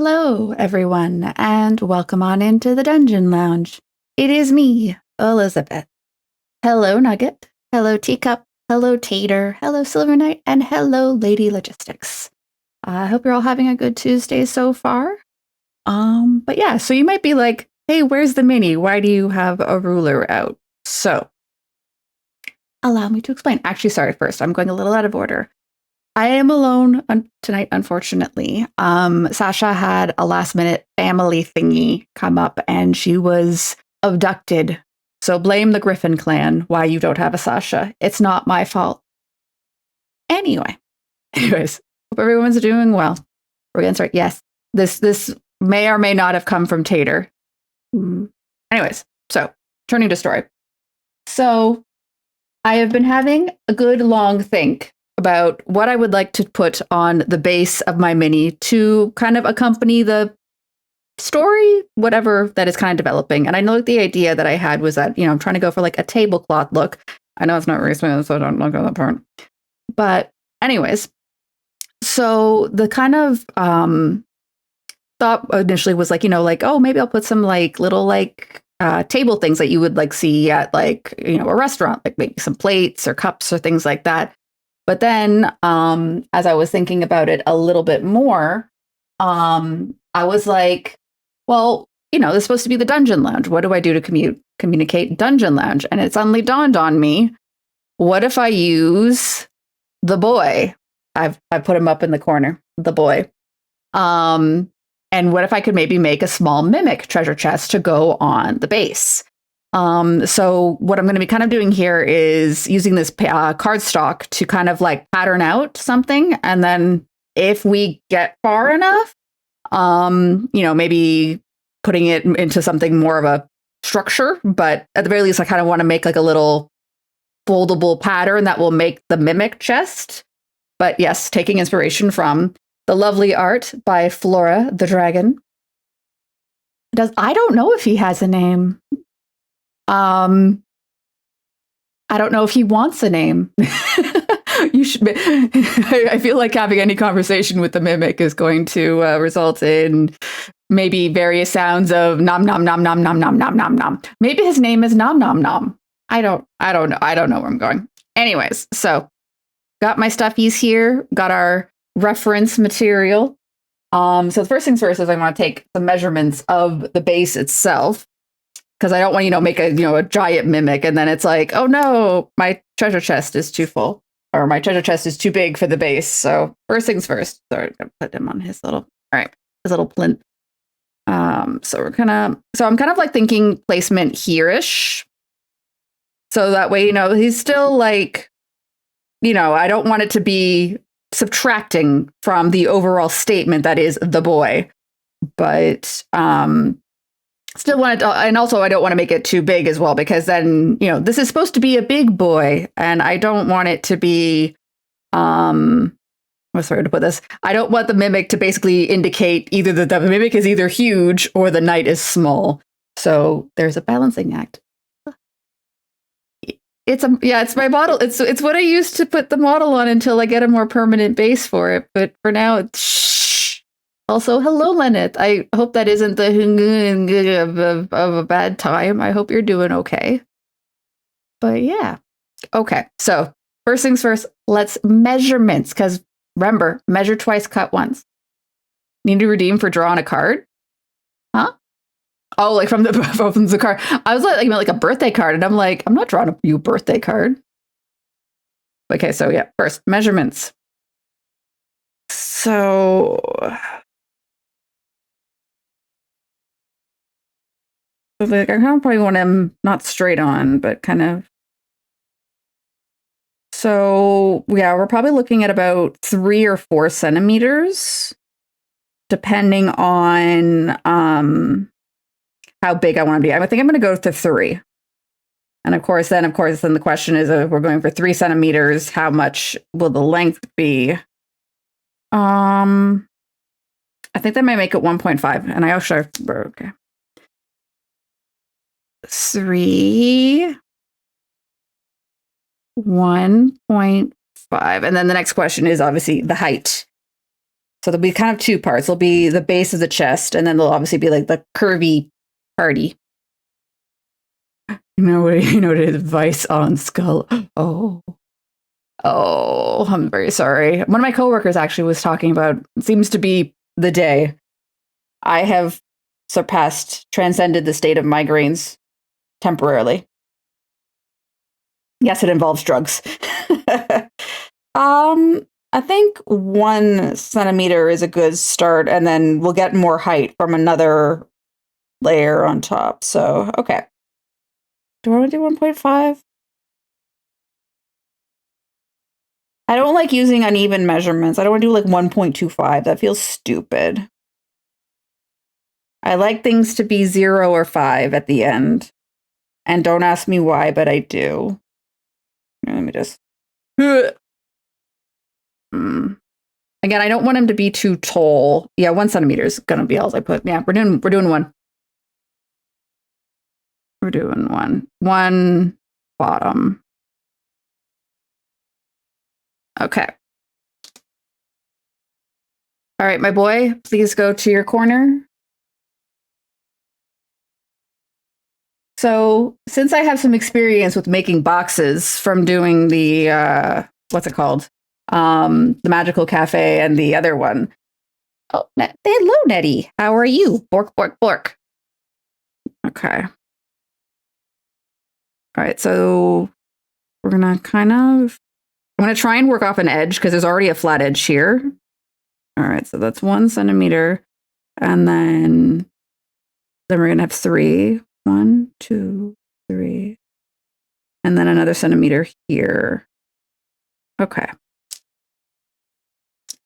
Hello, everyone, and welcome on into the Dungeon Lounge. It is me, Elizabeth. Hello, Nugget. Hello, Teacup. Hello, Tater. Hello, Silver Knight. And hello, Lady Logistics. I hope you're all having a good Tuesday so far. But yeah, so you might be like, hey, where's the mini? Why do you have a ruler out? So, allow me to explain. Actually, sorry, first, I'm going a little out of order. I am alone tonight, unfortunately. Sasha had a last minute family thingy come up and she was abducted. So blame the Griffin clan why you don't have a Sasha. It's not my fault. Anyways, hope everyone's doing well. We're going to start. Yes, this may or may not have come from Tater. Anyways, so turning to story. So I have been having a good long think about what I would like to put on the base of my mini to kind of accompany the story, whatever that is kind of developing. And I know the idea that I had was that, I'm trying to go for like a tablecloth look. I know it's not very smooth, so don't look at that part. But anyways, so the kind of thought initially was like, oh, maybe I'll put some like little like table things that you would like see at like, a restaurant, like maybe some plates or cups or things like that. But then as I was thinking about it a little bit more, I was like, well, this is supposed to be the Dungeon Lounge. What do I do to communicate Dungeon Lounge? And it suddenly dawned on me, what if I use the boy? I put him up in the corner, the boy. And what if I could maybe make a small mimic treasure chest to go on the base? So what I'm going to be kind of doing here is using this cardstock to kind of like pattern out something. And then if we get far enough, maybe putting it into something more of a structure. But at the very least, I kind of want to make like a little foldable pattern that will make the mimic chest. But yes, taking inspiration from the lovely art by Flora the Dragon. I don't know if he has a name. I don't know if he wants a name. You should. I feel like having any conversation with the mimic is going to result in maybe various sounds of nom nom nom nom nom nom nom nom nom. Maybe his name is Nom Nom Nom. I don't know. I don't know where I'm going. Anyways, so got my stuffies here. Got our reference material. So the first things first is I want to take the measurements of the base itself. Because I don't want, make a giant mimic and then it's like, oh no, my treasure chest is too full or my treasure chest is too big for the base. So first things first. Sorry, I'm gonna put him on his little plinth. So I'm kind of like thinking placement here-ish. So that way, he's still like, I don't want it to be subtracting from the overall statement that is the boy, but still want to, and also I don't want to make it too big as well, because then, this is supposed to be a big boy and I don't want it to be, what's the way to put this? I don't want the mimic to basically indicate either that the mimic is either huge or the knight is small. So there's a balancing act. It's my model. It's what I used to put the model on until I get a more permanent base for it. But for now, it's also, hello, Lynette. I hope that isn't the of a bad time. I hope you're doing okay. But yeah. Okay. So first things first, let's measurements. Because remember, measure twice, cut once. Need to redeem for drawing a card? Huh? Oh, like from the card. I was like a birthday card. And I'm like, I'm not drawing you a birthday card. Okay. So yeah, first measurements. So like, I kind of probably want him not straight on, but kind of. So yeah, we're probably looking at about 3 or 4 centimeters, depending on how big I want to be. I think I'm going to go to 3. And of course, then the question is, if we're going for 3 centimeters, how much will the length be? I think that might make it 1.5. And I also okay. 3, 1.5. And then the next question is obviously the height. So there'll be kind of two parts. There'll be the base of the chest, and then there'll obviously be like the curvy party. You know what it is? Vice on skull. Oh, I'm very sorry. One of my coworkers actually was talking about, it seems to be the day I have transcended the state of migraines temporarily. Yes, it involves drugs. I think 1 centimeter is a good start, and then we'll get more height from another layer on top. So, okay. Do I want to do 1.5? I don't like using uneven measurements. I don't want to do like 1.25. That feels stupid. I like things to be 0 or 5 at the end. And don't ask me why, but I do. Let me just. Again, I don't want him to be too tall. Yeah, 1 centimeter is gonna be all I put. Yeah, we're doing one. We're doing one. One bottom. Okay. All right, my boy, please go to your corner. So, since I have some experience with making boxes from doing the what's it called? The Magical Cafe and the other one. Oh, hello, Nettie. How are you? Bork, bork, bork. Okay. All right, so we're gonna I'm gonna try and work off an edge because there's already a flat edge here. All right, so that's 1 centimeter. And then we're gonna have 3. 1, 2, 3. And then another centimeter here. Okay.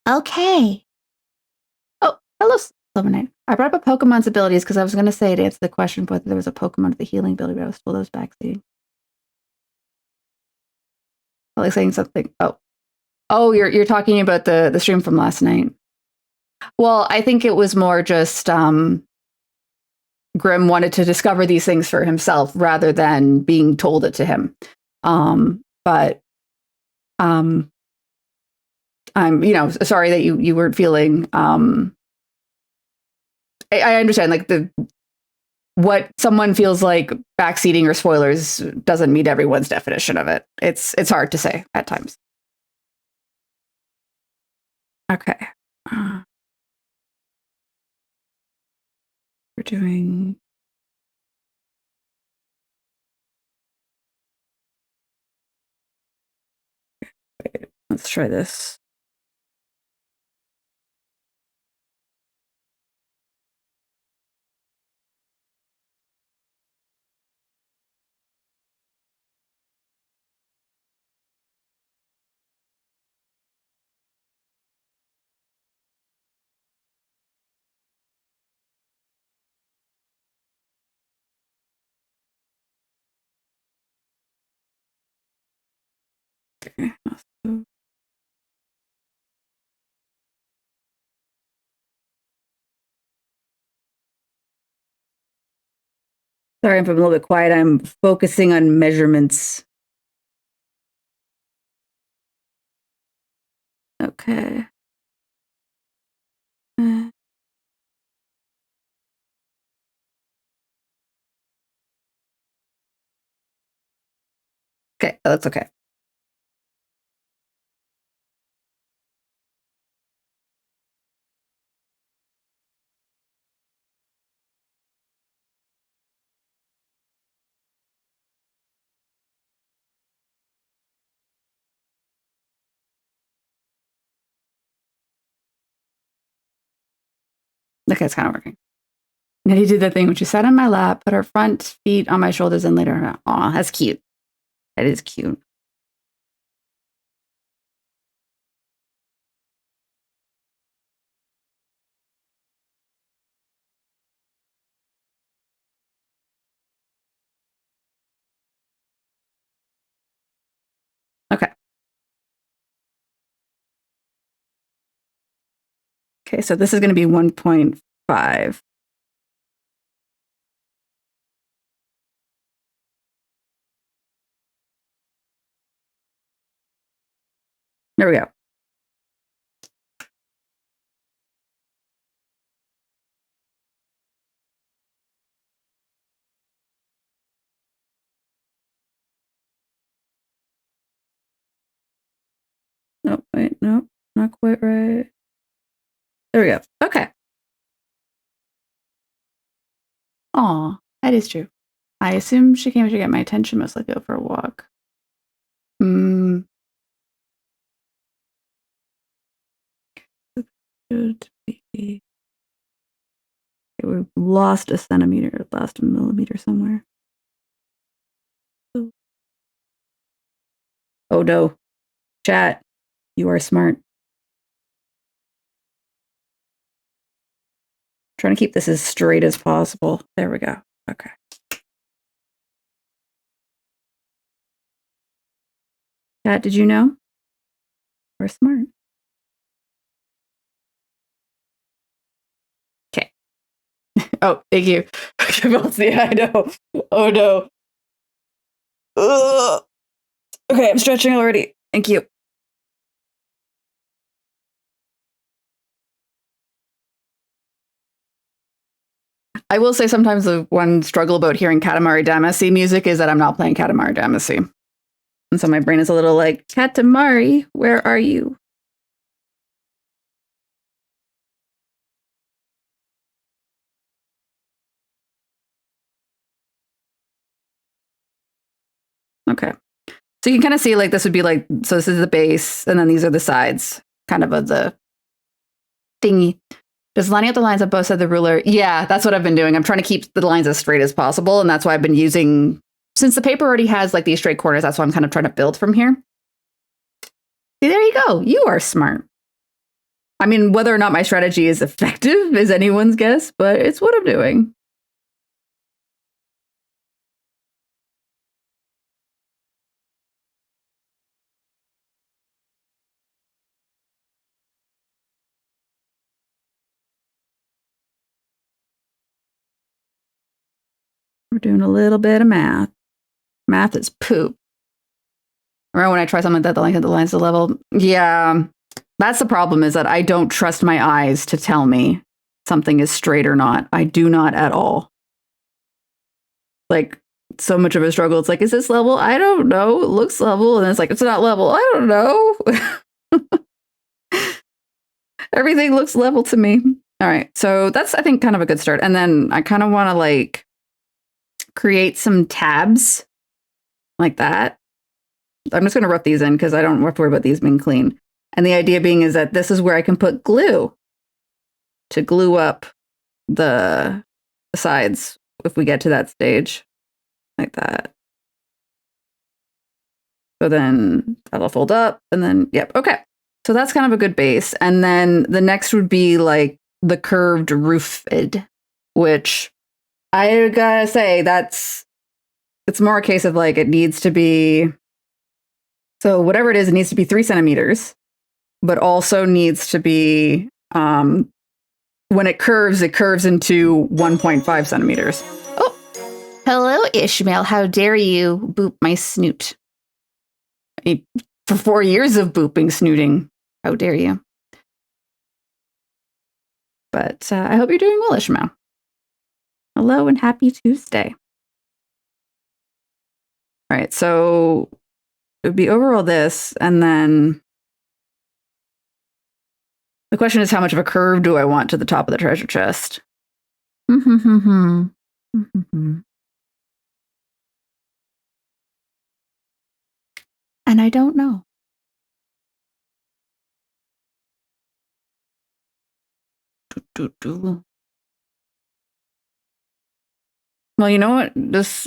Okay. Oh, hello, Silvernight. I brought up Pokemon's abilities because I was gonna say to answer the question whether there was a Pokemon with the healing ability, but I was told I was backseating. I like saying something. Oh, you're talking about the stream from last night. Well, I think it was more just Grimm wanted to discover these things for himself rather than being told it to him. But I'm sorry that you weren't feeling. I understand like what someone feels like backseating or spoilers doesn't meet everyone's definition of it. It's hard to say at times. Okay. We're doing. Wait, let's try this. Okay. Sorry if I'm a little bit quiet. I'm focusing on measurements. Okay. Okay, that's okay. Okay, it's kind of working. And he did that thing when she sat on my lap, put her front feet on my shoulders, and laid her around. Aw, that's cute. That is cute. Okay. Okay, so this is going to be 1.5. There we go. Oh, wait, no, not quite right. There we go. Okay. Aw, that is true. I assume she came to get my attention, most likely go for a walk. Should be. We lost a centimeter, lost a millimeter somewhere. Oh no. Chat, you are smart. Trying to keep this as straight as possible. There we go. Okay. Chat, did you know? We're smart. Okay. Oh, thank you. I know. Oh no. Ugh. Okay, I'm stretching already. Thank you. I will say sometimes the one struggle about hearing Katamari Damacy music is that I'm not playing Katamari Damacy. And so my brain is a little like, Katamari, where are you? Okay. So you can kind of see like this would be like, so this is the base, and then these are the sides, kind of the thingy. Just lining up the lines on both sides of the ruler. Yeah, that's what I've been doing. I'm trying to keep the lines as straight as possible. And that's why I've been using, since the paper already has like these straight corners, that's why I'm kind of trying to build from here. See, there you go. You are smart. I mean, whether or not my strategy is effective is anyone's guess, but it's what I'm doing. We're doing a little bit of math. Math is poop. Remember when I try something like that, the length of the lines, the level? Yeah, that's the problem, is that I don't trust my eyes to tell me something is straight or not. I do not at all. Like, so much of a struggle. It's like, is this level? I don't know. It looks level. And it's like, it's not level. I don't know. Everything looks level to me. All right. So that's, I think, kind of a good start. And then I kind of want to like create some tabs like that. I'm just going to rough these in because I don't have to worry about these being clean. And the idea being is that this is where I can put glue to glue up the sides if we get to that stage, like that. So then that'll fold up and then, yep, okay. So that's kind of a good base. And then the next would be like the curved roofed, which I gotta say it's more a case of like it needs to be, so whatever it is, it needs to be 3 centimeters, but also needs to be, when it curves into 1.5 centimeters. Oh, hello, Ishmael. How dare you boop my snoot? For 4 years of booping, snooting. How dare you? But I hope you're doing well, Ishmael. Hello and happy Tuesday. All right, so it would be overall this, and then the question is how much of a curve do I want to the top of the treasure chest? And I don't know. Well, you know what?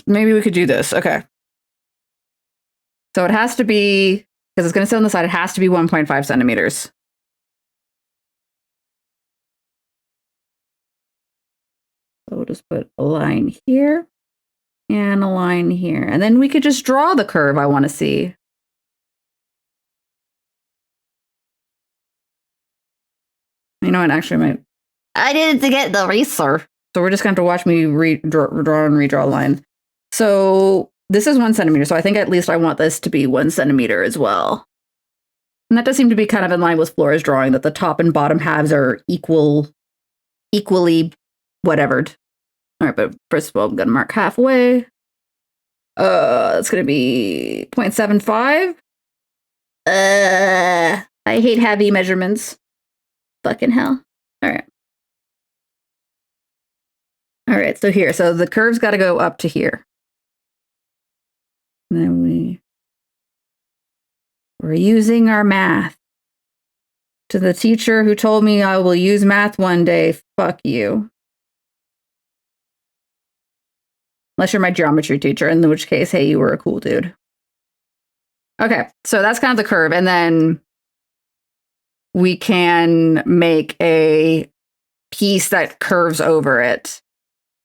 Maybe we could do this. Okay. So it has to be, because it's going to sit on the side, it has to be 1.5 centimeters. So we'll just put a line here and a line here. And then we could just draw the curve I want to see. You know what? Actually, I did it to get the eraser. So we're just going to have to watch me draw and redraw lines. So this is 1 centimeter. So I think at least I want this to be 1 centimeter as well. And that does seem to be kind of in line with Flora's drawing, that the top and bottom halves are equally whatevered. All right, but first of all, I'm going to mark halfway. It's going to be 0.75. I hate heavy measurements. Fucking hell. All right. All right, so here. So the curve's got to go up to here. And then we're using our math. To the teacher who told me I will use math one day, fuck you. Unless you're my geometry teacher, in which case, hey, you were a cool dude. Okay, so that's kind of the curve. And then we can make a piece that curves over it.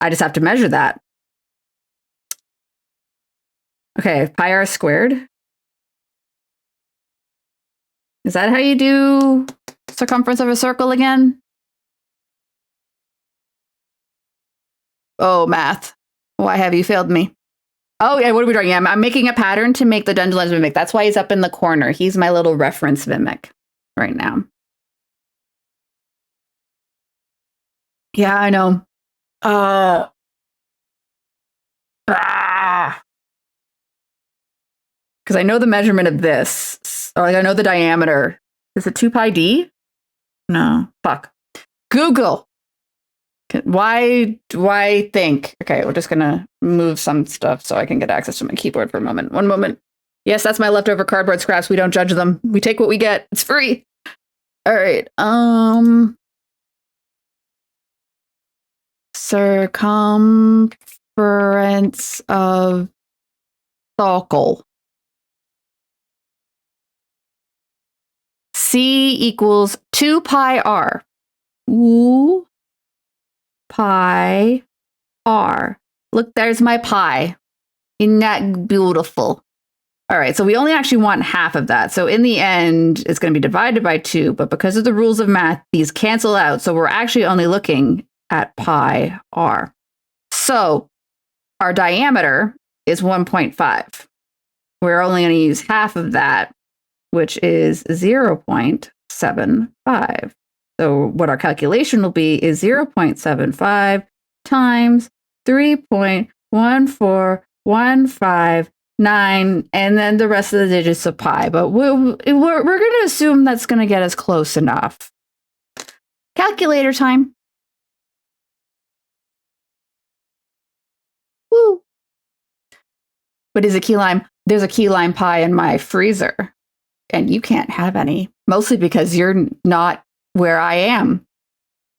I just have to measure that. Okay, pi r squared. Is that how you do circumference of a circle again? Oh, math. Why have you failed me? Oh, yeah, what are we doing? Yeah, I'm making a pattern to make the Dungeon Lens mimic. That's why he's up in the corner. He's my little reference mimic right now. Yeah, I know. Because I know the measurement of this. Or like I know the diameter. Is it 2 pi d? No. Fuck. Google. Why do I think? Okay, we're just going to move some stuff so I can get access to my keyboard for a moment. One moment. Yes, that's my leftover cardboard scraps. We don't judge them. We take what we get. It's free. All right. Circumference of circle. C equals 2 pi r. Ooh. Pi r. Look, there's my pi. Isn't that beautiful? All right, so we only actually want half of that. So in the end, it's going to be divided by 2. But because of the rules of math, these cancel out. So we're actually only looking at pi r. So our diameter is 1.5. We're only going to use half of that, which is 0.75. So what our calculation will be is 0.75 times 3.14159, and then the rest of the digits of pi. But we're going to assume that's going to get us close enough. Calculator time. Woo. What is a key lime? There's a key lime pie in my freezer, and you can't have any, mostly because you're not where I am.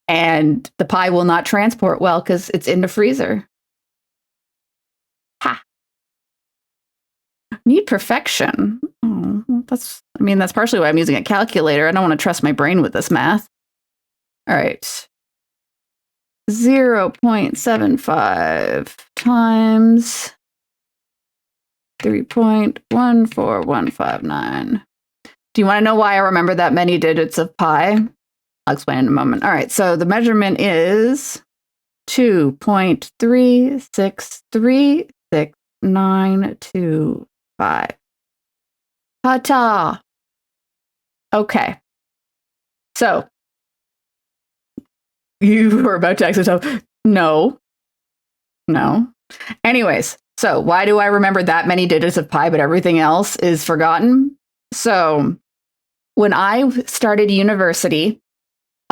And the pie will not transport well because it's in the freezer. Ha. Need perfection. Oh, that's partially why I'm using a calculator. I don't want to trust my brain with this math. All right. 0.75 times 3.14159. Do you want to know why I remember that many digits of pi? I'll explain in a moment. All right, so the measurement is 2.3636925. Ta-ta. Okay. So you were about to ask yourself, no. Anyways, so why do I remember that many digits of pi, but everything else is forgotten? So when I started university,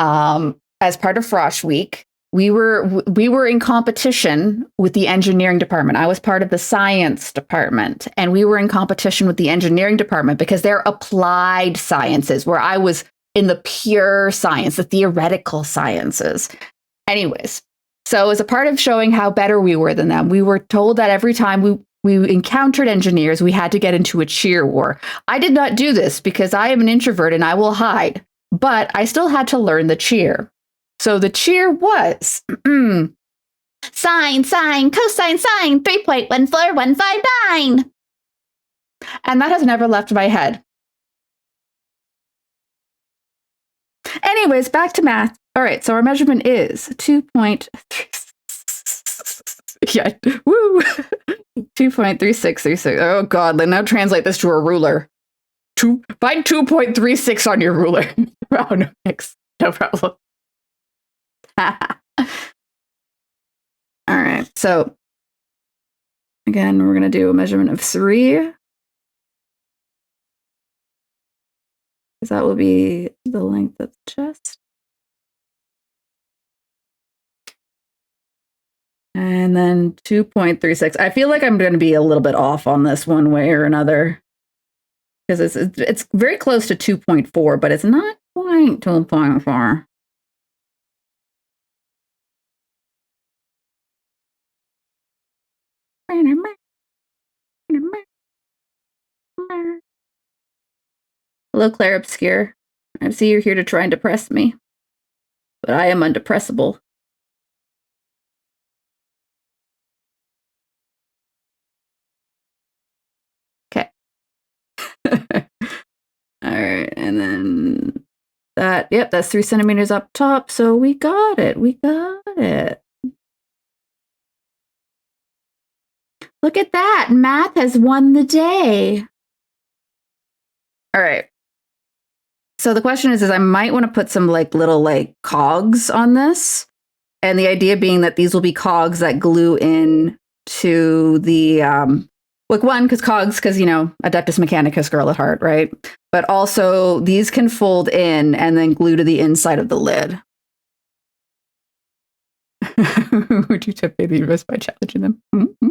as part of Frosh Week, we were in competition with the engineering department. I was part of the science department, and we were in competition with the engineering department because they're applied sciences, where I was in the pure science, the theoretical sciences. Anyways, so as a part of showing how better we were than them, we were told that every time we encountered engineers, we had to get into a cheer war. I did not do this because I am an introvert and I will hide. But I still had to learn the cheer. So the cheer was sine, cosine, sine, 3.14159. And that has never left my head. Anyways, back to math. All right, so our measurement is 2.3. Yeah, woo. 2.3636. Oh God, now translate this to a ruler. Find 2.36 on your ruler. Oh, no, thanks. No problem. All right. So again, we're going to do a measurement of 3. because that will be the length of the chest. And then 2.36. I feel like I'm going to be a little bit off on this one way or another. Because it's very close to 2.4, but it's not quite 2.4. Hello, Claire Obscure. I see you're here to try and depress me, but I am undepressible. Okay. All right, and then that, yep, that's 3 centimeters up top, so we got it. We got it. Look at that. Math has won the day. All right. So the question is I might want to put some like little like cogs on this. And the idea being that these will be cogs that glue in to the like one, because cogs, because you know, Adeptus Mechanicus girl at heart, right? But also these can fold in and then glue to the inside of the lid. Would you tip baby risk by challenging them? Mm-hmm.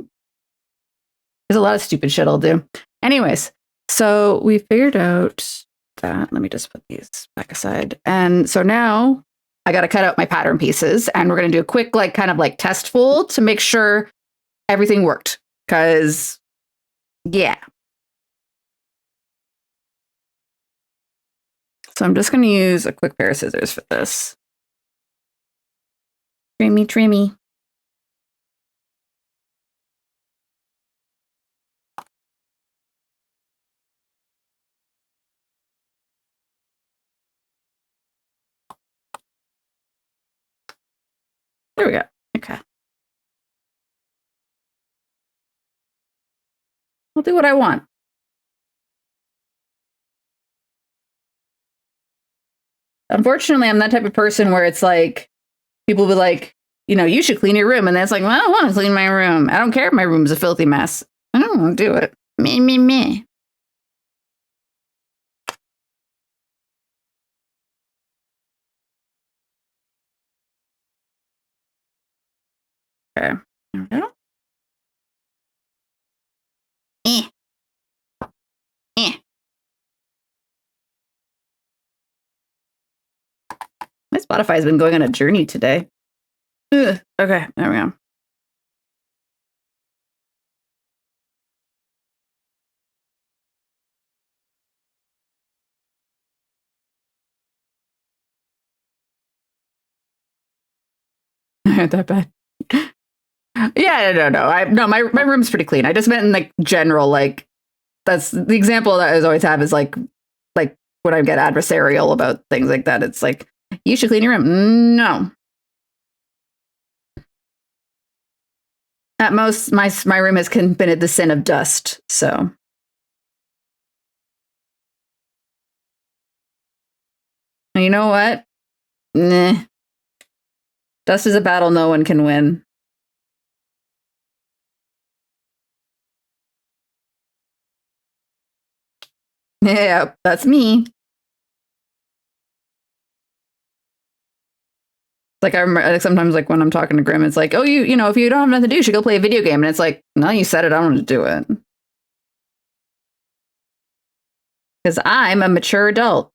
There's a lot of stupid shit I'll do. Anyways, so we figured out that. Let me just put these back aside. And so now I got to cut out my pattern pieces and we're going to do a quick, like, kind of like test fold to make sure everything worked. Because, yeah. So I'm just going to use a quick pair of scissors for this. Trimmy, trimmy. There we go. Okay. I'll do what I want. Unfortunately, I'm that type of person where it's like, people will be like, you know, you should clean your room. And then it's like, well, I don't want to clean my room. I don't care if my room's a filthy mess. I don't want to do it. Me. Okay. There we go. My Spotify's been going on a journey today. Ugh. Okay, there we go. That bad. Yeah, no. My room's pretty clean. I just meant in like general, like that's the example that I always have is like when I get adversarial about things like that. It's like, you should clean your room. No. At most, my room has committed the sin of dust. So. And you know what? Nah. Dust is a battle no one can win. Yeah, that's me. Like I remember, like sometimes, like when I'm talking to Grim, it's like, oh, you know, if you don't have nothing to do, you should go play a video game. And it's like, no, you said it, I don't want to do it because I'm a mature adult.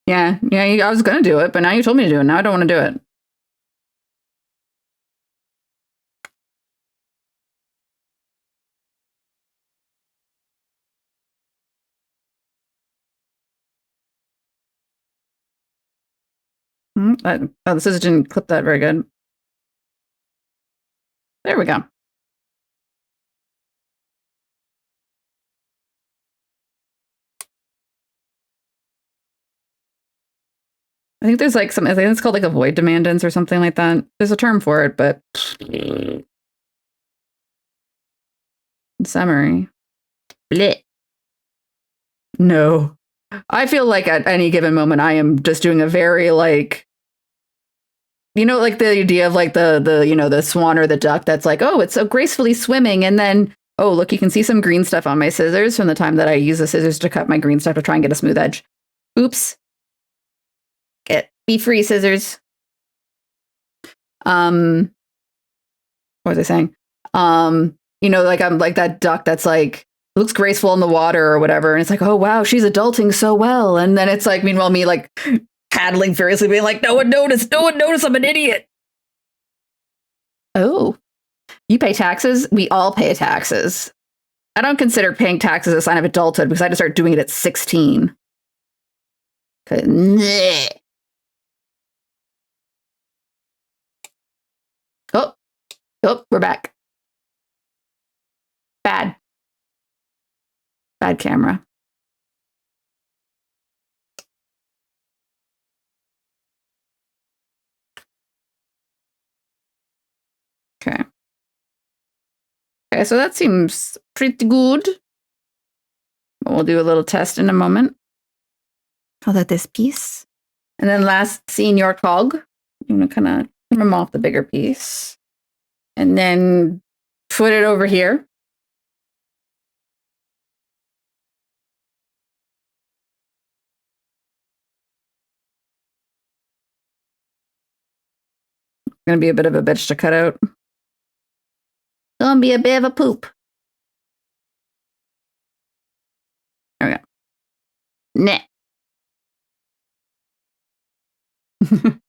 Yeah, I was gonna do it, but now you told me to do it. Now I don't want to do it. Oh, the scissors didn't clip that very good. There we go. I think there's like some, I think it's called like a void demandance or something like that. There's a term for it, but in summary, bleh. No. I feel like at any given moment, I am just doing a very like you know, like the idea of like the you know, the swan or the duck that's like, oh, it's so gracefully swimming, and then oh, look, you can see some green stuff on my scissors from the time that I use the scissors to cut my green stuff to try and get a smooth edge. Oops. Be free, scissors. What was I saying? You know, like I'm like that duck that's like looks graceful in the water or whatever, and it's like, oh wow, she's adulting so well, and then it's like, meanwhile, me like paddling furiously, being like, no one noticed, I'm an idiot. Oh, you pay taxes? We all pay taxes. I don't consider paying taxes a sign of adulthood because I had to start doing it at 16. Oh, oh, we're back. Bad camera. Okay. Okay, so that seems pretty good. We'll do a little test in a moment. Call that this piece. And then last, senior cog. I'm going to kind of trim off the bigger piece. And then put it over here. Going to be a bit of a bitch to cut out. Gonna be a bit of a poop. There we go. Nah. You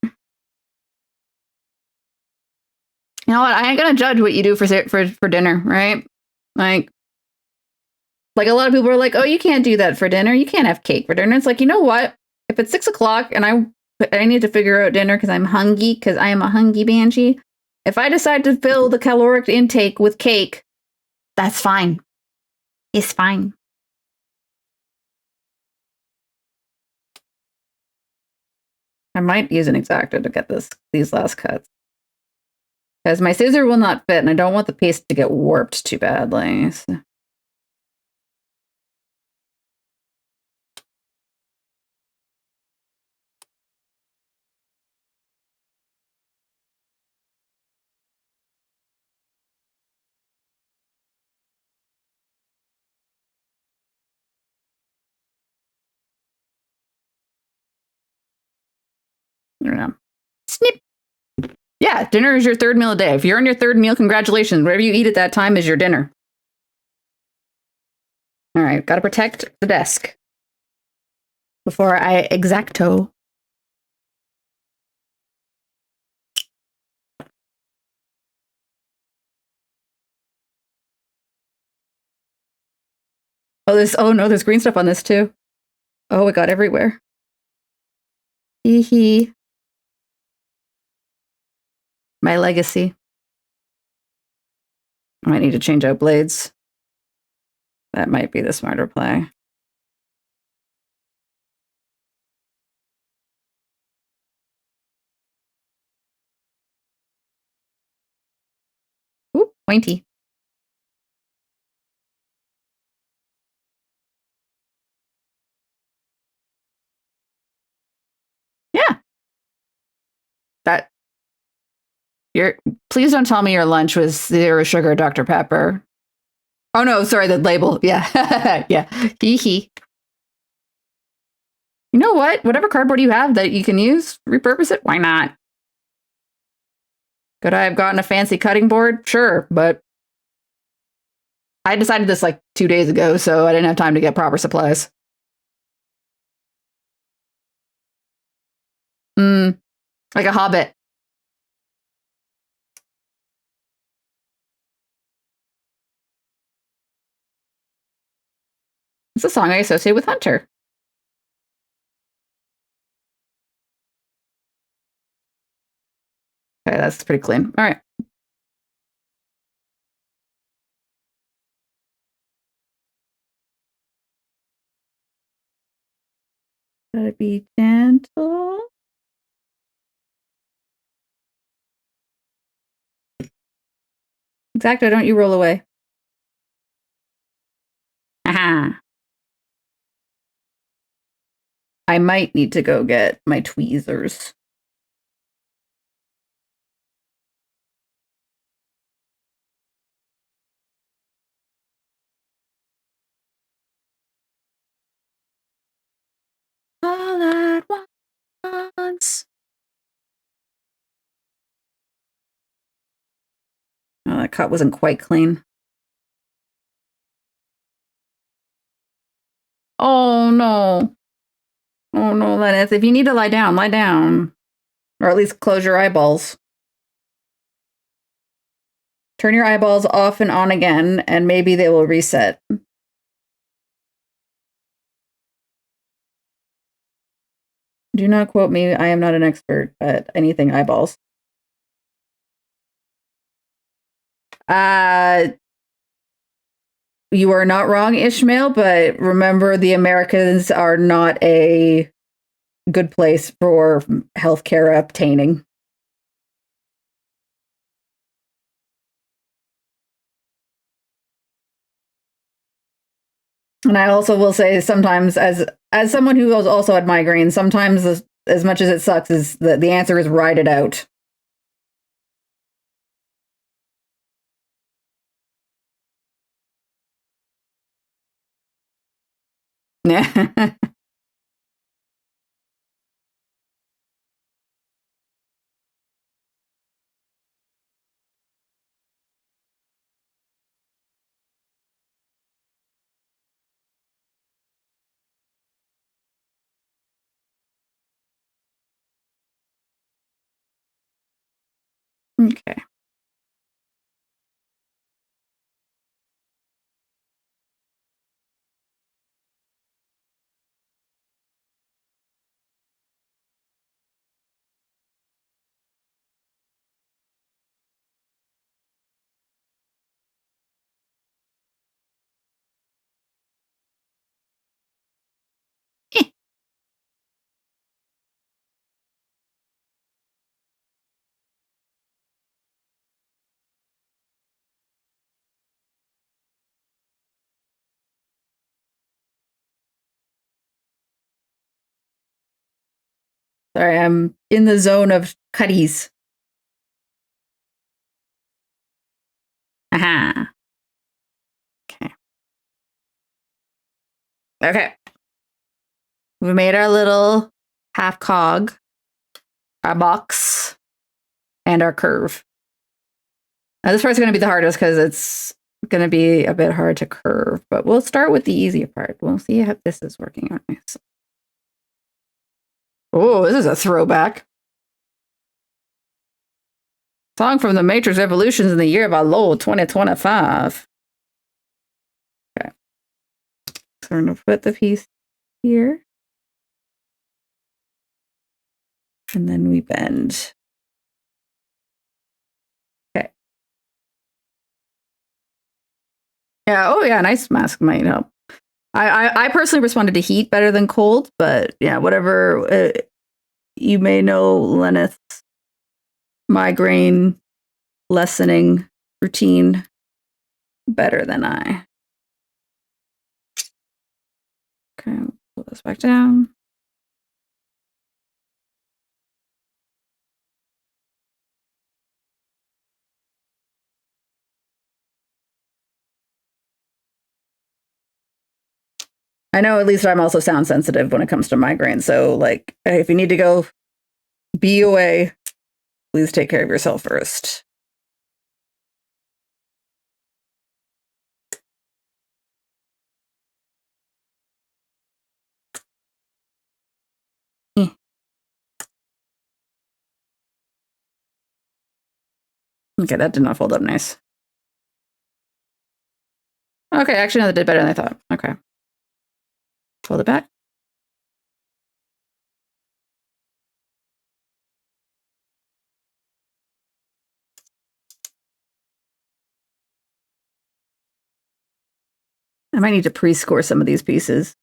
know what? I ain't gonna judge what you do for dinner, right? Like a lot of people are like, "Oh, you can't do that for dinner. You can't have cake for dinner." It's like, you know what? If it's 6:00 and I need to figure out dinner because I'm hungry, because I am a hungry banshee. If I decide to fill the caloric intake with cake, that's fine. It's fine. I might use an X-Acto to get these last cuts. Because my scissor will not fit, and I don't want the paste to get warped too badly. So. I don't know. Snip. Yeah, dinner is your third meal a day. If you're on your third meal, congratulations. Whatever you eat at that time is your dinner. All right, got to protect the desk before I X-Acto. Oh no, there's green stuff on this too. Oh, it got everywhere. Hee hee. My legacy. I might need to change out blades. That might be the smarter play. Ooh, pointy. Yeah. That. Please don't tell me your lunch was 0 sugar Dr. Pepper. Oh no, sorry, the label. Yeah. Yeah. Hee hee. You know what? Whatever cardboard you have that you can use, repurpose it. Why not? Could I have gotten a fancy cutting board? Sure, but I decided this like 2 days ago, so I didn't have time to get proper supplies. Like a hobbit. It's a song I associate with Hunter. Okay, that's pretty clean. All right. Gotta be gentle. Exactly. Don't you roll away. Aha. I might need to go get my tweezers. this? Oh, that cut wasn't quite clean. Oh, no. Oh, no, Lenneth. If you need to lie down, lie down. Or at least close your eyeballs. Turn your eyeballs off and on again, and maybe they will reset. Do not quote me. I am not an expert at anything eyeballs. You are not wrong, Ishmael, but remember the Americans are not a good place for healthcare obtaining. And I also will say sometimes, as someone who has also had migraines, sometimes as much as it sucks, is the answer is ride it out. Yeah. Okay. Sorry, I'm in the zone of cutties. Aha. Okay. Okay. We made our little half cog, our box, and our curve. Now, this part's going to be the hardest because it's going to be a bit hard to curve, but we'll start with the easier part. We'll see how this is working out nice. Oh, this is a throwback. Song from the Matrix Revolutions in the year of our Lord 2025. Okay. So we're going to put the piece here. And then we bend. Okay. Yeah, oh yeah, nice mask might help. I personally responded to heat better than cold, but yeah, whatever. You may know Lenneth's migraine lessening routine better than I. Okay, pull this back down. I know at least I'm also sound sensitive when it comes to migraine. So, like, if you need to go be away, please take care of yourself first. Okay, that did not fold up nice. Okay, actually, no, that did better than I thought. Okay. Fold it back. I might need to pre-score some of these pieces.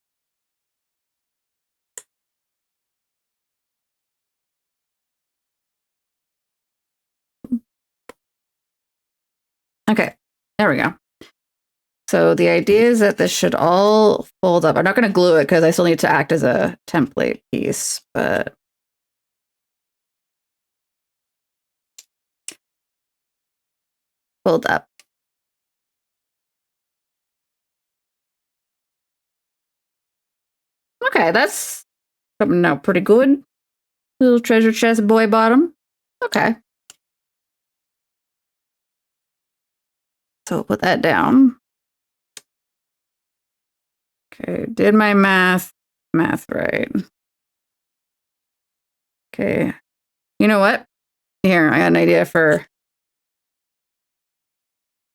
Okay, there we go. So the idea is that this should all fold up. I'm not going to glue it because I still need to act as a template piece, but fold up. Okay, that's coming out pretty good. Little treasure chest boy bottom. Okay. So we'll put that down. Okay, did my math right. Okay. You know what? Here, I got an idea for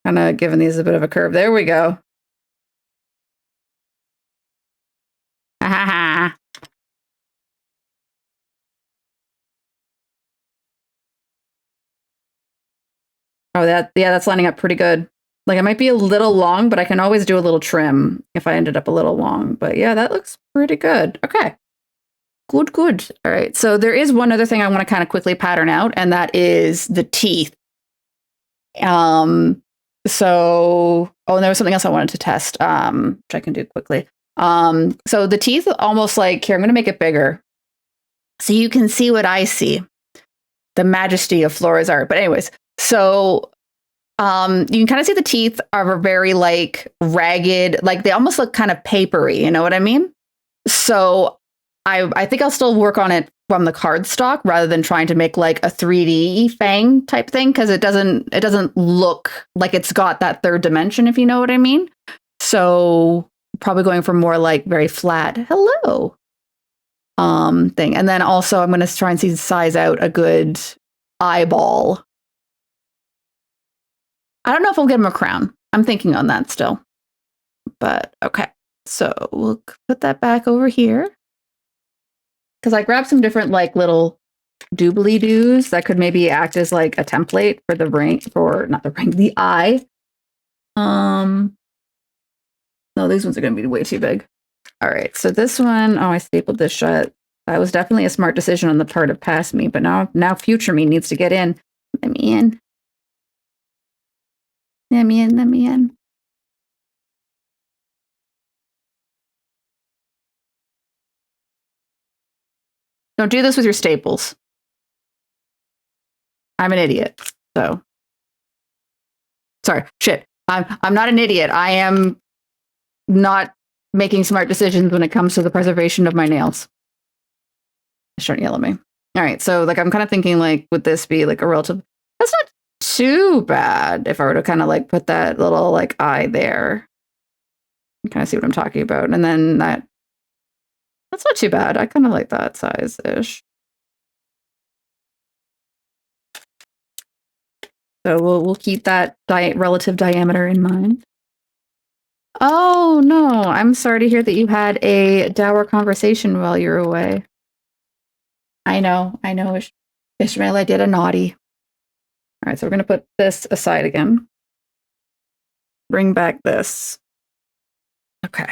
kind of giving these a bit of a curve. There we go. Ha ha ha. Oh, that's lining up pretty good. Like, it might be a little long, but I can always do a little trim if I ended up a little long. But yeah, that looks pretty good. Okay. Good. All right. So there is one other thing I want to kind of quickly pattern out, and that is the teeth. And there was something else I wanted to test, which I can do quickly. So the teeth almost like, here, I'm going to make it bigger so you can see what I see, the majesty of Flora's art. But anyways, so you can kind of see the teeth are very like ragged, like they almost look kind of papery. You know what I mean? So I think I'll still work on it from the cardstock rather than trying to make like a 3D fang type thing, because it doesn't look like it's got that third dimension, if you know what I mean. So probably going for more like very flat hello thing. And then also I'm going to try and size out a good eyeball. I don't know if I'll give him a crown. I'm thinking on that still. But okay. So we'll put that back over here. Because I grabbed some different like little doobly doos that could maybe act as like a template for the ring, for not the ring, the eye. No, these ones are going to be way too big. All right, so this one, oh, I stapled this shut. That was definitely a smart decision on the part of past me, but now future me needs to get in. Let me in. Let me in. Don't do this with your staples. I'm an idiot. So sorry, shit. I'm not an idiot. I am not making smart decisions when it comes to the preservation of my nails. It's trying to yell at me. All right, so like I'm kind of thinking like, would this be like a relative? That's not too bad if I were to kind of like put that little like eye there. You kind of see what I'm talking about, and then that's not too bad. I kind of like that size ish. So we'll keep that relative diameter in mind. Oh no, I'm sorry to hear that you had a dour conversation while you were away. I know. Ishmael, I did a naughty. All right, so we're going to put this aside again. Bring back this. Okay.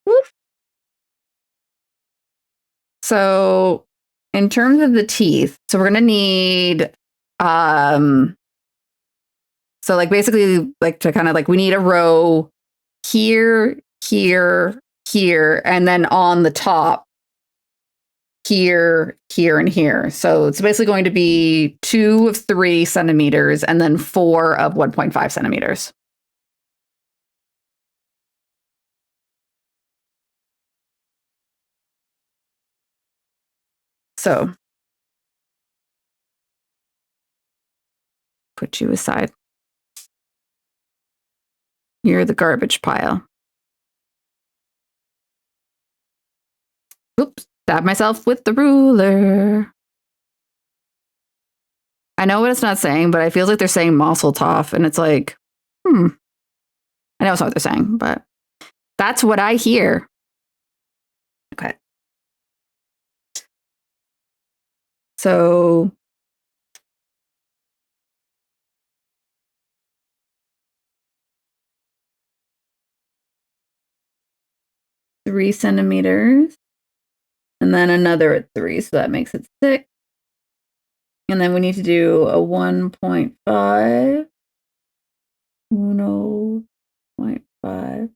Woof. So in terms of the teeth, so we're going to need, so like basically like to kind of like, we need a row here, here, here, and then on the top, here, here, and here. So it's basically going to be 2 of 3 centimeters and then 4 of 1.5 centimeters. So put you aside. You're the garbage pile. Oops, stab myself with the ruler. I know what it's not saying, but I feel like they're saying Mosseltoff, and it's like, I know it's not what they're saying, but that's what I hear. Okay. So three centimeters, and then another at 3, so that makes it 6. And then we need to do a 1.5. 1.5.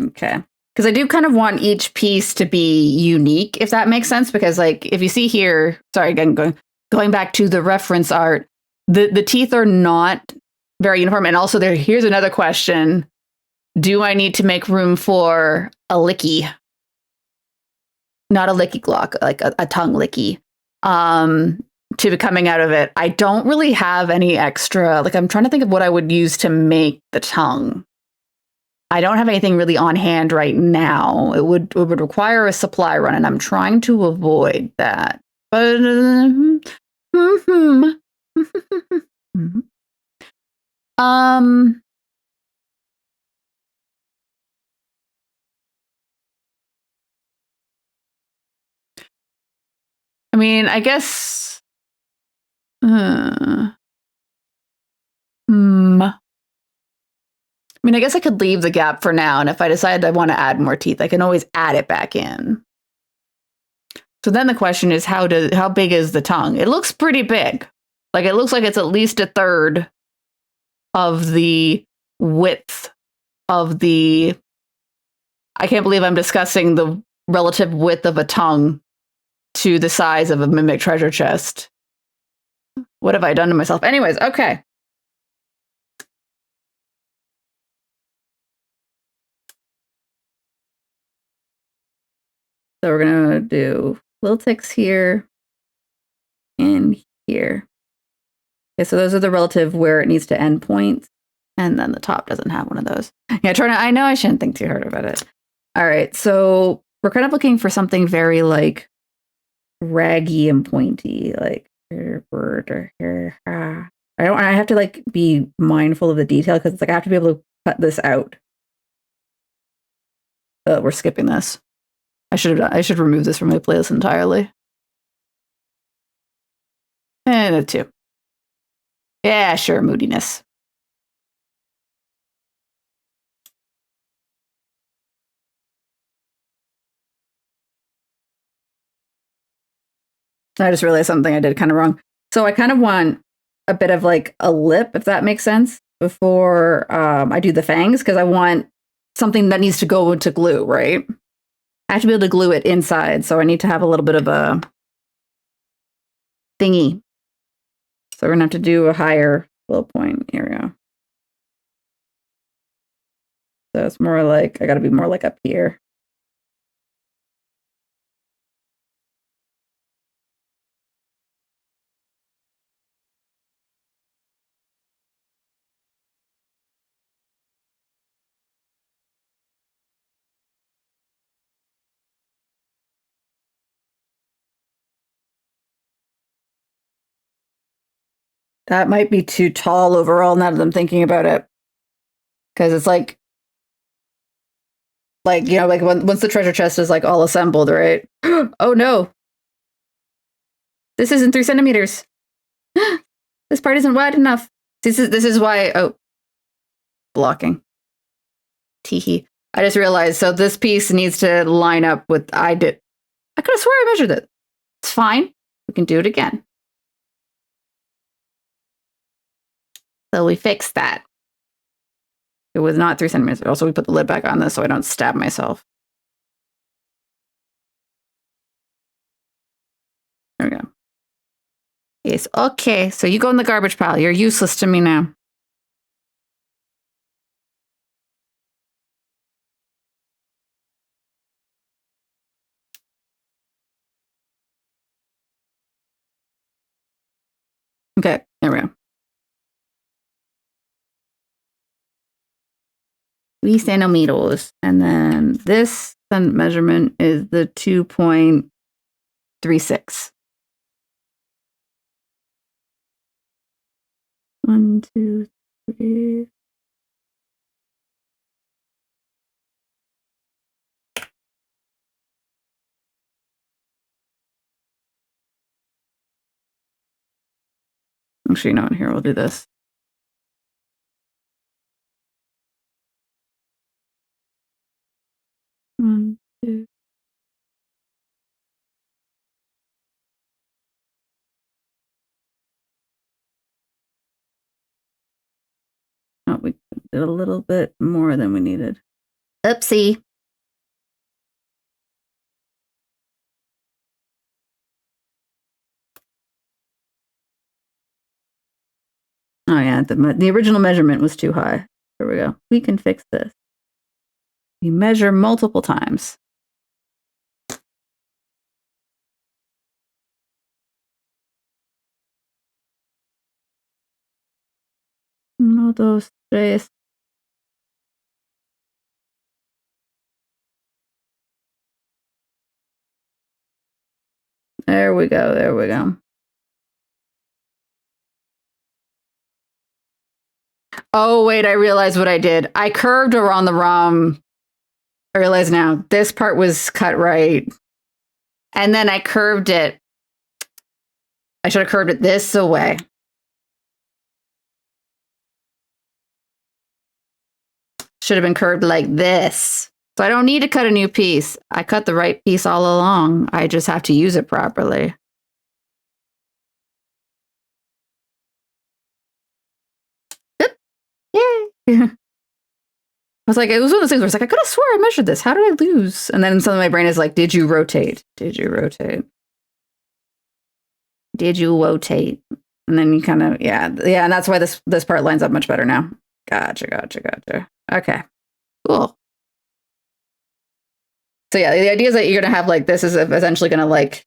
Okay. because I do kind of want each piece to be unique, if that makes sense. Because like if you see here, sorry, again, going back to the reference art, the teeth are not very uniform. And also here's another question. Do I need to make room for a licky? Not a licky glock, like a tongue licky. To be coming out of it. I don't really have any extra, like I'm trying to think of what I would use to make the tongue. I don't have anything really on hand right now. It would require a supply run, and I'm trying to avoid that. But I mean, I guess. I mean, I guess I could leave the gap for now, and if I decide I want to add more teeth, I can always add it back in. So then the question is, how big is the tongue? It looks pretty big. Like it looks like it's at least a third of the width of the. I can't believe I'm discussing the relative width of a tongue to the size of a mimic treasure chest. What have I done to myself? Anyways, okay. So we're going to do little ticks here and here. Okay, so those are the relative where it needs to end points. And then the top doesn't have one of those. Yeah, I know I shouldn't think too hard about it. All right, so we're kind of looking for something very like raggy and pointy, like I have to like be mindful of the detail because it's like I have to be able to cut this out. We're skipping this. I should remove this from my playlist entirely. And a 2. Yeah, sure, moodiness. I just realized something I did kind of wrong. So I kind of want a bit of like a lip, if that makes sense, before I do the fangs, because I want something that needs to go into glue, right? I have to be able to glue it inside, so I need to have a little bit of a thingy. So we're gonna have to do a higher low point. Here we go. So it's more like, I gotta be more like up here. That might be too tall overall now that I'm thinking about it. Because it's like, you know, like once the treasure chest is like all assembled, right? Oh no. This isn't 3 centimeters. This part isn't wide enough. This is why, oh, blocking. Teehee. I just realized, so this piece needs to line up with, I could have sworn I measured it. It's fine. We can do it again. So we fixed that. It was not 3 centimeters. Also, we put the lid back on this so I don't stab myself. There we go. Yes, okay. So you go in the garbage pile. You're useless to me now. Okay, there we go. 3 centimeters. And then this measurement is the 2.36. 1, 2, 3. Actually, no, here, we'll do this. One, two. Oh, we did a little bit more than we needed. Oopsie. Oh yeah, the original measurement was too high. Here we go. We can fix this. We measure multiple times. Uno, dos, tres. There we go. There we go. Oh, wait, I realized what I did. I curved around the wrong. I realize now this part was cut right. And then I curved it. I should have curved it this away. Should have been curved like this. So I don't need to cut a new piece. I cut the right piece all along. I just have to use it properly. Yep. Yay. I was like, it was one of those things where it's like, I could have swore I measured this. How did I lose? And then suddenly my brain is like, did you rotate? Did you rotate? Did you rotate? And then you kind of, yeah. And that's why this part lines up much better now. Gotcha. Okay, cool. So yeah, the idea is that you're going to have like, this is essentially going to like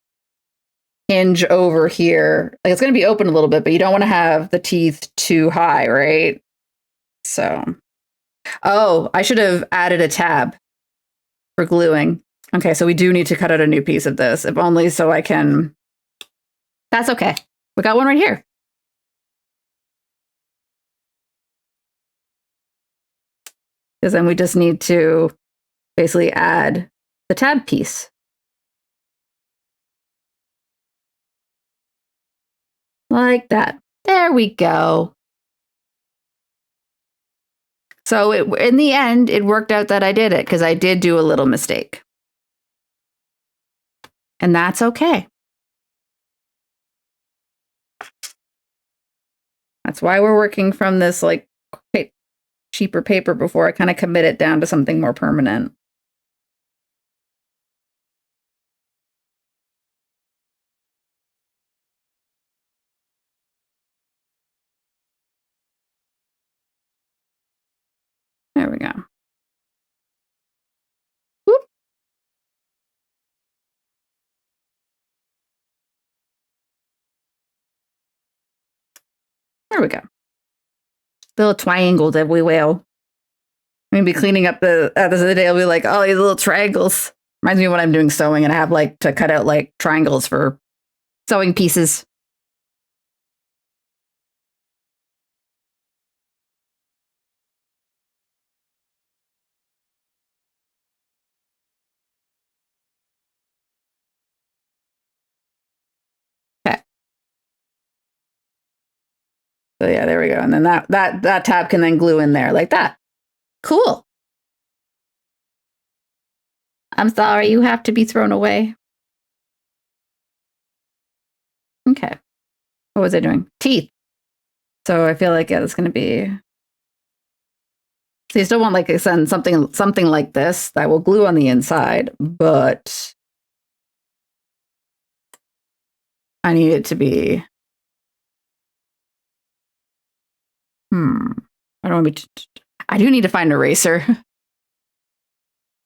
hinge over here. Like it's going to be open a little bit, but you don't want to have the teeth too high, right? So, oh, I should have added a tab for gluing. Okay, so we do need to cut out a new piece of this, if only so I can. That's okay. We got one right here. Because then we just need to basically add the tab piece. Like that. There we go. So in the end, it worked out that I did it because I did do a little mistake. And that's okay. That's why we're working from this like cheaper paper before I kind of commit it down to something more permanent. There we go. Whoop. There we go. Little triangles everywhere. Maybe cleaning up the at the end of the day, I'll be like, oh, these little triangles. Reminds me of when I'm doing sewing and I have like to cut out like triangles for sewing pieces. Okay. So yeah, there we go. And then that tab can then glue in there like that. Cool. I'm sorry, you have to be thrown away. Okay. What was I doing? Teeth. So I feel like yeah, that's gonna be. So you still want like something like this that will glue on the inside, but I need it to be. I don't want to be. I do need to find an eraser.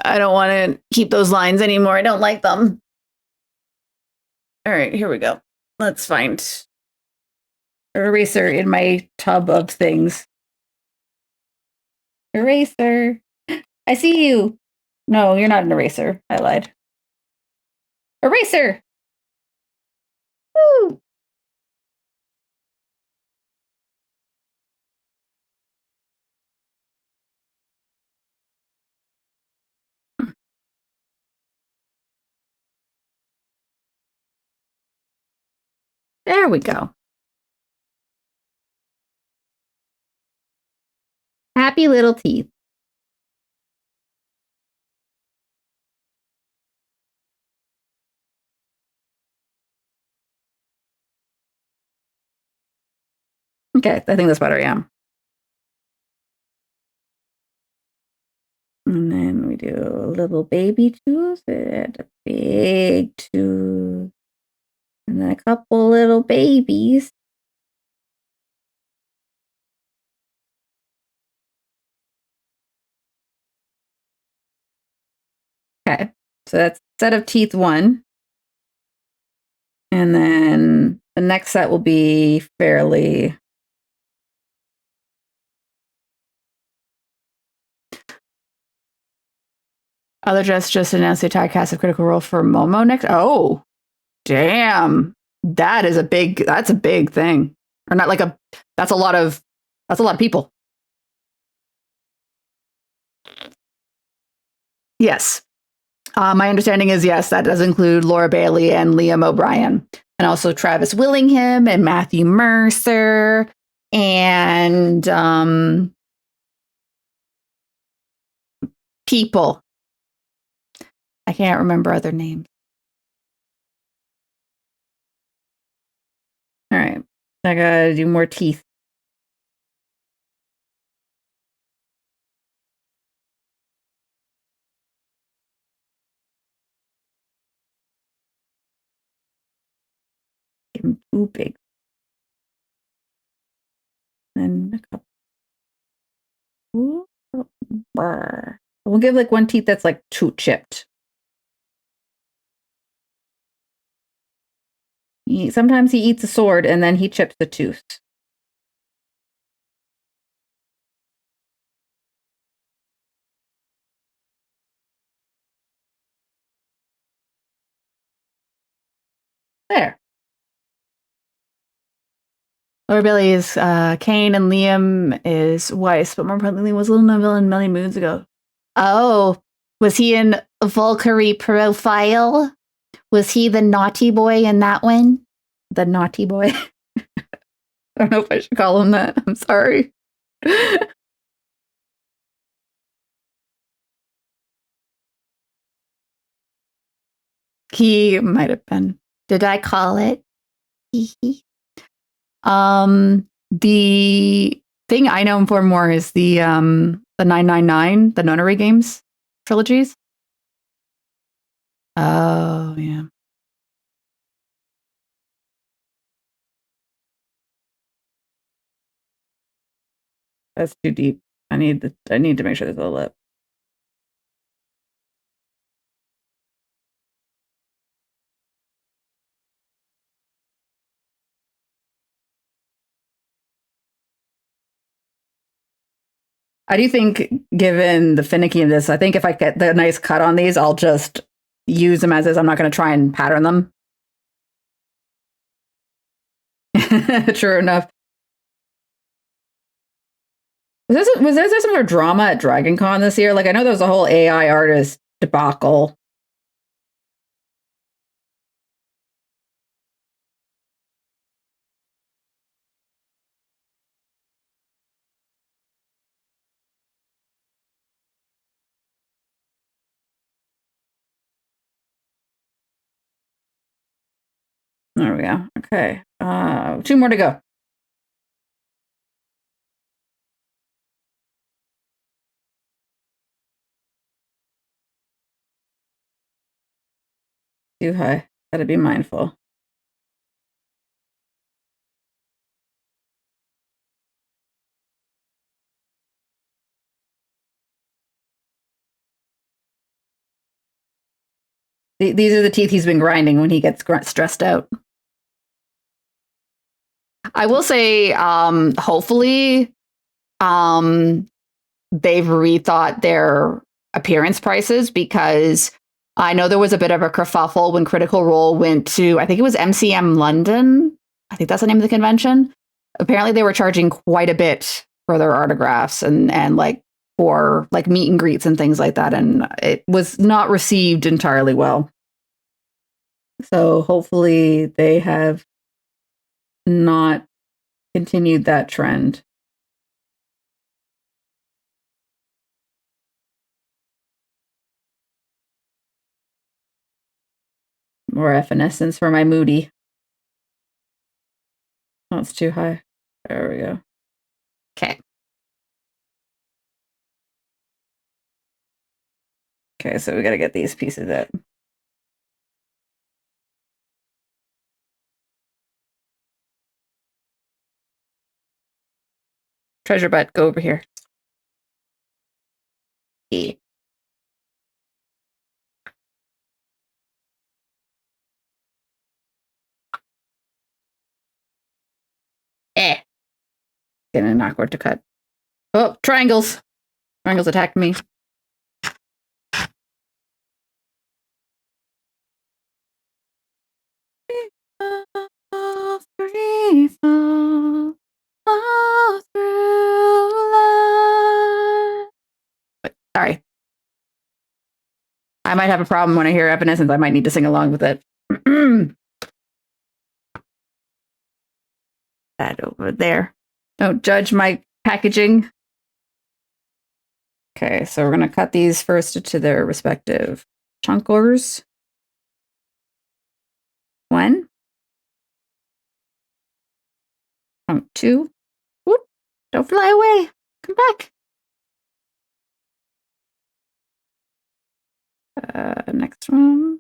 I don't want to keep those lines anymore. I don't like them. All right, here we go. Let's find an eraser in my tub of things. Eraser. I see you. No, you're not an eraser. I lied. Eraser. Woo. There we go. Happy little teeth. Okay, I think that's better, yeah. And then we do a little baby tooth and a big tooth. And then a couple little babies. Okay. So that's set of teeth 1. And then the next set will be fairly... Other just announced the entire cast of Critical Role for Momo next. Oh, damn. That's a big thing. Or not like that's a lot of people. Yes. My understanding is, yes, that does include Laura Bailey and Liam O'Brien. And also Travis Willingham and Matthew Mercer and people. I can't remember other names. All right. I gotta do more teeth. Give them 2 big. And a couple. We'll give like 1 teeth that's like too chipped. Sometimes he eats a sword and then he chips the tooth. There. Laura Bailey is Kane and Liam is Weiss, but more importantly, was Little Neville in many moons ago. Oh, was he in Valkyrie Profile? Was he the naughty boy in that one? The naughty boy. I don't know if I should call him that. I'm sorry. He might have been. Did I call it? The thing I know him for more is the 999, the Nonary games trilogies. Oh yeah. That's too deep. I need to make sure there's a lip. I do think, given the finicky of this, I think if I get the nice cut on these, I'll just use them as is. I'm not going to try and pattern them. True enough. Was there some sort of drama at Dragon Con this year? Like, I know there was a whole AI artist debacle. There we go. Okay. 2 more to go. Too high. Gotta be mindful. These are the teeth he's been grinding when he gets stressed out. I will say, hopefully, they've rethought their appearance prices, because I know there was a bit of a kerfuffle when Critical Role went to, I think it was MCM London. I think that's the name of the convention. Apparently, they were charging quite a bit for their autographs and like for like meet and greets and things like that, and it was not received entirely well. So hopefully they have not continued that trend. More evanescence for my moody. That's too high. There we go. Okay. Okay, so we got to get these pieces out. Treasure butt, go over here. E. Getting an awkward to cut. Oh, triangles. Triangles attacked me. Free fall, all through life. Sorry. I might have a problem when I hear Evanescence. I might need to sing along with it. That over there. Don't judge my packaging. Okay, so we're going to cut these first to their respective chunkers. 1. Chunk 2. Whoop. Don't fly away. Come back. Next one.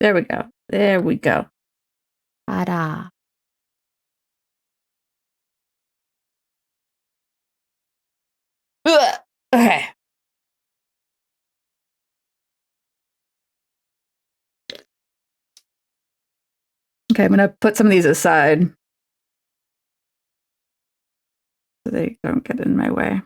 There we go. There we go. Ta-da. Okay. Okay, I'm going to put some of these aside so they don't get in my way.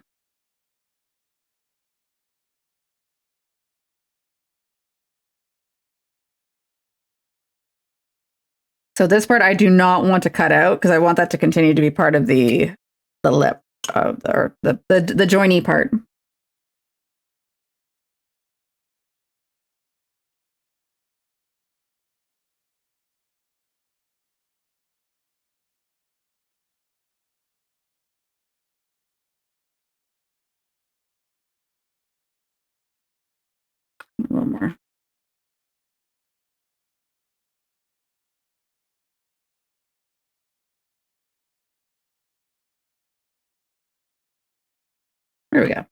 So this part I do not want to cut out because I want that to continue to be part of the lip of or the joiny part. A little more. There we go.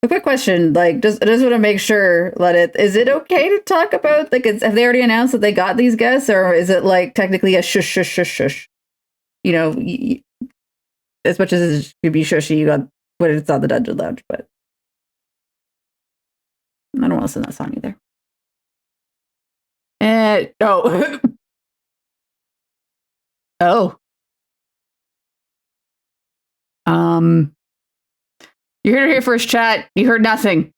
A quick question, like, I just want to make sure, is it okay to talk about, like, have they already announced that they got these guests, or is it, like, technically a shush, shush, shush, shush? You know, as much as it could be shushy, you got what it's on the Dungeon Lounge, but I don't want to sing that song either. Oh. Oh. You heard it here first, chat. You heard nothing.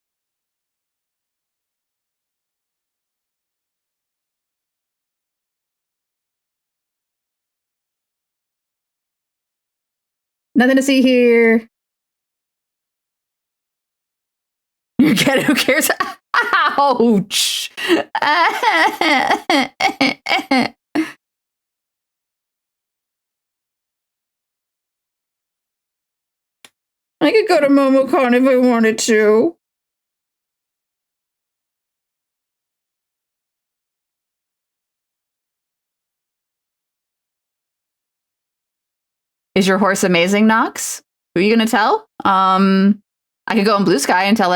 Nothing to see here. You get it, who cares? Ouch. I could go to MomoCon if I wanted to. Is your horse amazing, Knox? Who are you gonna tell? I could go on Blue Sky and tell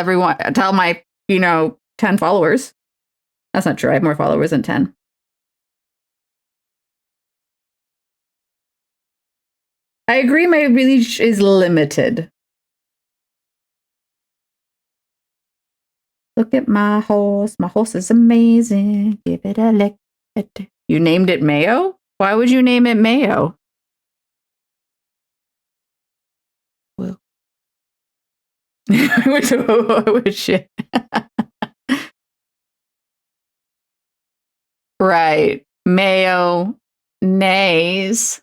my, 10 followers. That's not true. I have more followers than 10. I agree, my reach is limited. Look at my horse. My horse is amazing. Give it a lick. You named it Mayo? Why would you name it Mayo? Well. Which right. Mayo. Nays.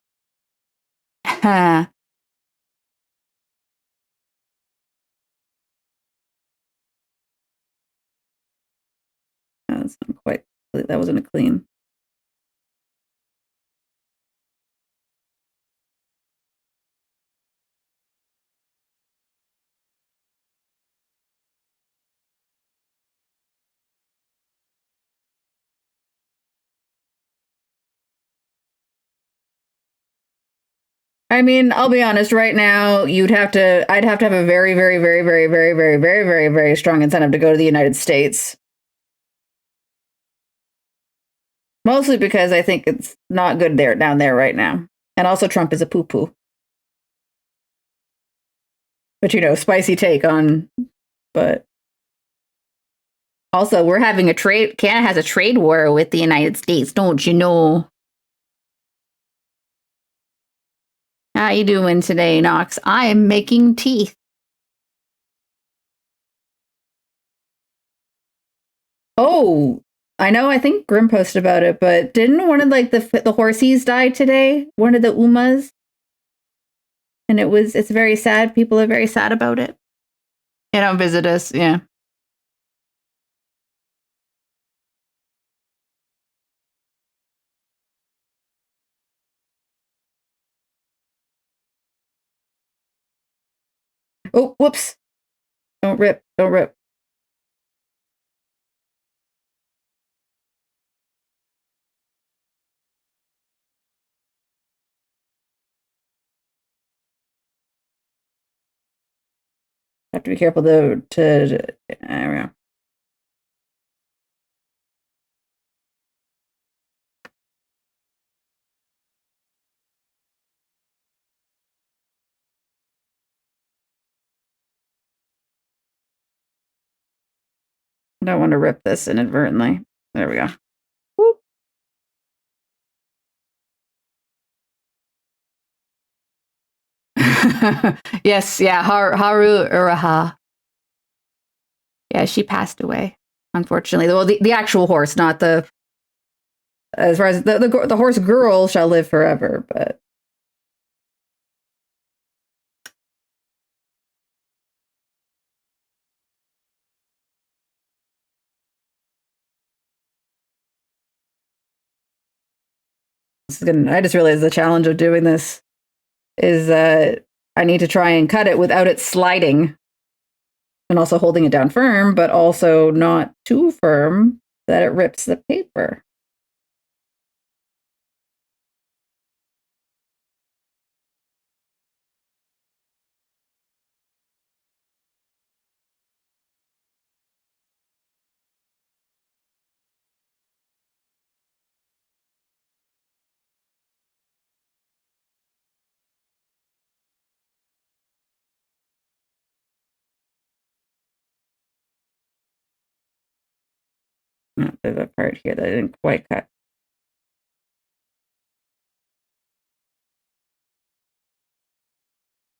That's not quite. That wasn't a clean. I mean, I'll be honest, right now, I'd have to have a very, very, very, very, very, very, very, very, very strong incentive to go to the United States. Mostly because I think it's not good down there right now. And also Trump is a poo-poo. But spicy take on, but also we're having Canada has a trade war with the United States, don't you know? How you doing today, Knox? I am making teeth. Oh, I know. I think Grim posted about it, but didn't one of the horsies die today? One of the Umas, and it's very sad. People are very sad about it. They don't visit us. Yeah. Oh, whoops! Don't rip! Don't rip! Have to be careful though. There we go. I don't want to rip this inadvertently. There we go. Whoop. Yes, yeah, Haru Uraha. Yeah, she passed away, unfortunately. Well, the actual horse, not the. As far as the horse girl shall live forever, but. I just realized the challenge of doing this is that I need to try and cut it without it sliding and also holding it down firm, but also not too firm that it rips the paper. There's a part here that I didn't quite cut.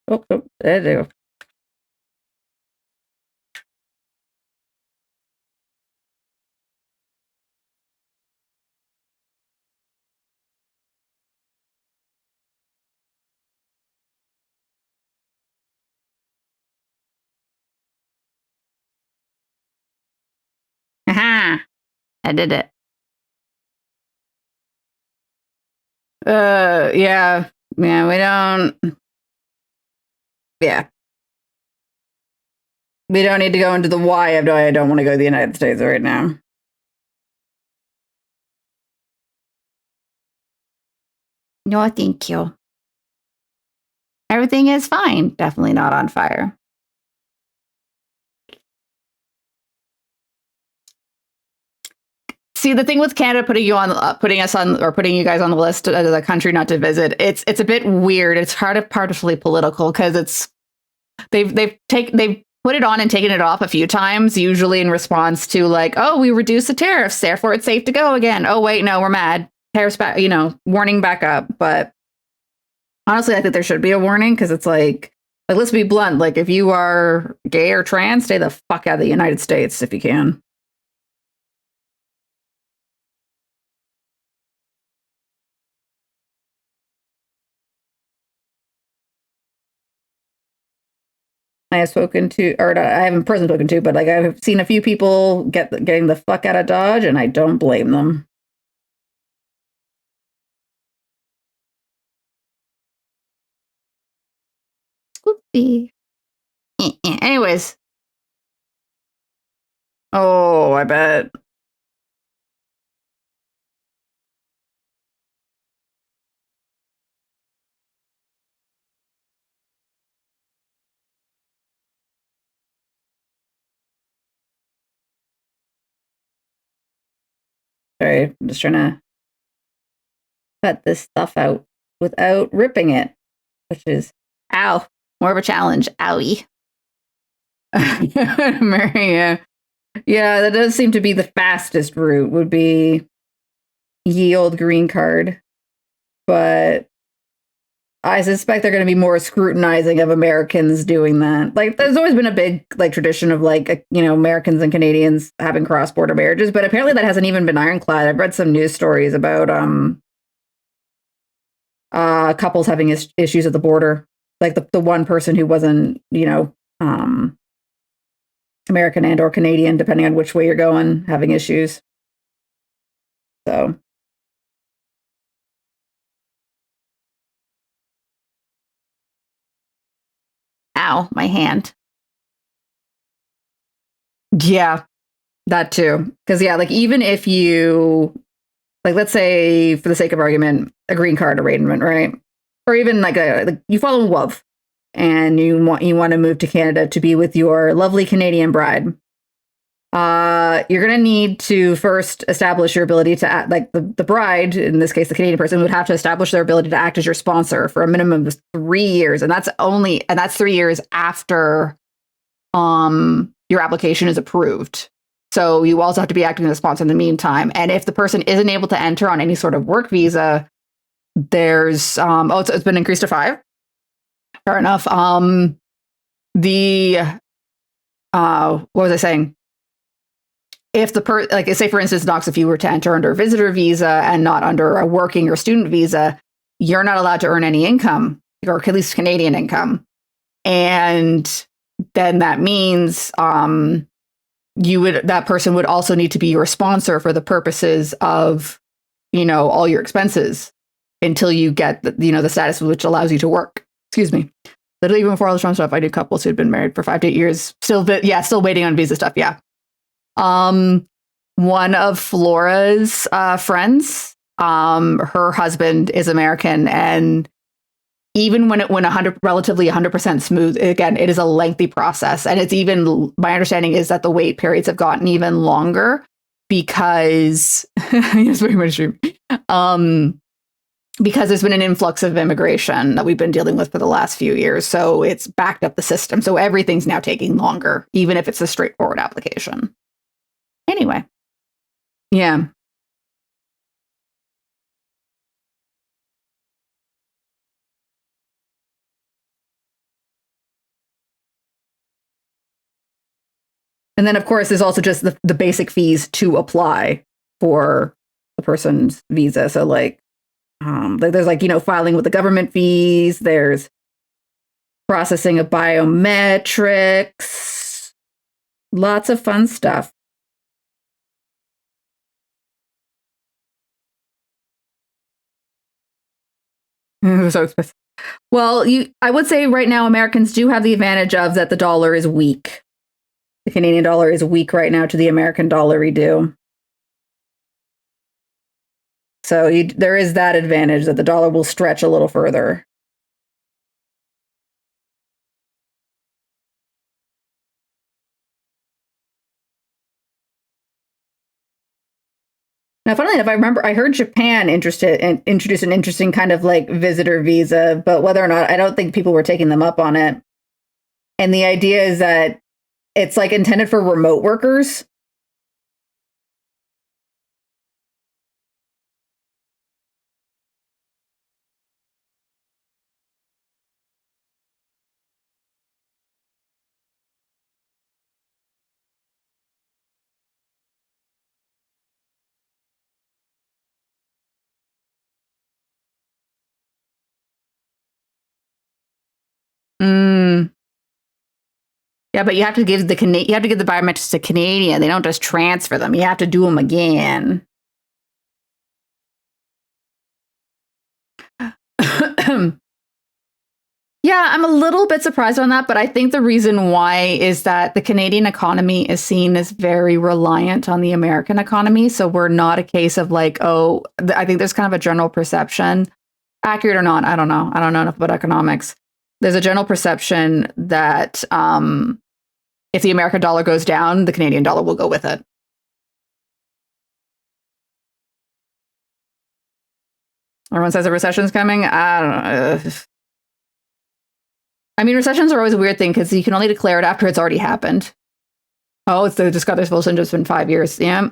Oh, there they go. Aha! I did it. Yeah. Yeah, we don't. Yeah. We don't need to go into the why of why I don't want to go to the United States right now. No, thank you. Everything is fine. Definitely not on fire. See, the thing with Canada putting you on, putting us on, or putting you guys on the list as a country not to visit, it's a bit weird. It's partially political because they've put it on and taken it off a few times, usually in response to like, oh, we reduced the tariffs, therefore it's safe to go again. Oh wait, no, we're mad. Tariffs back, warning back up. But honestly, I think there should be a warning because it's like let's be blunt. Like if you are gay or trans, stay the fuck out of the United States if you can. I have spoken to, or I haven't personally spoken to, but like I've seen a few people getting the fuck out of Dodge, and I don't blame them. Oopsie. Anyways. Oh, I bet. Sorry, I'm just trying to cut this stuff out without ripping it, which is, ow, more of a challenge. Owie. Maria. Yeah, that does seem to be the fastest route, would be yield green card. But I suspect they're going to be more scrutinizing of Americans doing that. Like, there's always been a big tradition of Americans and Canadians having cross-border marriages, but apparently that hasn't even been ironclad. I've read some news stories about couples having issues at the border, like the one person who wasn't American and or Canadian, depending on which way you're going, having issues. So. Ow, my hand. Yeah, that too. Because, yeah, even if you, let's say, for the sake of argument, a green card arrangement, right? Or even you fall in love and you want to move to Canada to be with your lovely Canadian bride. You're going to need to first establish your ability to act, the bride, in this case, the Canadian person, would have to establish their ability to act as your sponsor for a minimum of 3 years. And that's 3 years after your application is approved. So you also have to be acting as a sponsor in the meantime. And if the person isn't able to enter on any sort of work visa, there's it's been increased to 5. Fair enough. What was I saying? If the say for instance, Knox, if you were to enter under a visitor visa and not under a working or student visa, you're not allowed to earn any income, or at least Canadian income. And then that means that person would also need to be your sponsor for the purposes of, all your expenses until you get the status which allows you to work. Excuse me. Literally, even before all the Trump stuff, I knew couples who'd been married for 5 to 8 years, still waiting on visa stuff. Yeah. One of Flora's friends, her husband is American, and even when it went relatively 100% smooth, again, it is a lengthy process. And it's even, my understanding is that the wait periods have gotten even longer because, yes, very much true. Because there's been an influx of immigration that we've been dealing with for the last few years. So it's backed up the system. So everything's now taking longer, even if it's a straightforward application. Anyway. Yeah. And then, of course, there's also just the basic fees to apply for the person's visa. So, there's filing with the government fees. There's processing of biometrics. Lots of fun stuff. So expensive. Well, I would say right now Americans do have the advantage of that the dollar is weak. The Canadian dollar is weak right now to the American dollar we do. So there is that advantage that the dollar will stretch a little further. Now, funnily enough, I heard Japan introduce an interesting kind of visitor visa, but whether or not, I don't think people were taking them up on it. And the idea is that it's intended for remote workers. Yeah, but you have to give the biometrics to Canadian. They don't just transfer them. You have to do them again. Yeah, I'm a little bit surprised on that, but I think the reason why is that the Canadian economy is seen as very reliant on the American economy. So we're not a case of I think there's kind of a general perception, accurate or not, I don't know. I don't know enough about economics. There's a general perception that if the American dollar goes down, the Canadian dollar will go with it. Everyone says a recession's coming. I don't know. I mean, recessions are always a weird thing because you can only declare it after it's already happened. Oh, they just got their full symptoms in 5 years. Yeah.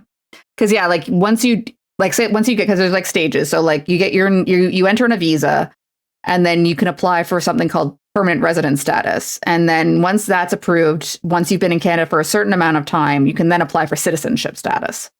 Because, yeah, like once you get, because there's like stages. So, like, you get you enter on a visa and then you can apply for something called permanent resident status. And then once that's approved, once you've been in Canada for a certain amount of time, you can then apply for citizenship status.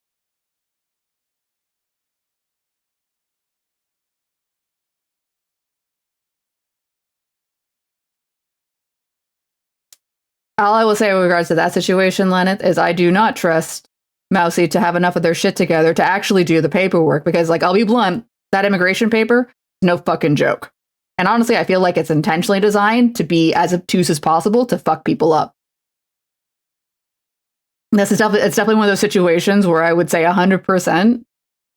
All I will say in regards to that situation, Lenneth, is I do not trust Mousy to have enough of their shit together to actually do the paperwork because, like, I'll be blunt, that immigration paper, no fucking joke. And honestly, I feel like it's intentionally designed to be as obtuse as possible to fuck people up. It's definitely one of those situations where I would say 100%,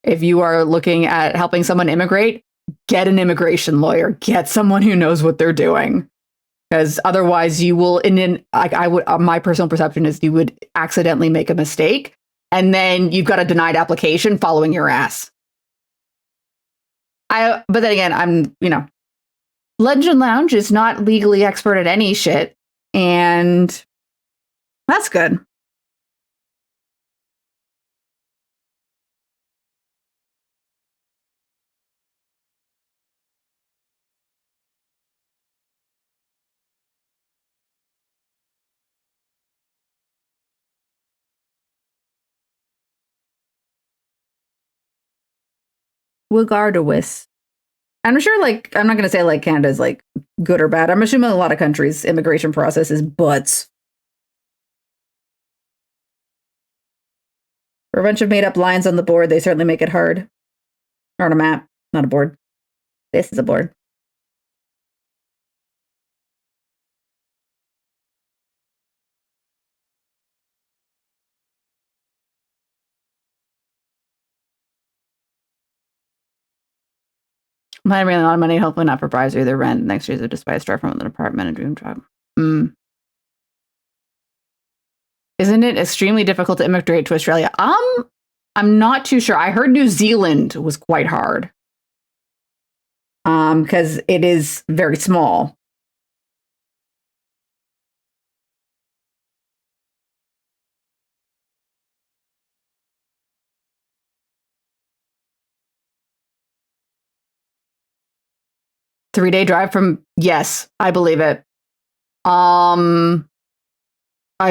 if you are looking at helping someone immigrate, get an immigration lawyer, get someone who knows what they're doing. Because otherwise you will, my personal perception is you would accidentally make a mistake and then you've got a denied application following your ass. But then again, Legend Lounge is not legally expert at any shit. And that's good. Regardless. I'm sure, like, I'm not going to say, like, Canada's, like, good or bad. I'm assuming a lot of countries' immigration process is butts. For a bunch of made-up lines on the board, they certainly make it hard. Or on a map, not a board. This is a board. Might have really a lot of money, hopefully not for bribes or either rent. Next year's a despite start from an apartment and dream job. Isn't it extremely difficult to immigrate to Australia? I'm not too sure. I heard New Zealand was quite hard. Because it is very small. Three-day drive from, yes, I believe it. I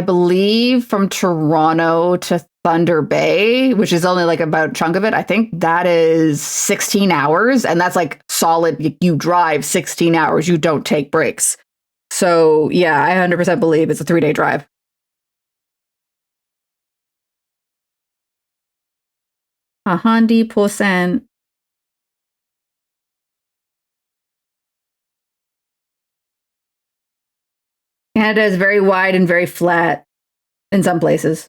believe from Toronto to Thunder Bay, which is only like about a chunk of it, I think that is 16 hours. And that's like solid. You drive 16 hours. You don't take breaks. So yeah, I 100% believe it's a 3-day drive. 100%. Canada is very wide and very flat in some places.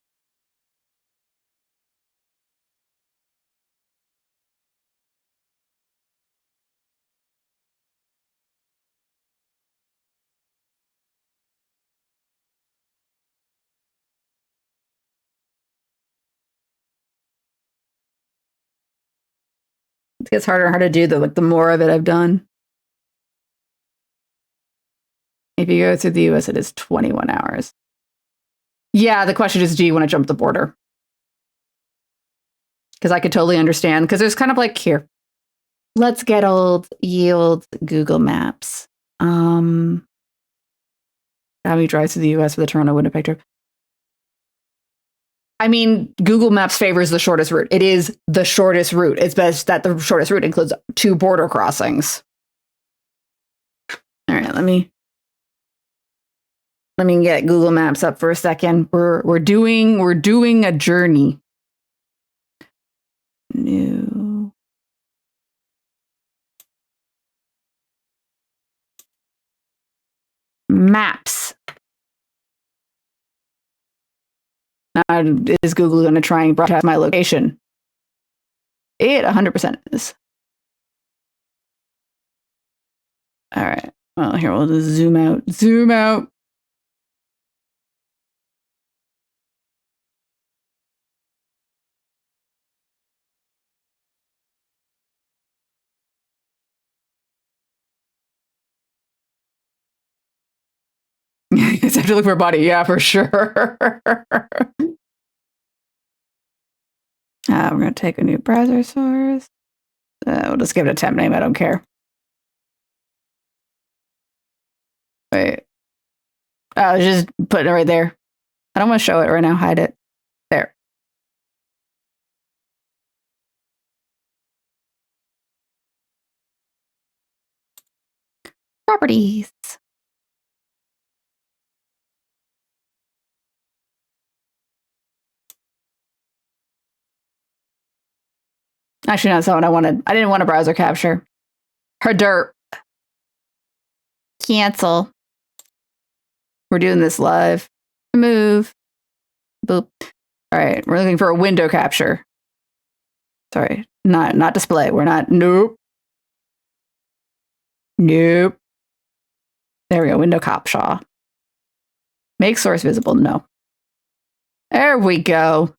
It gets harder and harder to do the more of it I've done. If you go through the US, it is 21 hours. Yeah, the question is, do you want to jump the border? Because I could totally understand. Because there's kind of like, here, let's get old yield Google Maps. How many drives to the US for the Toronto Winnipeg trip? I mean, Google Maps favors the shortest route. It is the shortest route. It's best that the shortest route includes 2 border crossings. All right, let me get Google Maps up for a second. We're doing a journey. New maps. Now, is Google going to try and broadcast my location? It 100% is. All right. Well, here we'll just zoom out. Zoom out. have to look for a body. Yeah, for sure. We're going to take a new browser source. We'll just give it a temp name. I don't care. Wait. Just put it right there. I don't want to show it right now. Hide it. There. Properties. Actually, not what I wanted. I didn't want a browser capture. Herderp. Cancel. We're doing this live. Remove. Boop. All right, we're looking for a window capture. Sorry, not display. We're not. Nope. Nope. There we go. Window capture. Make source visible. No. There we go.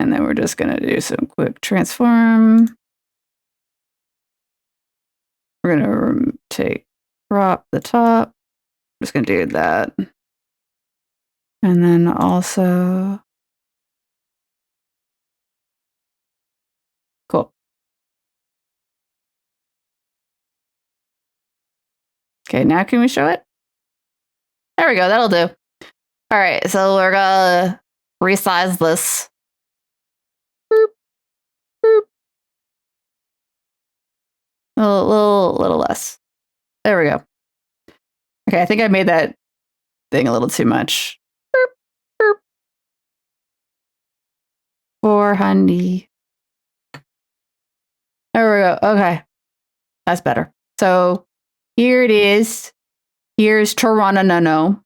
And then we're just going to do some quick transform. We're going to crop the top. I'm just going to do that. And then also, cool. Okay, now can we show it? There we go. That'll do. All right, so we're going to resize this. Boop, boop. A little less. There we go. Okay, I think I made that thing a little too much. Boop, boop. 400. There we go. Okay, that's better. So here it is. Here's Toronto.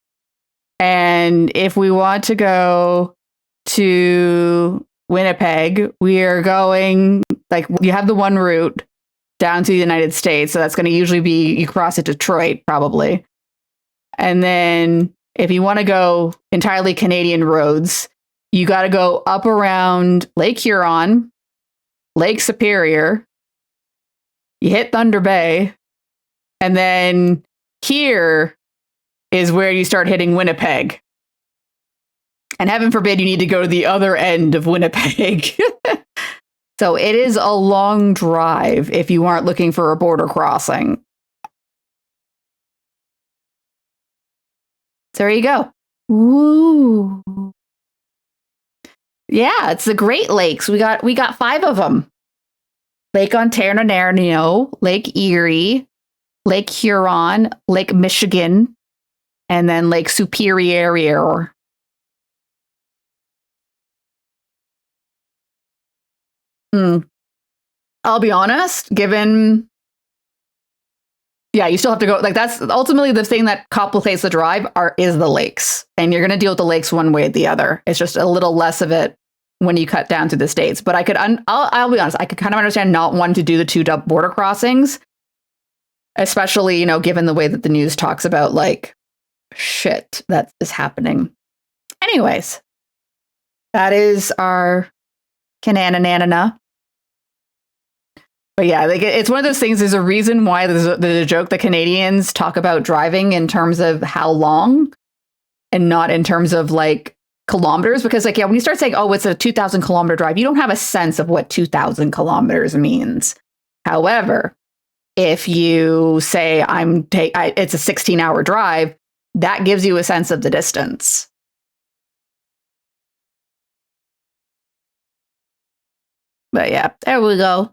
And if we want to go to Winnipeg, we are going, like, you have the one route down to the United States. So that's going to usually be, you cross at Detroit, probably. And then if you want to go entirely Canadian roads, you got to go up around Lake Huron, Lake Superior. You hit Thunder Bay. And then here is where you start hitting Winnipeg. And heaven forbid you need to go to the other end of Winnipeg. So it is a long drive if you aren't looking for a border crossing. So there you go. Woo. Yeah, it's the Great Lakes. We got 5 of them. Lake Ontario, Lake Erie, Lake Huron, Lake Michigan, and then Lake Superior. I'll be honest, given, yeah, you still have to go, like, that's ultimately the thing that complicates the drive is the lakes. And you're going to deal with the lakes one way or the other. It's just a little less of it when you cut down to the States. But I could, I'll be honest, I could kind of understand not wanting to do the 2 border crossings, especially, given the way that the news talks about, like, shit that is happening. Anyways, that is our Kananana. But yeah, like, it's one of those things. There's a reason why there's a joke that Canadians talk about driving in terms of how long and not in terms of, like, kilometers. Because, like, yeah, when you start saying, oh, it's a 2,000 kilometer drive, you don't have a sense of what 2,000 kilometers means. However, if you say it's a 16-hour drive, that gives you a sense of the distance. But yeah, there we go.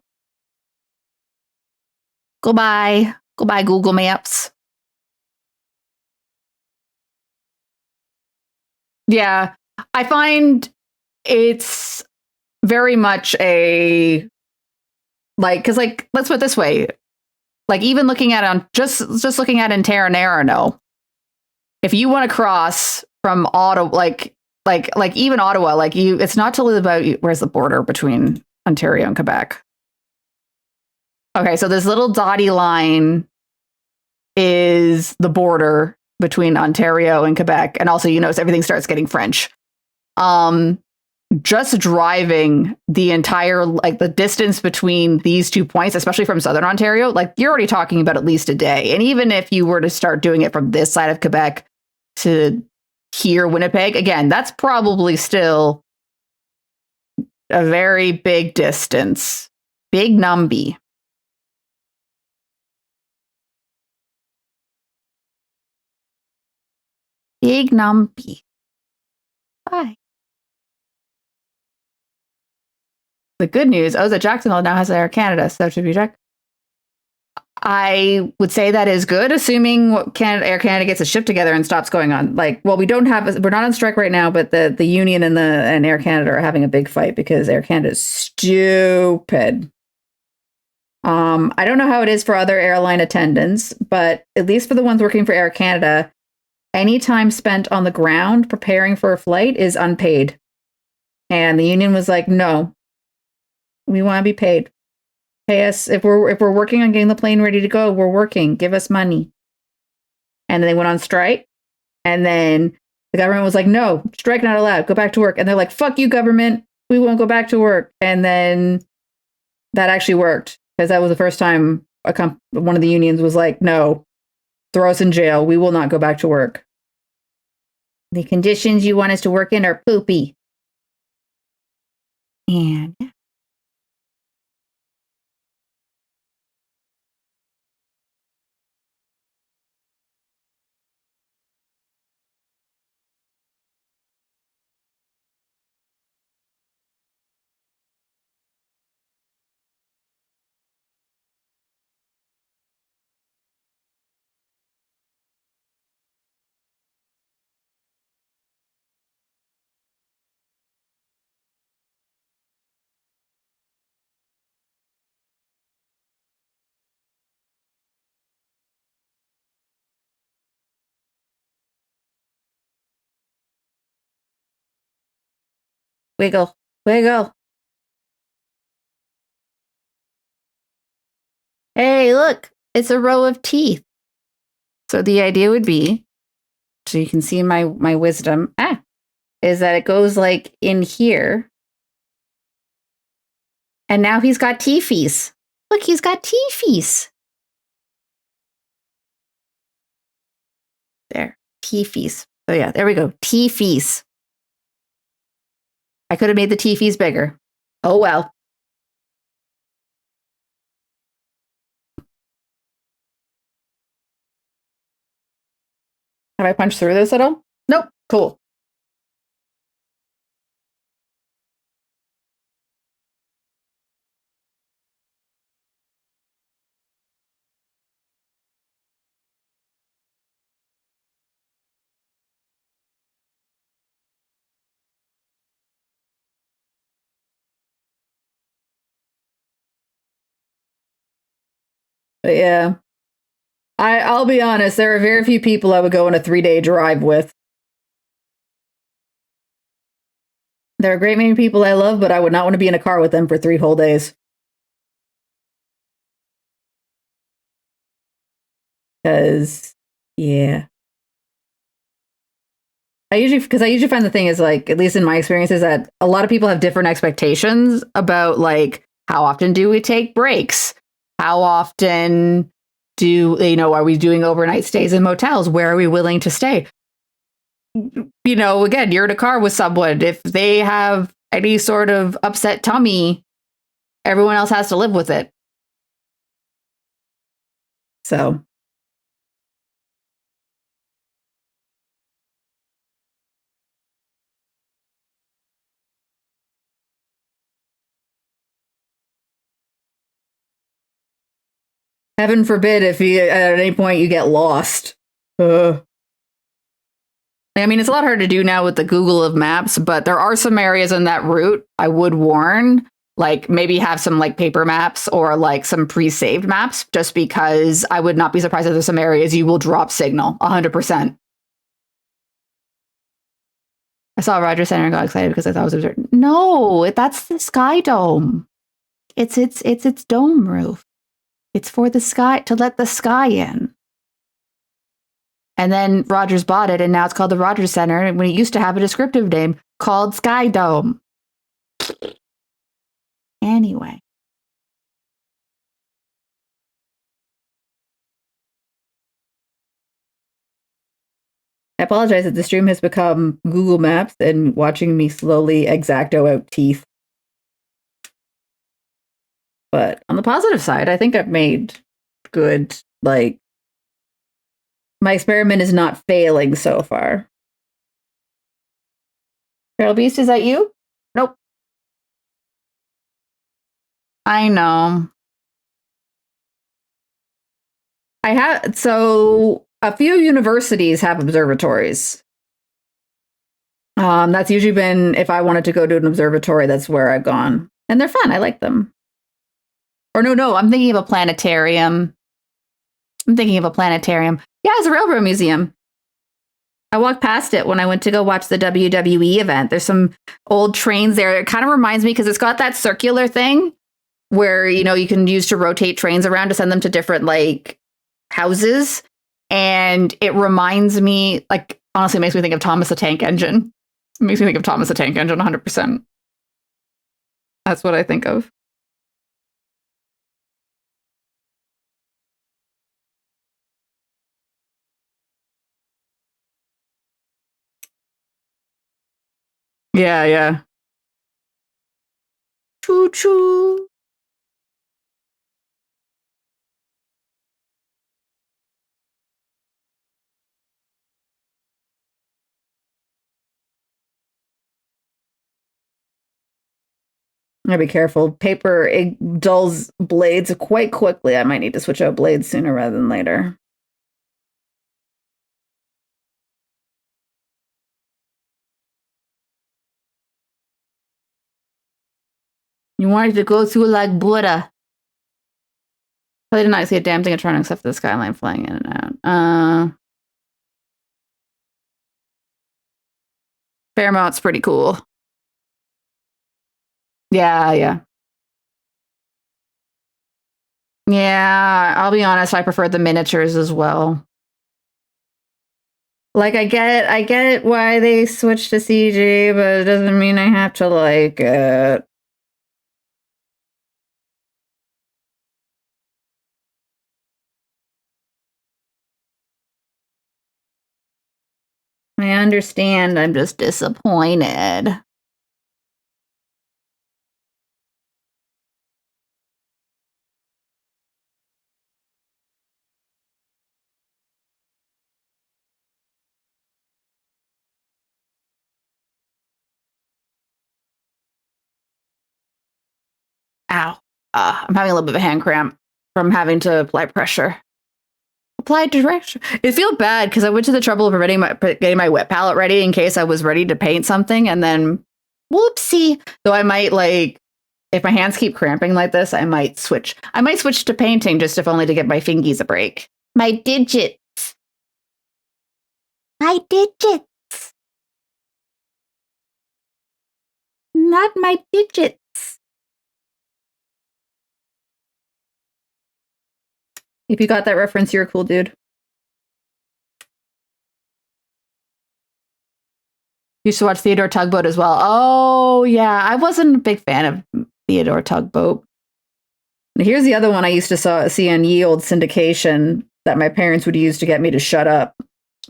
Goodbye, Google Maps. Yeah, I find it's very much a, like, because, like, let's put it this way, like, even looking at it just looking at Ontario, if you want to cross from Ottawa, like even Ottawa, like, it's not till about, where's the border between Ontario and Quebec? Okay, so this little dotty line is the border between Ontario and Quebec, and also, everything starts getting French. just driving the entire, like the distance between these 2 points, especially from Southern Ontario, like you're already talking about at least a day. And even if you were to start doing it from this side of Quebec to here, Winnipeg, again, that's probably still a very big distance. Big numby. Big numpy. Bye. The good news, that Jacksonville now has Air Canada, so should we check? I would say that is good, assuming Air Canada gets a ship together and stops going on. Like, well, we're not on strike right now, but the union and Air Canada are having a big fight because Air Canada is stupid. I don't know how it is for other airline attendants, but at least for the ones working for Air Canada, any time spent on the ground preparing for a flight is unpaid. And the union was like, no, we want to be paid. Pay us if we're working on getting the plane ready to go. We're working. Give us money. And then they went on strike. And then the government was like, no, strike not allowed. Go back to work. And they're like, fuck you, government. We won't go back to work. And then that actually worked because that was the first time one of the unions was like, no, throw us in jail. We will not go back to work. The conditions you want us to work in are poopy. And yeah. Wiggle, wiggle. Hey, look, it's a row of teeth. So the idea would be, so you can see my wisdom, is that it goes like in here. And now he's got teefies. Look, he's got teefies. There, teefies. Oh yeah, there we go, teefies. I could have made the teefies bigger. Oh well. Have I punched through this at all? Nope. Cool. But yeah. I'll be honest, there are very few people I would go on a 3-day drive with. There are a great many people I love, but I would not want to be in a car with them for 3 whole days. Because, yeah. I usually find the thing is like, at least in my experience, is that a lot of people have different expectations about like, how often do we take breaks? How often are we doing overnight stays in motels? Where are we willing to stay? Again, you're in a car with someone. If they have any sort of upset tummy, everyone else has to live with it. So. Heaven forbid if at any point you get lost. I mean, it's a lot harder to do now with the Google of Maps, but there are some areas in that route I would warn, like maybe have some like paper maps or like some pre-saved maps, just because I would not be surprised if there's some areas you will drop signal 100%. I saw Rogers Center and got excited because I thought it was absurd. No, that's the Sky Dome. It's its dome roof. It's for the sky, to let the sky in. And then Rogers bought it, and now it's called the Rogers Center, when it used to have a descriptive name called Sky Dome. anyway. I apologize that the stream has become Google Maps and watching me slowly exacto out teeth. But on the positive side, I think I've made good, like, my experiment is not failing so far. Feral Beast, is that you? Nope. I know. So a few universities have observatories. That's usually been, if I wanted to go to an observatory, that's where I've gone. And they're fun. I like them. Or no, I'm thinking of a planetarium. Yeah, it's a railroad museum. I walked past it when I went to go watch the WWE event. There's some old trains there. It kind of reminds me because it's got that circular thing where, you can use to rotate trains around to send them to different, like, houses. And it reminds me, like, honestly, it makes me think of Thomas the Tank Engine. It makes me think of Thomas the Tank Engine 100%. That's what I think of. Yeah. Choo choo. Gotta be careful. Paper, it dulls blades quite quickly. I might need to switch out blades sooner rather than later. You wanted to go through like Buddha. I did not see a damn thing of Toronto except for the skyline flying in and out. Fairmont's pretty cool. Yeah. Yeah, I'll be honest, I prefer the miniatures as well. Like, I get why they switched to CG, but it doesn't mean I have to like it. I understand, I'm just disappointed. Ow. I'm having a little bit of a hand cramp from having to apply pressure. Apply direction. It feels bad because I went to the trouble of getting my wet palette ready in case I was ready to paint something, and then whoopsie. So I might, like, if my hands keep cramping like this, I might switch. I might switch to painting just if only to get my fingies a break. My digits. Not my digits. If you got that reference, you're a cool dude. Used to watch Theodore Tugboat as well. Oh, yeah. I wasn't a big fan of Theodore Tugboat. Here's the other one I used to see on ye old syndication that my parents would use to get me to shut up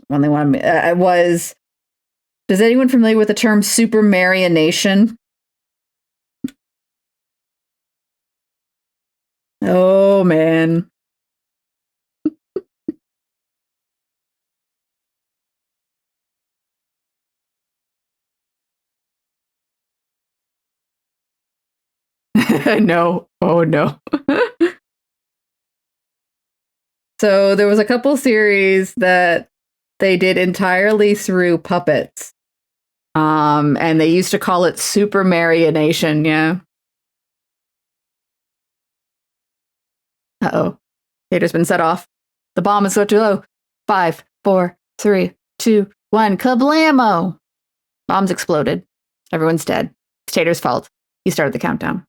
when they wanted me. Is anyone familiar with the term super marionation? Oh, man. No. Oh, no. So there was a couple series that they did entirely through puppets. And they used to call it super marionation, yeah. Uh-oh. Tater's been set off. The bomb is so too low. 5, 4, 3, 2, 1. Kablamo! Bomb's exploded. Everyone's dead. It's Tater's fault. He started the countdown.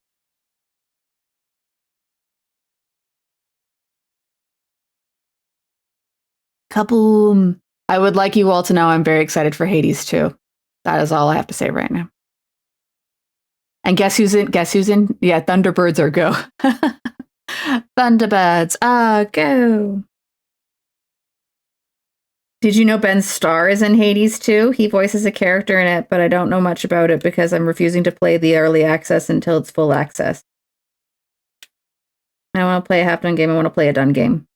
Kaboom! I would like you all to know I'm very excited for Hades too. That is all I have to say right now. And guess who's in? Guess who's in? Yeah, Thunderbirds are go. Thunderbirds, go. Did you know Ben Starr is in Hades too? He voices a character in it, but I don't know much about it because I'm refusing to play the early access until it's full access. I want to play a half-done game. I want to play a done game.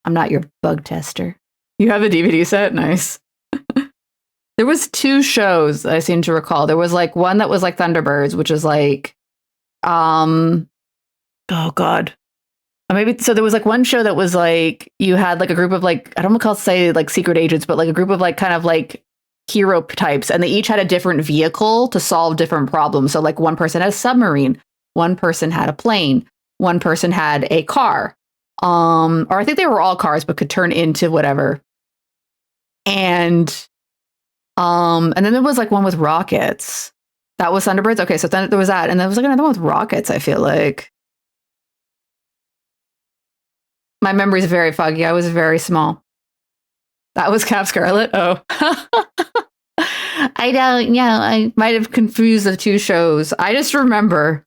I'm not your bug tester. You have a DVD set? Nice. There was 2 shows I seem to recall. There was like one that was like Thunderbirds, which is like, oh God. Maybe so there was like one show that was like you had like a group of like I don't want to say like secret agents, but like a group of like kind of like hero types, and they each had a different vehicle to solve different problems. So like one person had a submarine, one person had a plane, one person had a car. Or I think they were all cars but could turn into whatever. And then there was like one with rockets. That was Thunderbirds. Okay, so then there was that, and there was like another one with rockets, I feel like. My memory is very foggy. I was very small. That was Cap Scarlet? Oh. I don't know. I might have confused the 2 shows. I just remember.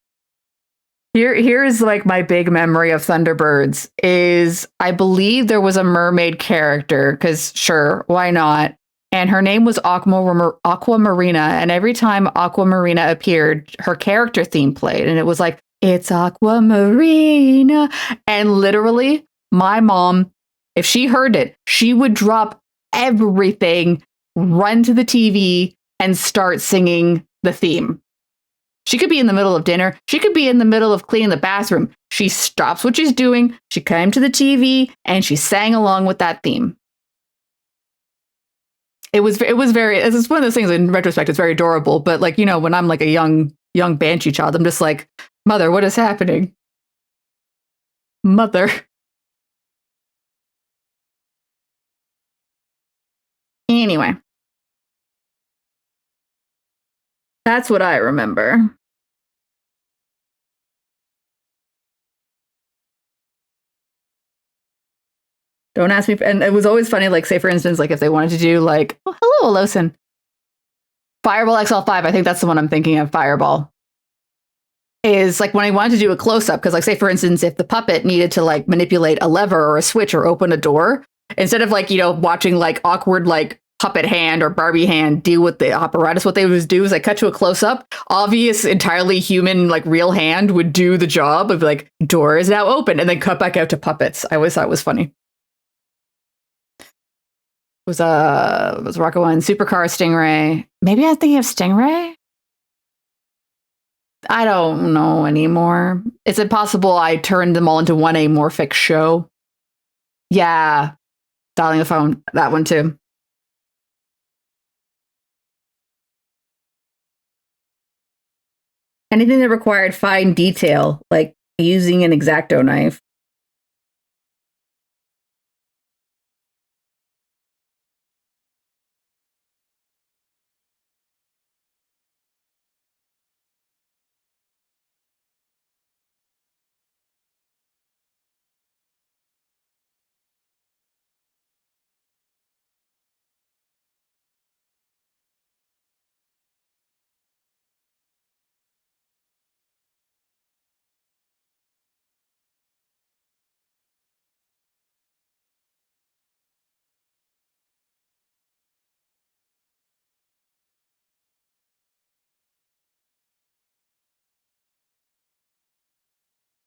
Here's like my big memory of Thunderbirds is I believe there was a mermaid character, because sure, why not? And her name was Aquamarina. And every time Aquamarina appeared, her character theme played. And it was like, it's Aquamarina. And literally, my mom, if she heard it, she would drop everything, run to the TV, and start singing the theme. She could be in the middle of dinner. She could be in the middle of cleaning the bathroom. She stops what she's doing. She came to the TV and she sang along with that theme. It was very, it's one of those things in retrospect, it's very adorable. But like, you know, when I'm like a young Banshee child, I'm just like, mother, what is happening? Mother. Anyway. That's what I remember. Don't ask me. And it was always funny, like, say, for instance, like if they wanted to do like, oh, hello, Alosin. Fireball XL5, I think that's the one I'm thinking of, Fireball. Is like when I wanted to do a close-up, because like, say, for instance, if the puppet needed to like manipulate a lever or a switch or open a door, instead of like, you know, watching like awkward like puppet hand or Barbie hand deal with the apparatus, what they would do is like cut to a close-up, obvious, entirely human, like real hand would do the job of like, door is now open, and then cut back out to puppets. I always thought it was funny. Was Rocco One Supercar Stingray? Maybe I'm thinking of Stingray. I don't know anymore. It's impossible. I turned them all into one amorphic show. Yeah, dialing the phone. That one too. Anything that required fine detail, like using an X-Acto knife.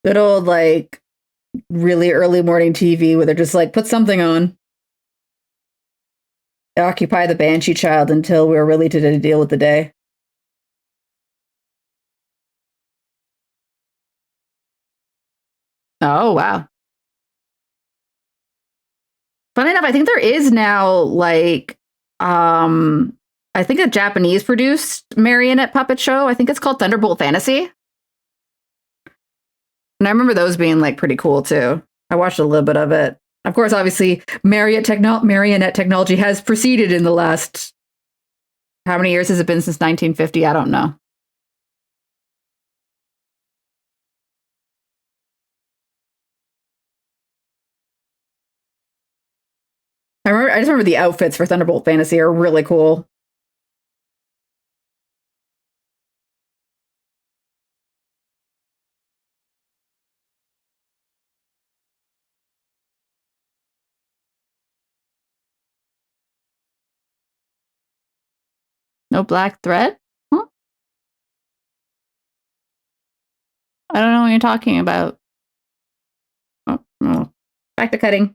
Good old like really early morning TV where they're just like, put something on. Occupy the Banshee child until we're ready to deal with the day. Oh, wow. Funny enough, I think there is now like I think a Japanese produced marionette puppet show. I think it's called Thunderbolt Fantasy. And I remember those being like pretty cool too. I watched a little bit of it. Of course, obviously, marionette technology has proceeded in the last, how many years has it been since 1950? I don't know. I just remember the outfits for Thunderbolt Fantasy are really cool. No black thread? Huh? I don't know what you're talking about. Oh. Back to cutting.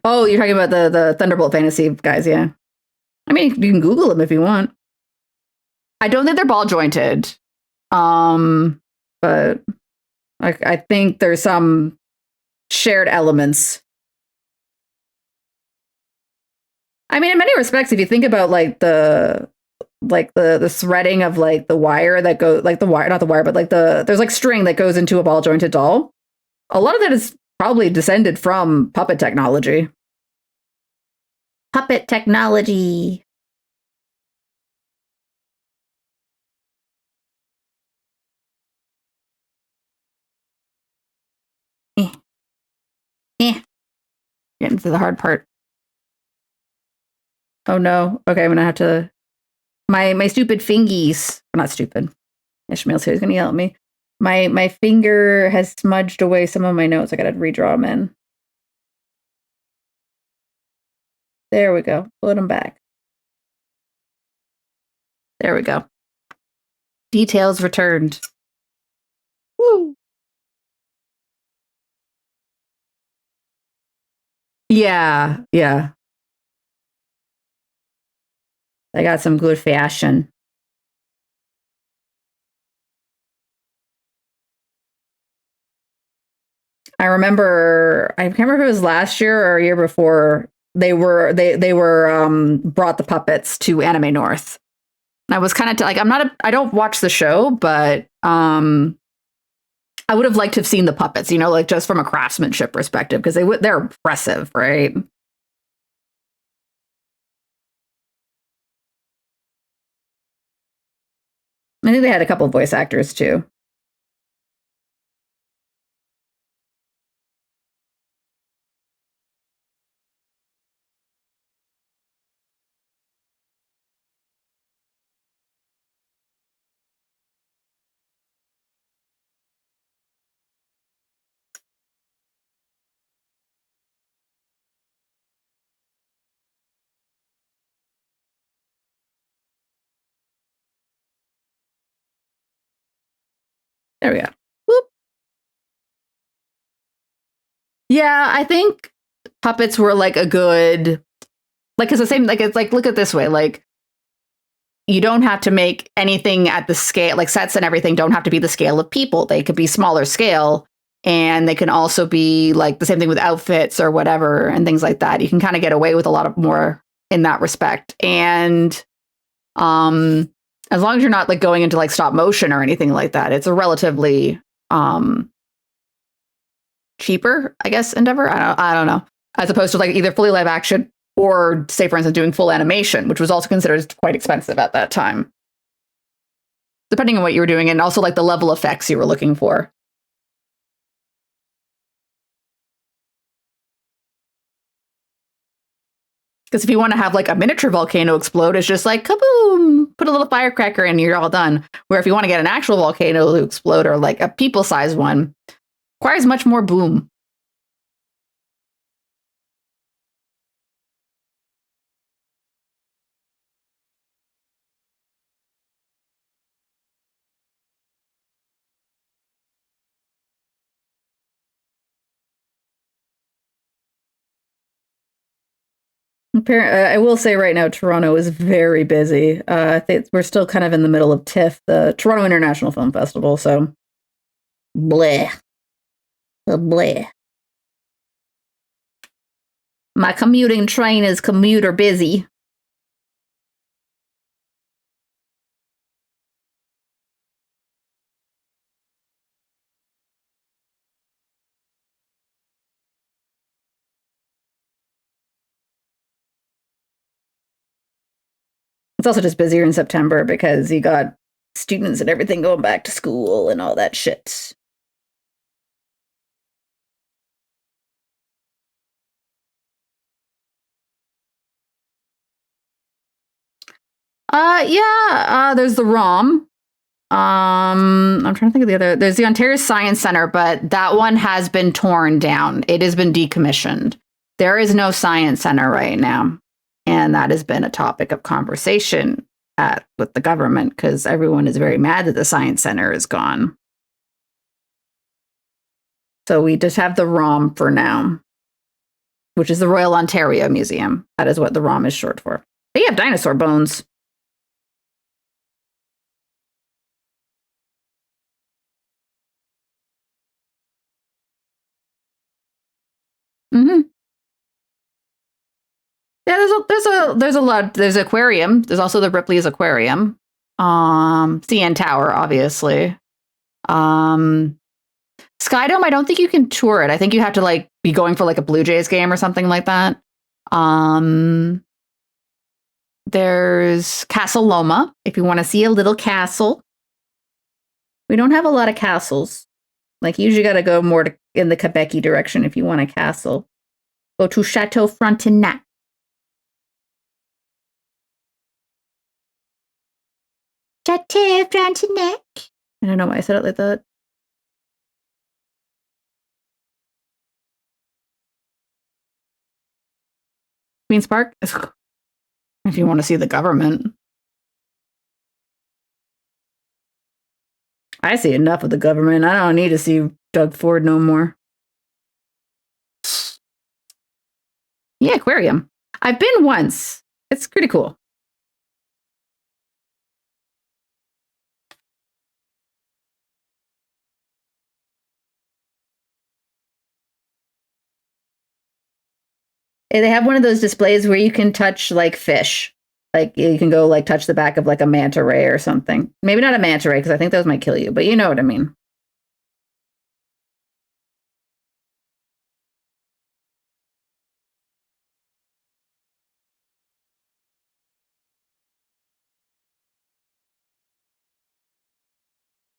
Oh, you're talking about the Thunderbolt Fantasy guys, yeah. I mean, you can Google them if you want. I don't think they're ball jointed. But I think there's some shared elements. I mean, in many respects, if you think about like the threading of like the wire that goes like the wire, not the wire, but like there's like string that goes into a ball jointed doll. A lot of that is probably descended from puppet technology. Puppet technology. Getting to the hard part. Oh no. Okay, I'm gonna have to. My stupid fingies. Not stupid. Ishmael's here. He's gonna yell at me. My finger has smudged away some of my notes. I gotta redraw them in. There we go. Put them back. There we go. Details returned. Woo. Yeah. I got some good fashion. I can't remember if it was last year or a year before, they were brought the puppets to Anime North. I was kind of like, I don't watch the show, but I would have liked to have seen the puppets, like just from a craftsmanship perspective, because they're impressive, right? I think they had a couple of voice actors too. There we go. Whoop. Yeah, I think puppets were like a good, like, it's the same, like, it's like, look at it this way, like, you don't have to make anything at the scale, like sets and everything don't have to be the scale of people. They could be smaller scale, and they can also be like the same thing with outfits or whatever and things like that. You can kind of get away with a lot of more in that respect. And as long as you're not like going into like stop motion or anything like that, it's a relatively cheaper, I guess, endeavor. I don't know. As opposed to like either fully live action or, say, for instance, doing full animation, which was also considered quite expensive at that time, depending on what you were doing, and also like the level effects you were looking for. Because if you want to have like a miniature volcano explode, it's just like kaboom, put a little firecracker in, you're all done. Where if you want to get an actual volcano to explode, or like a people-sized one, requires much more boom. I will say right now, Toronto is very busy. We're still kind of in the middle of TIFF, the Toronto International Film Festival. So, bleh, bleh. My commuting train is commuter busy. It's also just busier in September because you got students and everything going back to school and all that shit. There's the ROM. I'm trying to think of the other. There's the Ontario Science Center, but that one has been torn down. It has been decommissioned. There is no Science Center right now. and that has been a topic of conversation with the government because everyone is very mad that the Science Center is gone. So we just have the ROM for now, which is the Royal Ontario Museum. That is what the ROM is short for. They have dinosaur bones. Mm-hmm. Yeah, there's a lot. There's aquarium. There's also the Ripley's Aquarium. CN Tower, obviously. Skydome, I don't think you can tour it. I think you have to like be going for like a Blue Jays game or something like that. There's Castle Loma, if you want to see a little castle. We don't have a lot of castles. Like, you usually got to go more in the Quebec-y direction if you want a castle. Go to Chateau Frontenac. Chateau Frontenac. I don't know why I said it like that. Queen's Park? If you want to see the government. I see enough of the government. I don't need to see Doug Ford no more. Yeah, aquarium. I've been once. It's pretty cool. They have one of those displays where you can touch like fish. Like, you can go like touch the back of like a manta ray or something. Maybe not a manta ray because I think those might kill you, but you know what I mean.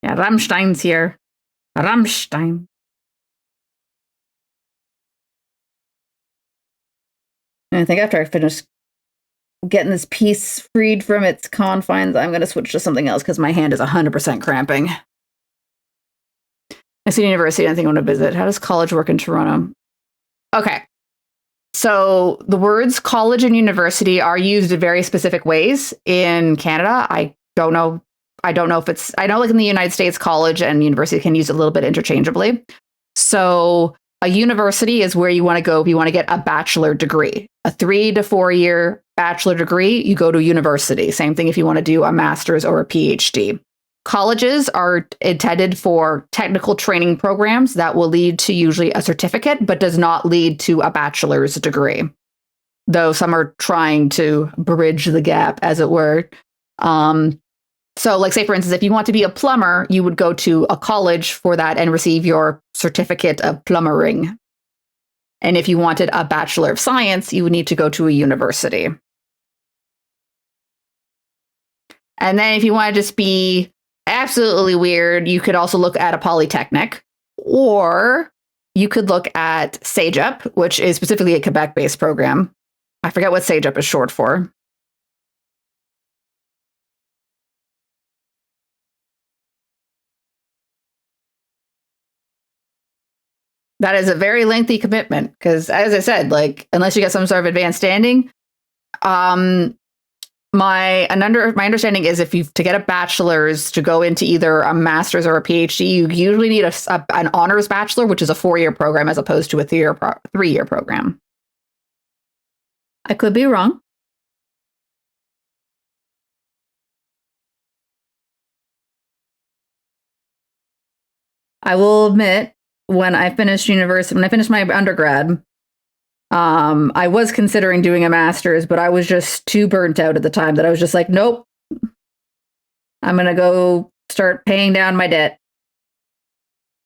Yeah, Rammstein's here. Rammstein. And I think after I finish getting this piece freed from its confines, I'm going to switch to something else because my hand is 100% cramping. I see university. I think I want to visit. How does college work in Toronto? Okay. So the words college and university are used in very specific ways in Canada. I don't know if it's, I know like in the United States, college and university can use it a little bit interchangeably. So a university is where you want to go if you want to get a bachelor degree, a 3 to 4 year bachelor degree, you go to university. Same thing if you want to do a master's or a PhD. Colleges are intended for technical training programs that will lead to usually a certificate, but does not lead to a bachelor's degree. Though some are trying to bridge the gap, as it were. So, like, say, for instance, if you want to be a plumber, you would go to a college for that and receive your certificate of plumbering. And if you wanted a Bachelor of Science, you would need to go to a university. And then if you want to just be absolutely weird, you could also look at a polytechnic, or you could look at CEGEP, which is specifically a Quebec-based program. I forget what CEGEP is short for. That is a very lengthy commitment because, as I said, like, unless you get some sort of advanced standing, my understanding is if you to get a bachelor's to go into either a master's or a PhD, you usually need an honors bachelor, which is a 4-year program as opposed to a 3-year program. I could be wrong. I will admit, when I finished my undergrad, I was considering doing a master's, but I was just too burnt out at the time that I was just like, nope, I'm going to go start paying down my debt.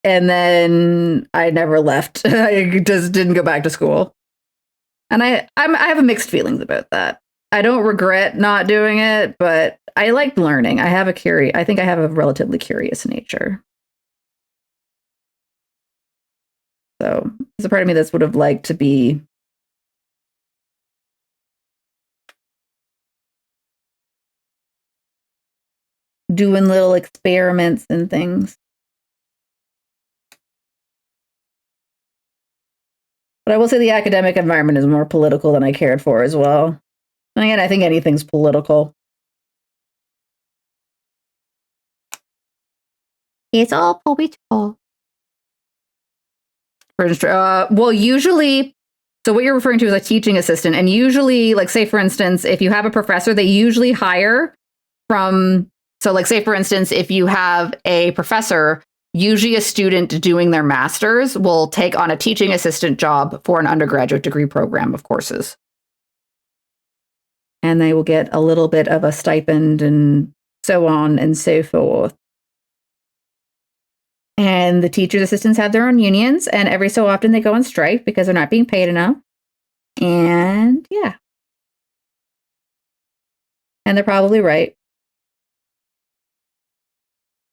And then I never left. I just didn't go back to school. And I have a mixed feelings about that. I don't regret not doing it, but I like learning. I think I have a relatively curious nature. So there's a part of me that would have liked to be doing little experiments and things. But I will say the academic environment is more political than I cared for as well. And again, I think anything's political. It's all political. Well, usually, so what you're referring to is a teaching assistant. And usually, like, say, for instance, if you have a professor, they usually hire from, so like, say, for instance, if you have a professor, usually a student doing their master's will take on a teaching assistant job for an undergraduate degree program of courses. And they will get a little bit of a stipend and so on and so forth. And the teachers' assistants have their own unions, and every so often they go on strike because they're not being paid enough. And yeah. And they're probably right.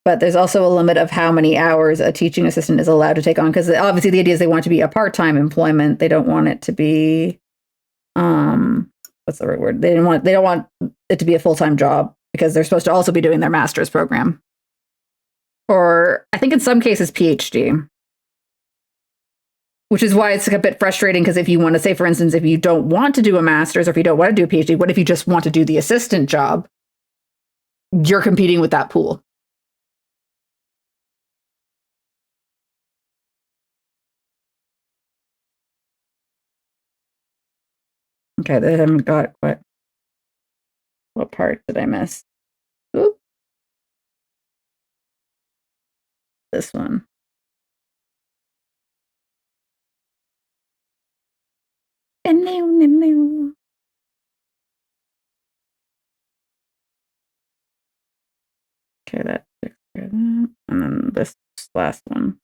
But there's also a limit of how many hours a teaching assistant is allowed to take on, because obviously the idea is they want it to be a part-time employment. They don't want it to be, what's the right word? They don't want it to be a full-time job, because they're supposed to also be doing their master's program. Or I think in some cases, PhD. Which is why it's a bit frustrating, because if you want to say, for instance, if you don't want to do a master's or if you don't want to do a PhD, what if you just want to do the assistant job? You're competing with that pool. Okay, they haven't got quite. What part did I miss? Oop. This one. Okay, that takes care of that. And then this last one.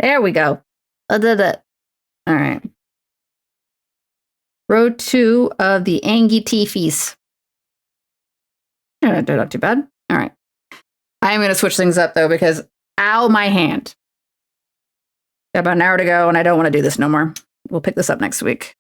There we go. I did it. All right. Row 2 of the Angie Tea Feast. Yeah, they're not too bad. All right. I'm going to switch things up, though, because ow, my hand. Got about an hour to go, and I don't want to do this no more. We'll pick this up next week.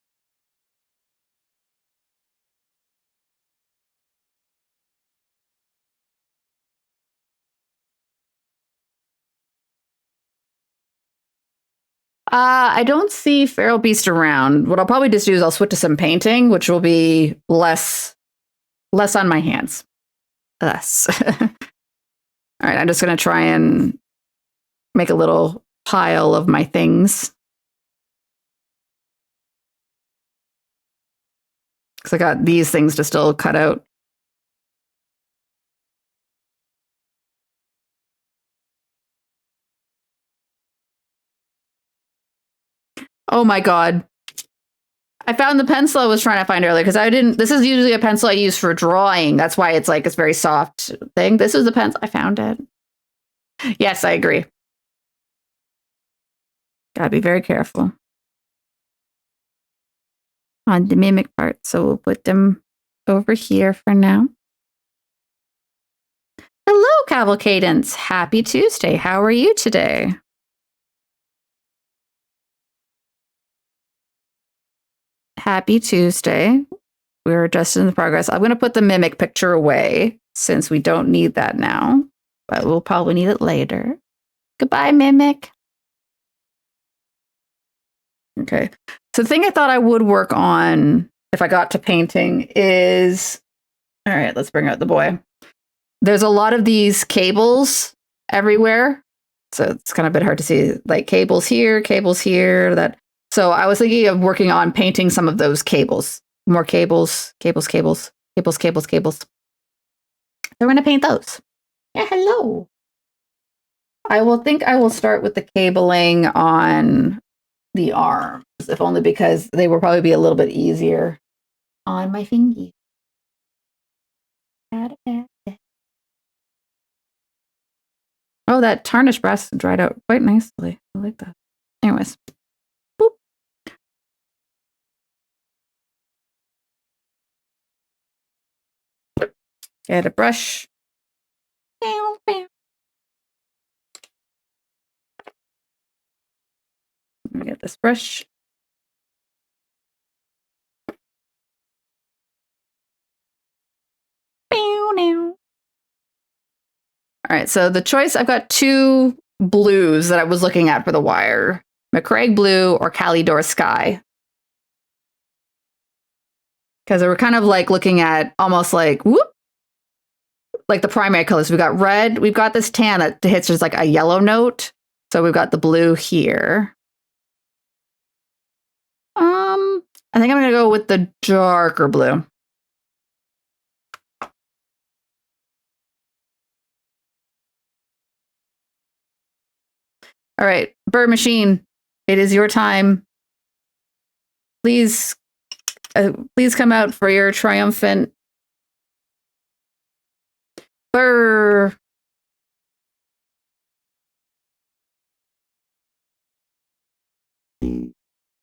I don't see Feral Beast around. What I'll probably just do is I'll switch to some painting, which will be less on my hands. Less. All right, I'm just going to try and make a little pile of my things. Because I got these things to still cut out. Oh my God. I found the pencil I was trying to find earlier, because I didn't. This is usually a pencil I use for drawing. That's why it's like it's very soft thing. This is the pencil. I found it. Yes, I agree. Gotta be very careful on the mimic part. So we'll put them over here for now. Hello, Cavalcadence. Happy Tuesday. How are you today? Happy Tuesday. We're just in the progress. I'm going to put the mimic picture away since we don't need that now, but we'll probably need it later. Goodbye, mimic. Okay. So the thing I thought I would work on if I got to painting is, all right, let's bring out the boy. There's a lot of these cables everywhere. So it's kind of a bit hard to see, like cables here, that. So I was thinking of working on painting some of those cables. More cables. So we're going to paint those. Yeah, hello. I will start with the cabling on the arms, if only because they will probably be a little bit easier on my fingies. Oh, that tarnished brass dried out quite nicely. I like that. Anyways. Boop. Get a brush. Let me get this brush. All right, so the choice, I've got two blues that I was looking at for the wire. McCraig Blue or Calidor Sky. Because we're kind of like looking at almost like, whoop, like the primary colors. We've got red. We've got this tan that hits just like a yellow note. So we've got the blue here. I think I'm going to go with the darker blue. All right, Bird Machine, it is your time. Please come out for your triumphant burr.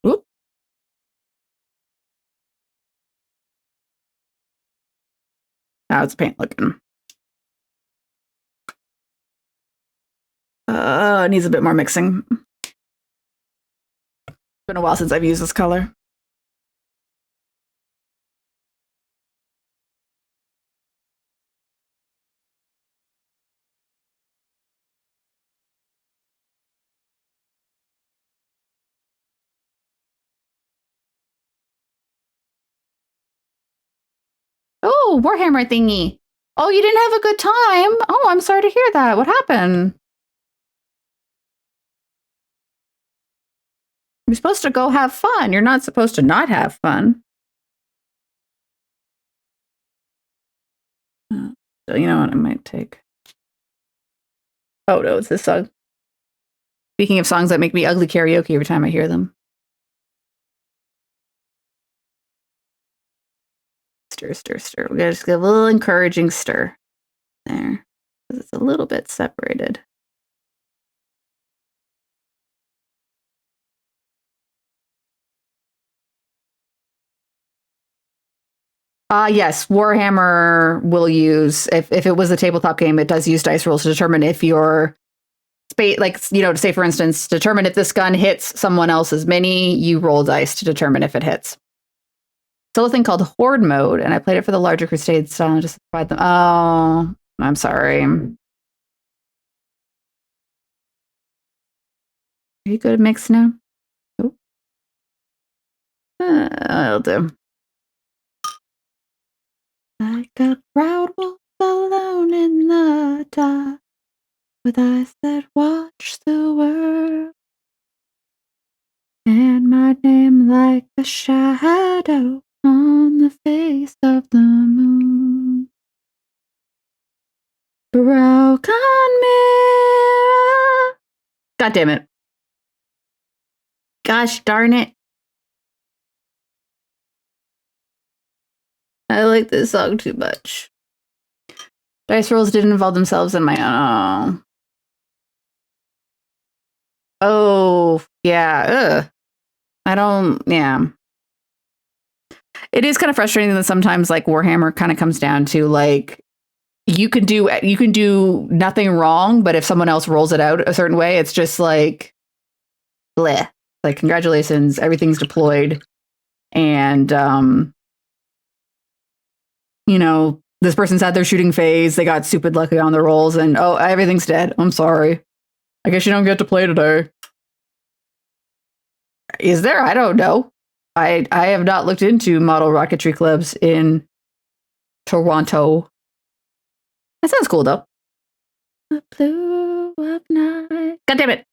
Oop. Now it's paint looking. It needs a bit more mixing. It's been a while since I've used this color. Oh, Warhammer thingy. Oh, you didn't have a good time? Oh, I'm sorry to hear that. What happened? You're supposed to go have fun. You're not supposed to not have fun. So you know what? I might take... Oh, no, it's this song. Speaking of songs that make me ugly karaoke every time I hear them. Stir, stir, stir. We're going to just give a little encouraging stir there. Because it's a little bit separated. Yes, Warhammer will use, if it was a tabletop game, it does use dice rolls to determine if your space, like, you know, to say, for instance, determine if this gun hits someone else's mini, you roll dice to determine if it hits. Still a thing called Horde mode, and I played it for the larger Crusade style and just provide them. Oh, I'm sorry. Are you good at mix now? Oh. I'll do. Like a proud wolf alone in the dark, with eyes that watch the world, and my name like a shadow on the face of the moon. Broken mirror. God damn it. Gosh darn it. I like this song too much. Dice rolls didn't involve themselves in my own. Oh, yeah. Ugh. I don't, yeah. It is kind of frustrating that sometimes like Warhammer kind of comes down to like, you can do nothing wrong, but if someone else rolls it out a certain way, it's just like, bleh. Like, congratulations, everything's deployed. And, you know, this person's had their shooting phase. They got stupid lucky on the rolls, and oh, everything's dead. I'm sorry. I guess you don't get to play today. Is there? I don't know. I have not looked into model rocketry clubs in Toronto. That sounds cool, though. The blue of night. God damn it.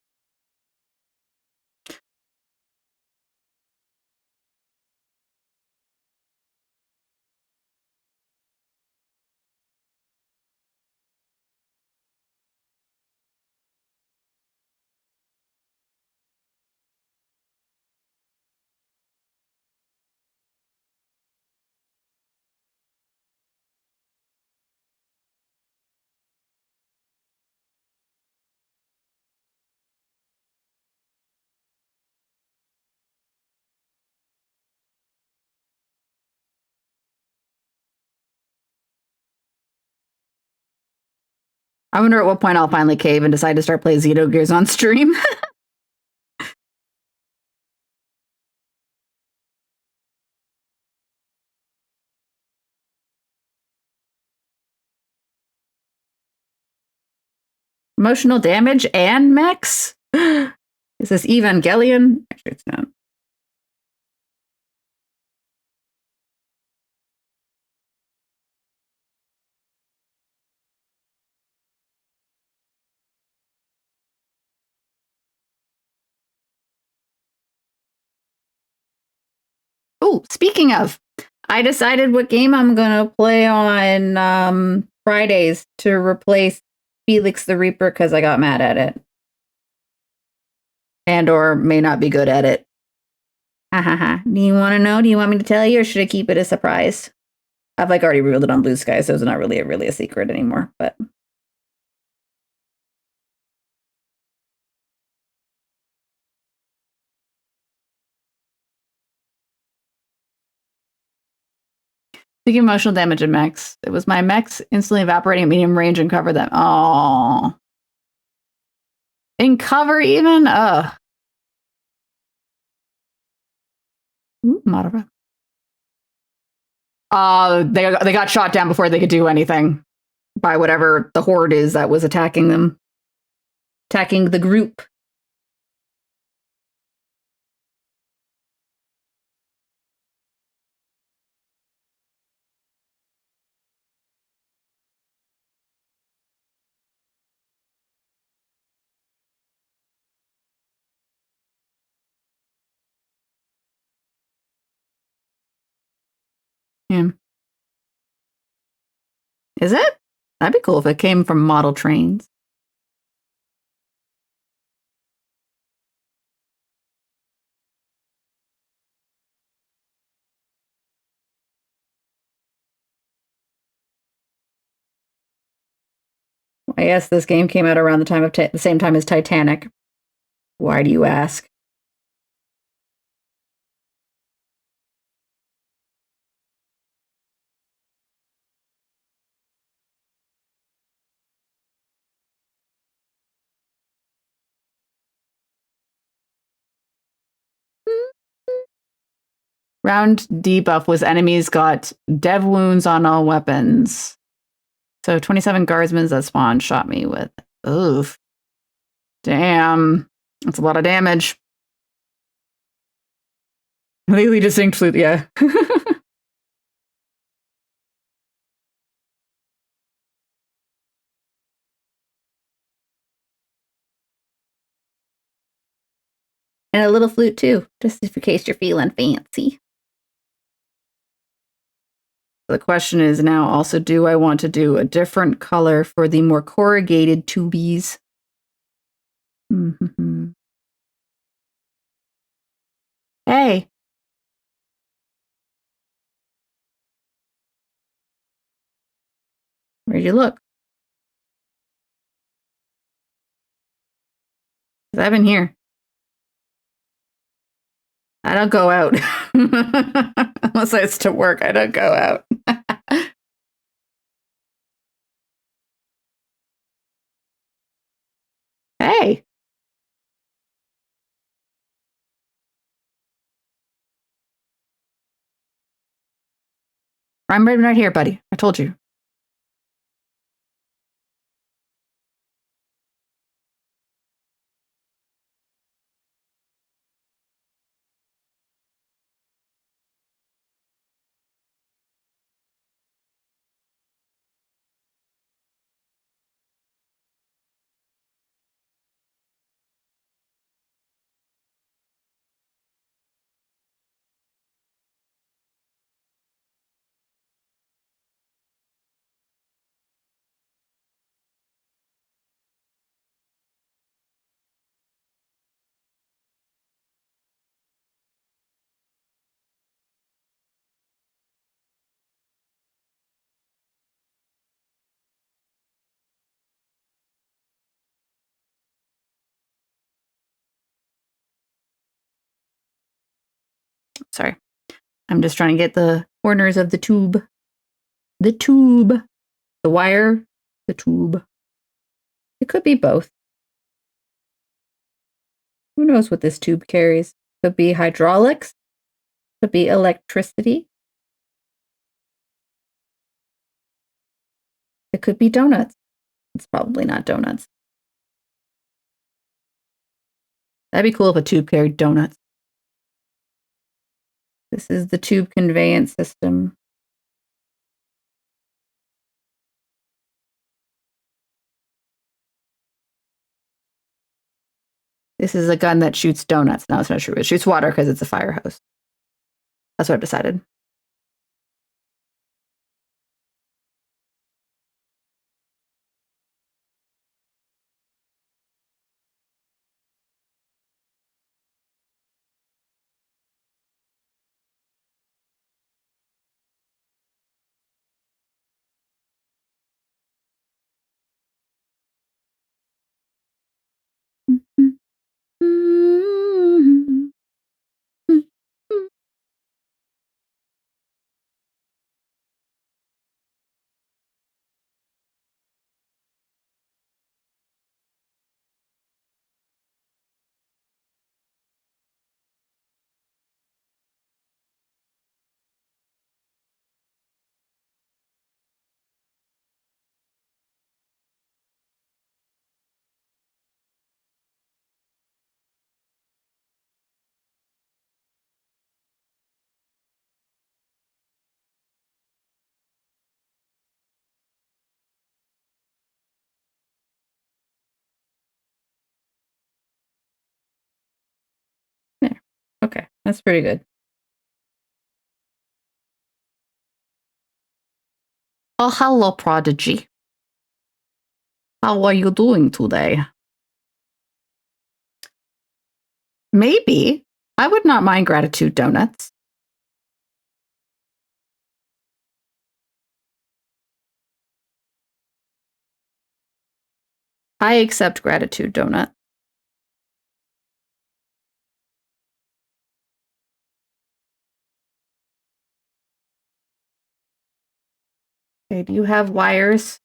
I wonder at what point I'll finally cave and decide to start playing Xenogears on stream. Emotional damage and mechs? Is this Evangelion? Actually, it's not. Oh, speaking of, I decided what game I'm going to play on Fridays to replace Felix the Reaper because I got mad at it. And or may not be good at it. Ha ha ha. Do you want to know? Do you want me to tell you or should I keep it a surprise? I've like already revealed it on Blue Sky, so it's not really a secret anymore, but speaking of emotional damage and mechs, it was my mechs instantly evaporating at medium range and cover them. Oh. In cover even? Ugh. Ooh, Madara. They got shot down before they could do anything by whatever the horde is that was attacking them. Attacking the group. Yeah. Is it? That'd be cool if it came from model trains. I guess this game came out around the same time as Titanic. Why do you ask? Round debuff was enemies got dev wounds on all weapons. So 27 guardsmen that spawn shot me with. Oof. Damn. That's a lot of damage. Legally distinct flute, yeah. And a little flute too, just in case you're feeling fancy. The question is now also, do I want to do a different color for the more corrugated tubies? Mm-hmm. Hey. Where'd you look? 'Cause I've been here. I don't go out. Unless it's to work, I don't go out. Hey. I'm right here, buddy. I told you. Sorry. I'm just trying to get the corners of the tube. The tube. The wire. The tube. It could be both. Who knows what this tube carries? Could be hydraulics. Could be electricity. It could be donuts. It's probably not donuts. That'd be cool if a tube carried donuts. This is the tube conveyance system. This is a gun that shoots donuts. No, it's not true. It shoots water because it's a fire hose. That's what I've decided. There. Okay, that's pretty good. Oh, hello, Prodigy. How are you doing today? Maybe. I would not mind gratitude donuts. I accept gratitude donut. Okay, do you have wires?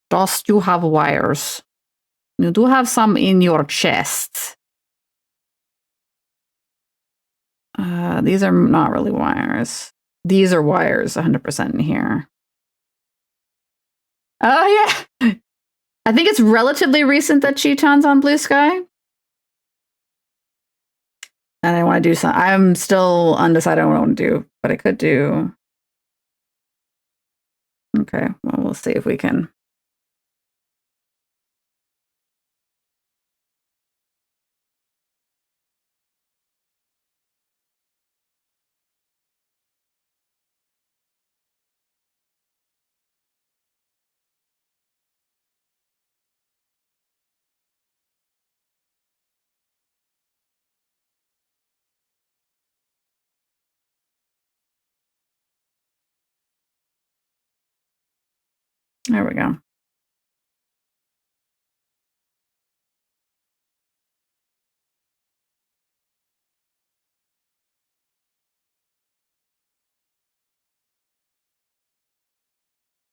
Does you have wires? You do have some in your chest. These are not really wires. These are wires 100% in here. Oh, yeah. I think it's relatively recent that Cheeton's on Blue Sky. And I want to do some. I'm still undecided on what I want to do, but I could do. Okay, well, we'll see if we can. There we go.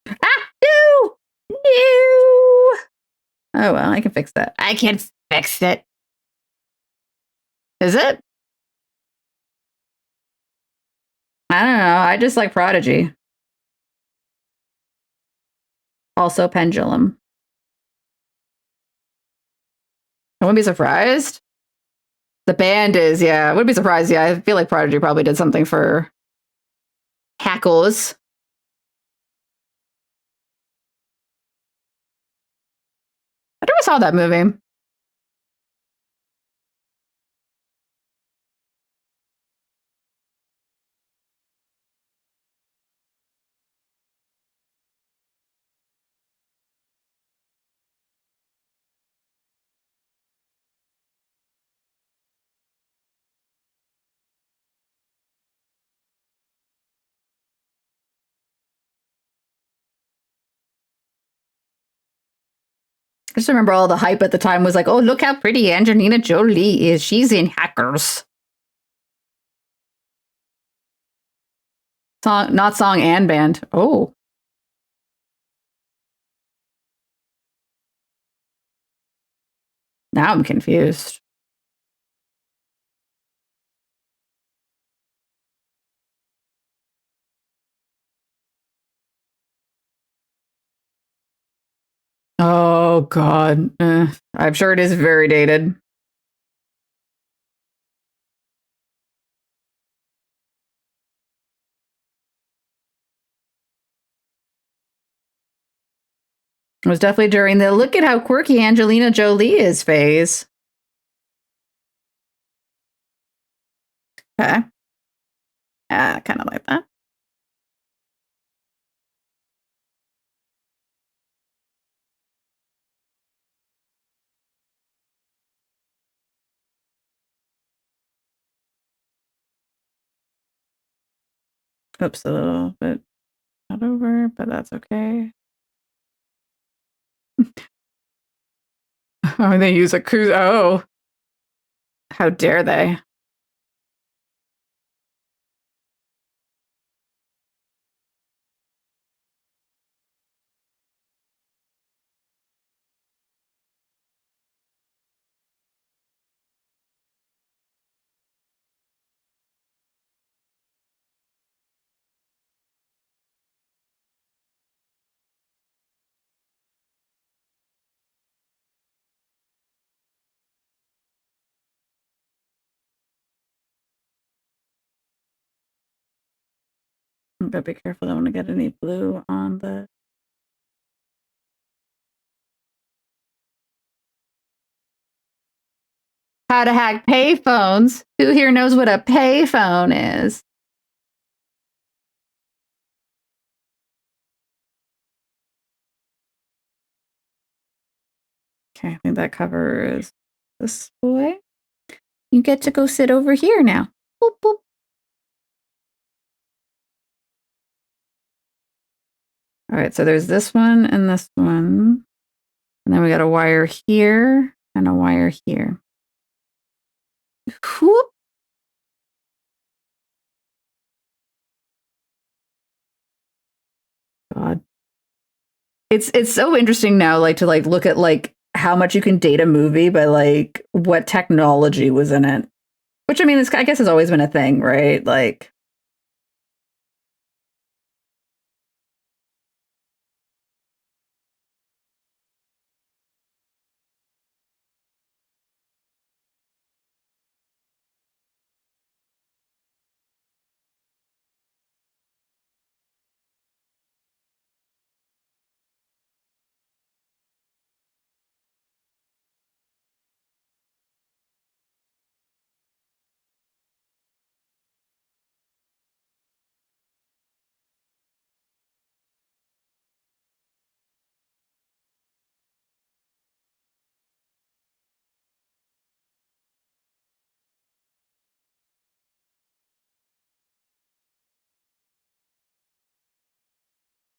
Ah, no! No! Oh, well, I can fix that. I can fix it. Is it? I don't know. I just like Prodigy. Also Pendulum. I wouldn't be surprised. The band is, yeah. I wouldn't be surprised. Yeah, I feel like Prodigy probably did something for Hackles. I never saw that movie. I just remember all the hype at the time was like, oh, look how pretty Angelina Jolie is. She's in Hackers. Song, not song and band. Oh. Now I'm confused. Oh, God. I'm sure it is very dated. was definitely during the look at how quirky Angelina Jolie is phase. Okay. Yeah, kind of like that. Oops, a little bit not over, but that's okay. Oh, they use a cruise. Oh, how dare they? But be careful, I don't want to get any blue on the. How to hack payphones. Who here knows what a payphone is? Okay, I think that covers this boy. You get to go sit over here now. Boop, boop. All right, so there's this one and this one. And then we got a wire here and a wire here. Whoop. God. It's so interesting now, like to like look at like how much you can date a movie by like what technology was in it. Which I mean, I guess has always been a thing, right? Like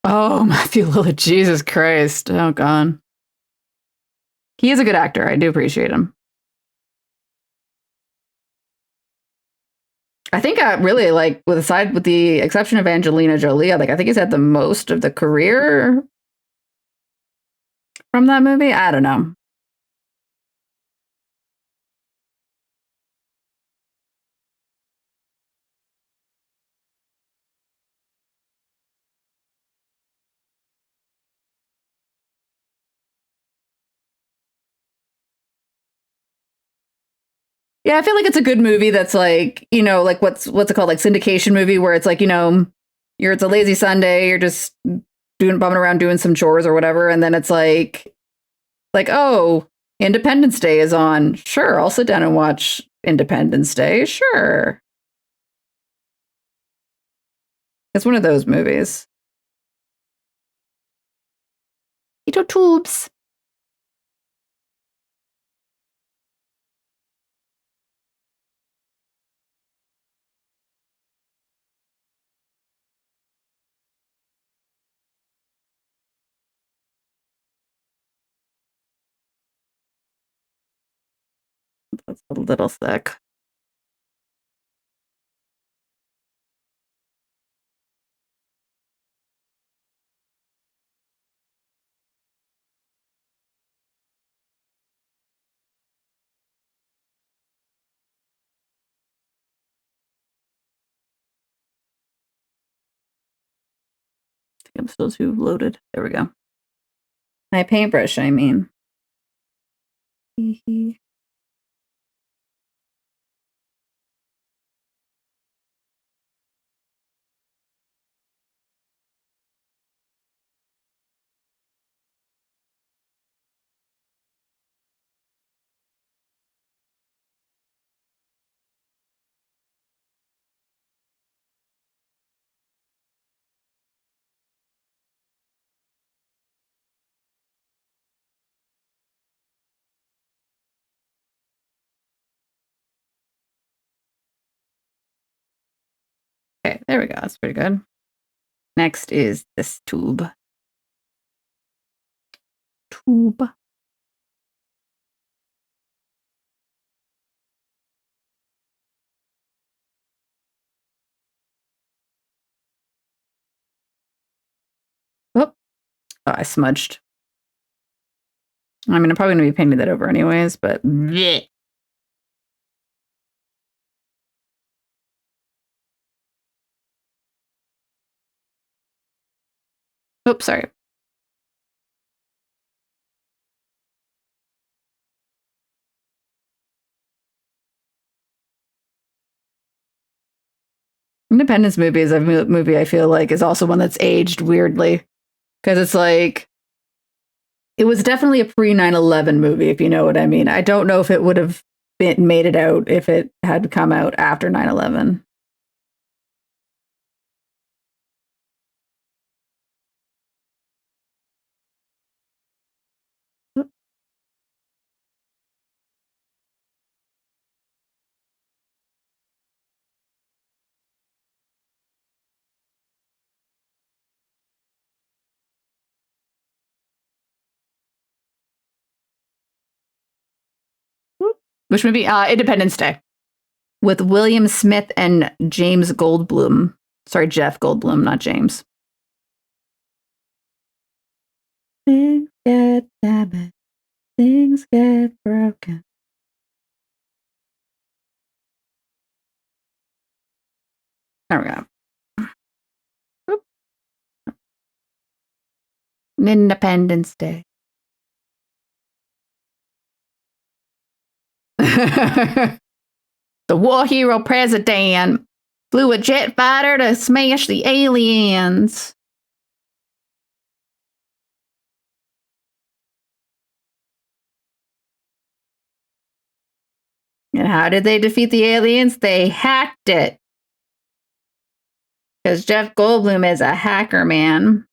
oh, Matthew Lillard, Jesus Christ. Oh God. He is a good actor. I do appreciate him. I think I really like with the exception of Angelina Jolie, I think he's had the most of the career from that movie. I don't know. Yeah, I feel like it's a good movie that's like, like what's it called? Like syndication movie where it's like, it's a lazy Sunday, you're just bumming around doing some chores or whatever, and then it's like, oh, Independence Day is on. Sure, I'll sit down and watch Independence Day. Sure. It's one of those movies. Ito tubes. That's a little thick. I think I'm still too loaded. There we go. My paintbrush, I mean. Okay, there we go. That's pretty good. Next is this tube. Tube. Oh, I smudged. I mean, I'm probably going to be painting that over anyways, but bleh. Oops, sorry. Independence movie is a movie I feel like is also one that's aged weirdly. Because it's like, it was definitely a pre 9/11 movie, if you know what I mean. I don't know if it would have made it out if it had come out after 9/11. Which movie? Independence Day. With William Smith and James Goldblum. Sorry, Jeff Goldblum, not James. Things get damaged. Things get broken. There we go. Oop. Independence Day. The war hero president flew a jet fighter to smash the aliens. And how did they defeat the aliens? They hacked it. Because Jeff Goldblum is a hacker man.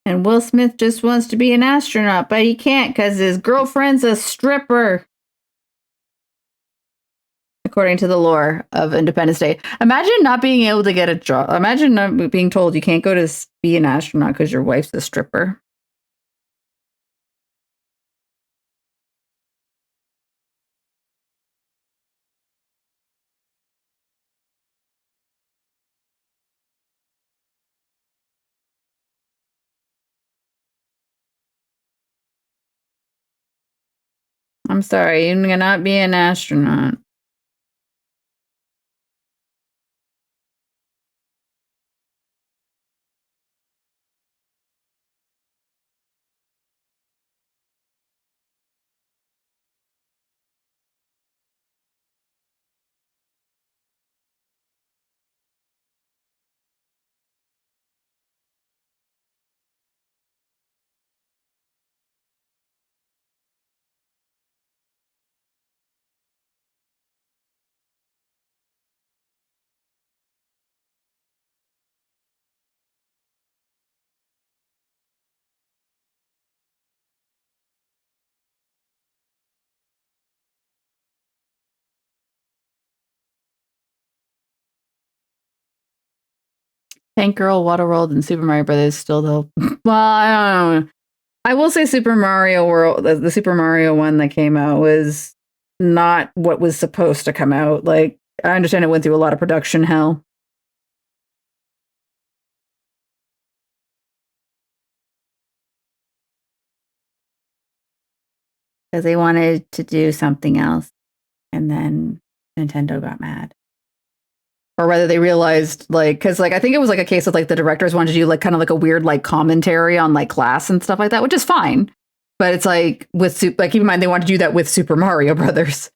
And Will Smith just wants to be an astronaut, but he can't because his girlfriend's a stripper. According to the lore of Independence Day. Imagine not being able to get a job. Imagine not being told you can't go to be an astronaut because your wife's a stripper. I'm sorry, you cannot be an astronaut. Tank Girl, Waterworld, and Super Mario Brothers still though. Well, I don't know. I will say Super Mario World, the Super Mario one that came out was not what was supposed to come out. Like, I understand it went through a lot of production hell. Because they wanted to do something else. And then Nintendo got mad. Or whether they realized, like, because, like, I think it was, like, a case of, like, the directors wanted to do, like, kind of, like, a weird, like, commentary on, like, class and stuff like that, which is fine. But it's, like, like, keep in mind, they wanted to do that with Super Mario Brothers.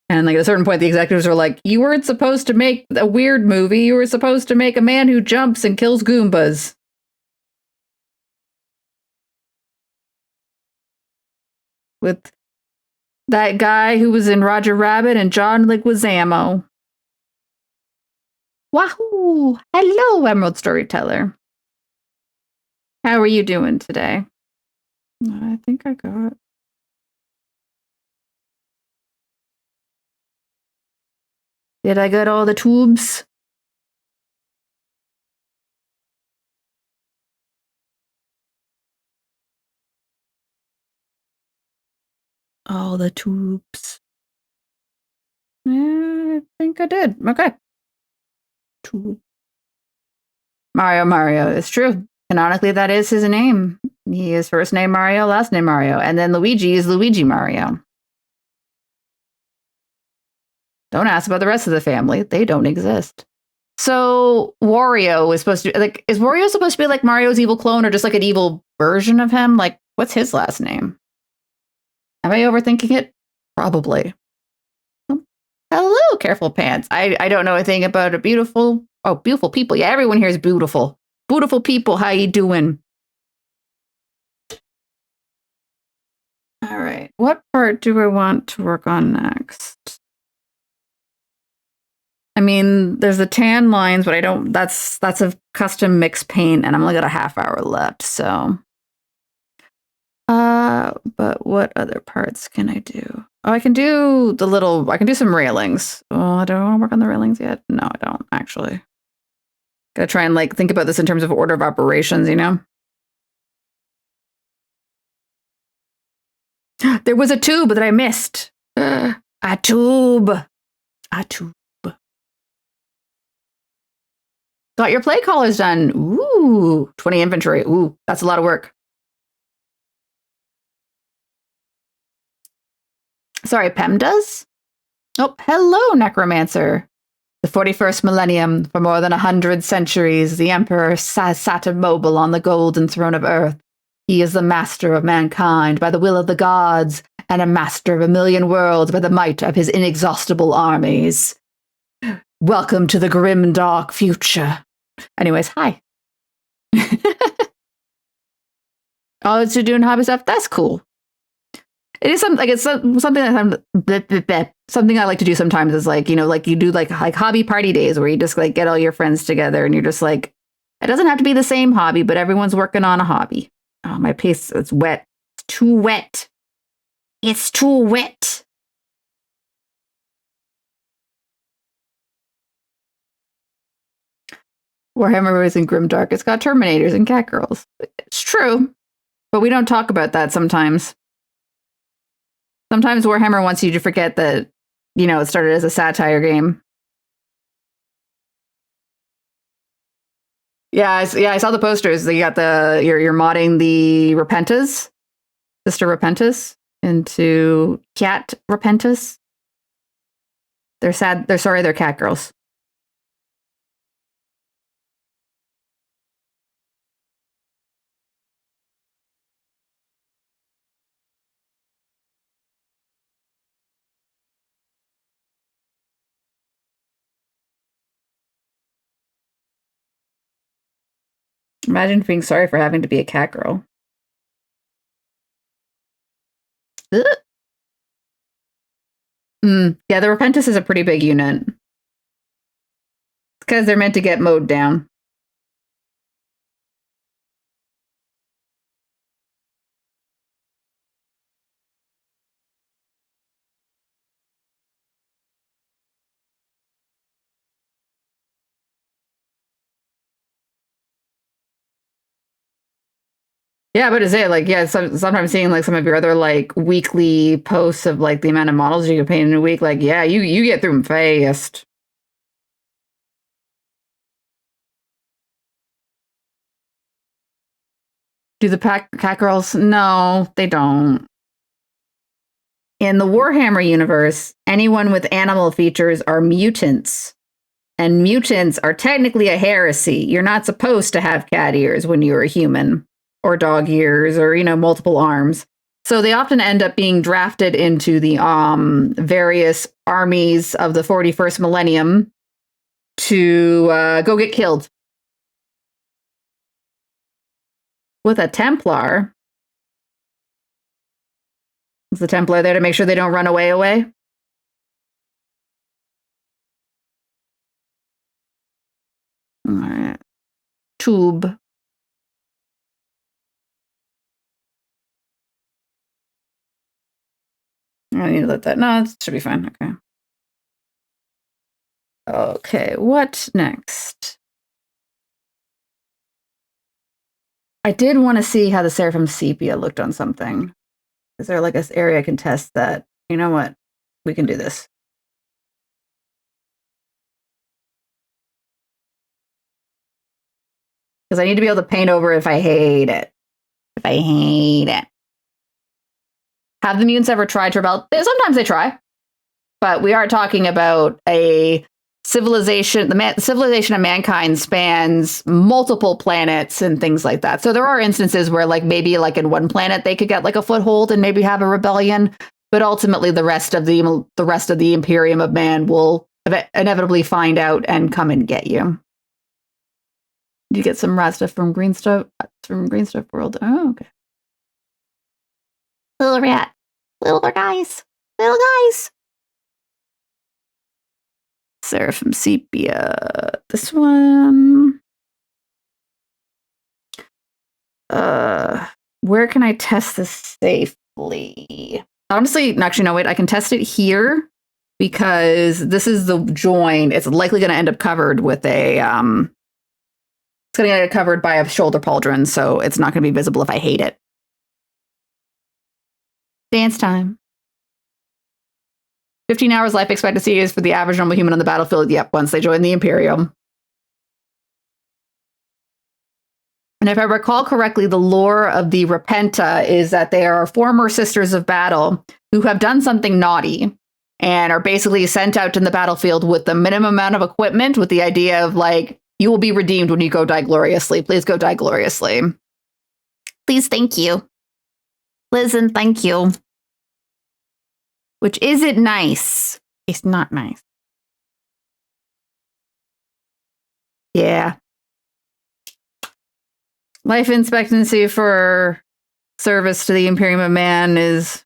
And, like, at a certain point, the executives were like, you weren't supposed to make a weird movie. You were supposed to make a man who jumps and kills Goombas. With that guy who was in Roger Rabbit and John Leguizamo. Wahoo! Hello, Emerald Storyteller. How are you doing today? I think I got Did I get all the tubes? All the tubes. Yeah, I think I did. Okay. Tube. Mario. It's true. Canonically, that is his name. He is first name Mario, last name Mario. And then Luigi is Luigi Mario. Don't ask about the rest of the family. They don't exist. So Wario is supposed to be like, is Wario supposed to be like Mario's evil clone or just like an evil version of him? Like, what's his last name? Am I overthinking it? Probably. Hello, careful pants. I don't know anything about beautiful people. Yeah, everyone here is beautiful. Beautiful people, how you doing? All right. What part do I want to work on next? I mean, there's the tan lines, but I don't that's a custom mix paint and I'm only got a half hour left, so but what other parts can I do? Oh, I can do some railings. Oh, I don't want to work on the railings yet. No, I don't actually. Gotta try and like think about this in terms of order of operations, you know? There was a tube that I missed. A tube. A tube. Got your play collars done. Ooh, 20 inventory. Ooh, that's a lot of work. Sorry, Pem does? Oh, hello, Necromancer. The 41st millennium, for more than 100 centuries, the Emperor sat immobile on the golden throne of Earth. He is the master of mankind by the will of the gods, and a master of a million worlds by the might of his inexhaustible armies. Welcome to the grim, dark future. Anyways, hi. Oh, it's you doing hobby stuff? That's cool. It is something like something I like to do sometimes is like, you know, like you do like hobby party days where you just like get all your friends together and you're just like, it doesn't have to be the same hobby, but everyone's working on a hobby. Oh, my paste, it's wet. It's too wet. It's too wet. Warhammer is in Grimdark. It's got Terminators and Catgirls. It's true, but we don't talk about that sometimes. Sometimes Warhammer wants you to forget that, you know, it started as a satire game. Yeah, I saw the posters. You got you're modding the Repentas, Sister Repentas, into Cat Repentas. They're sad. They're sorry. They're cat girls. Imagine being sorry for having to be a cat girl. Yeah, the Repentus is a pretty big unit. Because they're meant to get mowed down. Yeah, but is it like sometimes seeing like some of your other like weekly posts of like the amount of models you can paint in a week, like yeah, you get through them fast. Do the cat girls? No, they don't. In the Warhammer universe, anyone with animal features are mutants. And mutants are technically a heresy. You're not supposed to have cat ears when you're a human, or dog ears, or, you know, multiple arms. So they often end up being drafted into the various armies of the 41st millennium to go get killed. With a Templar. Is the Templar there to make sure they don't run away? All right. Tube. I need to let that. No, it should be fine. Okay. Okay, what next? I did want to see how the Seraphim Sepia looked on something. Is there like this area I can test that? You know what? We can do this. Because I need to be able to paint over if I hate it. If I hate it. Have the mutants ever tried to rebel? Sometimes they try. But we are talking about a civilization. The civilization of mankind spans multiple planets and things like that. So there are instances where, like, maybe like in one planet they could get like a foothold and maybe have a rebellion. But ultimately, the rest of the Imperium of Man will inevitably find out and come and get you. You get some rat stuff from Green Stuff World. Oh, okay. Little rat, little guys. Seraphim Sepia. This one. Where can I test this safely? Honestly, actually, no, wait. I can test it here because this is the join. It's likely going to end up covered with a. It's going to get covered by a shoulder pauldron, so it's not going to be visible if I hate it. Dance time. 15 hours life expectancy is for the average normal human on the battlefield. Yep, once they join the Imperium. And if I recall correctly, the lore of the Repenta is that they are former sisters of battle who have done something naughty and are basically sent out to the battlefield with the minimum amount of equipment with the idea of, like, you will be redeemed when you go die gloriously. Please go die gloriously. Please, thank you. Listen, thank you. Which isn't nice. It's not nice. Yeah. Life expectancy for service to the Imperium of Man is,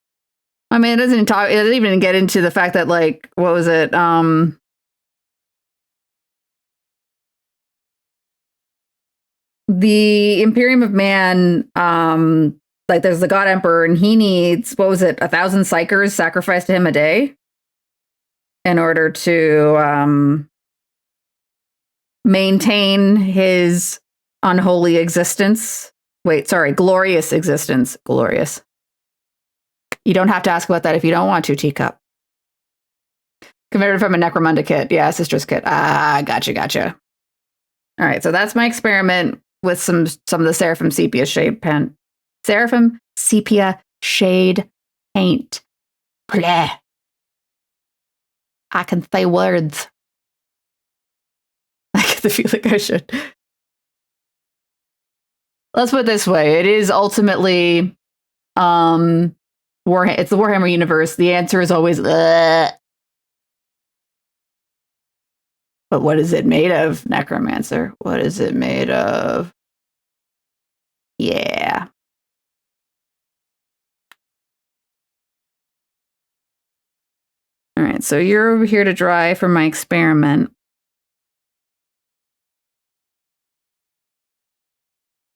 I mean, it doesn't even get into the fact that, like, what was it? The Imperium of Man, like, there's the God Emperor, and he needs, what was it, 1,000 psychers sacrificed to him a day in order to maintain his unholy existence. Wait, sorry, glorious existence. Glorious. You don't have to ask about that if you don't want to, Teacup. Converted from a Necromunda kit. Yeah, Sister's kit. Ah, gotcha. All right, so that's my experiment with some of the Seraphim Sepia shade paint. Seraphim Sepia shade paint. Bleh. I can say words. I get the feeling I should. Let's put it this way. It is ultimately it's the Warhammer universe. The answer is always ugh. But what is it made of, Necromancer? What is it made of? Yeah. All right, so you're over here to dry for my experiment.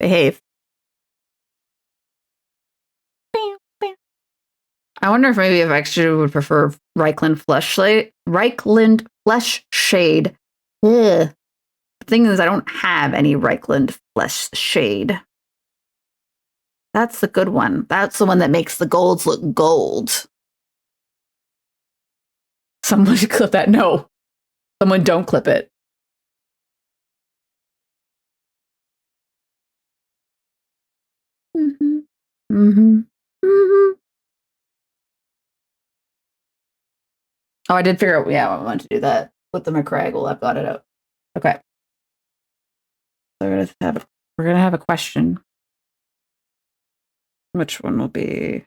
Behave. I wonder if maybe if I actually would prefer Reichland Flesh Shade. Ugh. The thing is, I don't have any Reichland Flesh Shade. That's the good one. That's the one that makes the golds look gold. Someone should clip that. No. Someone don't clip it. Mm-hmm. Mm-hmm. Mm-hmm. Oh, I did figure out, yeah, I wanted to do that with the McCraggle. I've got it out. Okay. So we're gonna have a question. Which one will be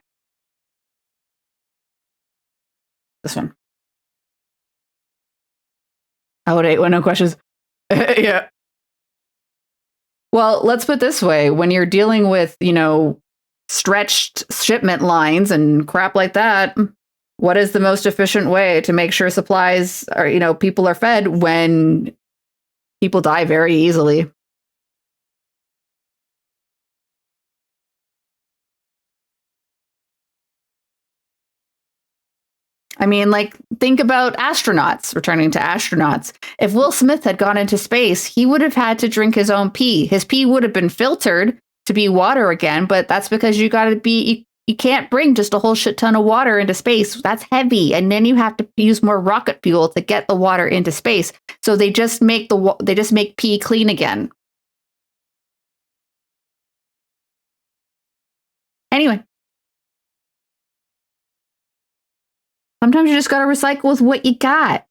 this one? Oh, wait, no questions. Yeah. Well, let's put it this way. When you're dealing with, stretched shipment lines and crap like that, what is the most efficient way to make sure supplies are, people are fed when people die very easily? I mean, like, think about astronauts, returning to astronauts. If Will Smith had gone into space, he would have had to drink his own pee. His pee would have been filtered to be water again, but that's because you got to be, you can't bring just a whole shit ton of water into space. That's heavy. And then you have to use more rocket fuel to get the water into space. So they just make pee clean again. Anyway, sometimes you just got to recycle with what you got.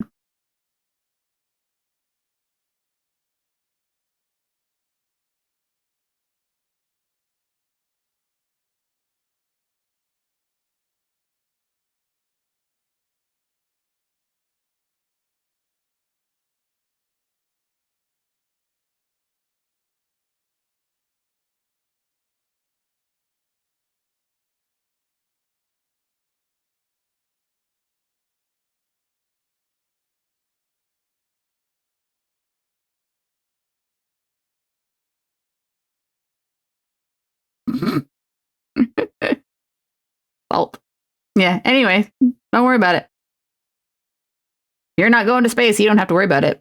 Fault. Yeah. Anyway, don't worry about it. You're not going to space. You don't have to worry about it.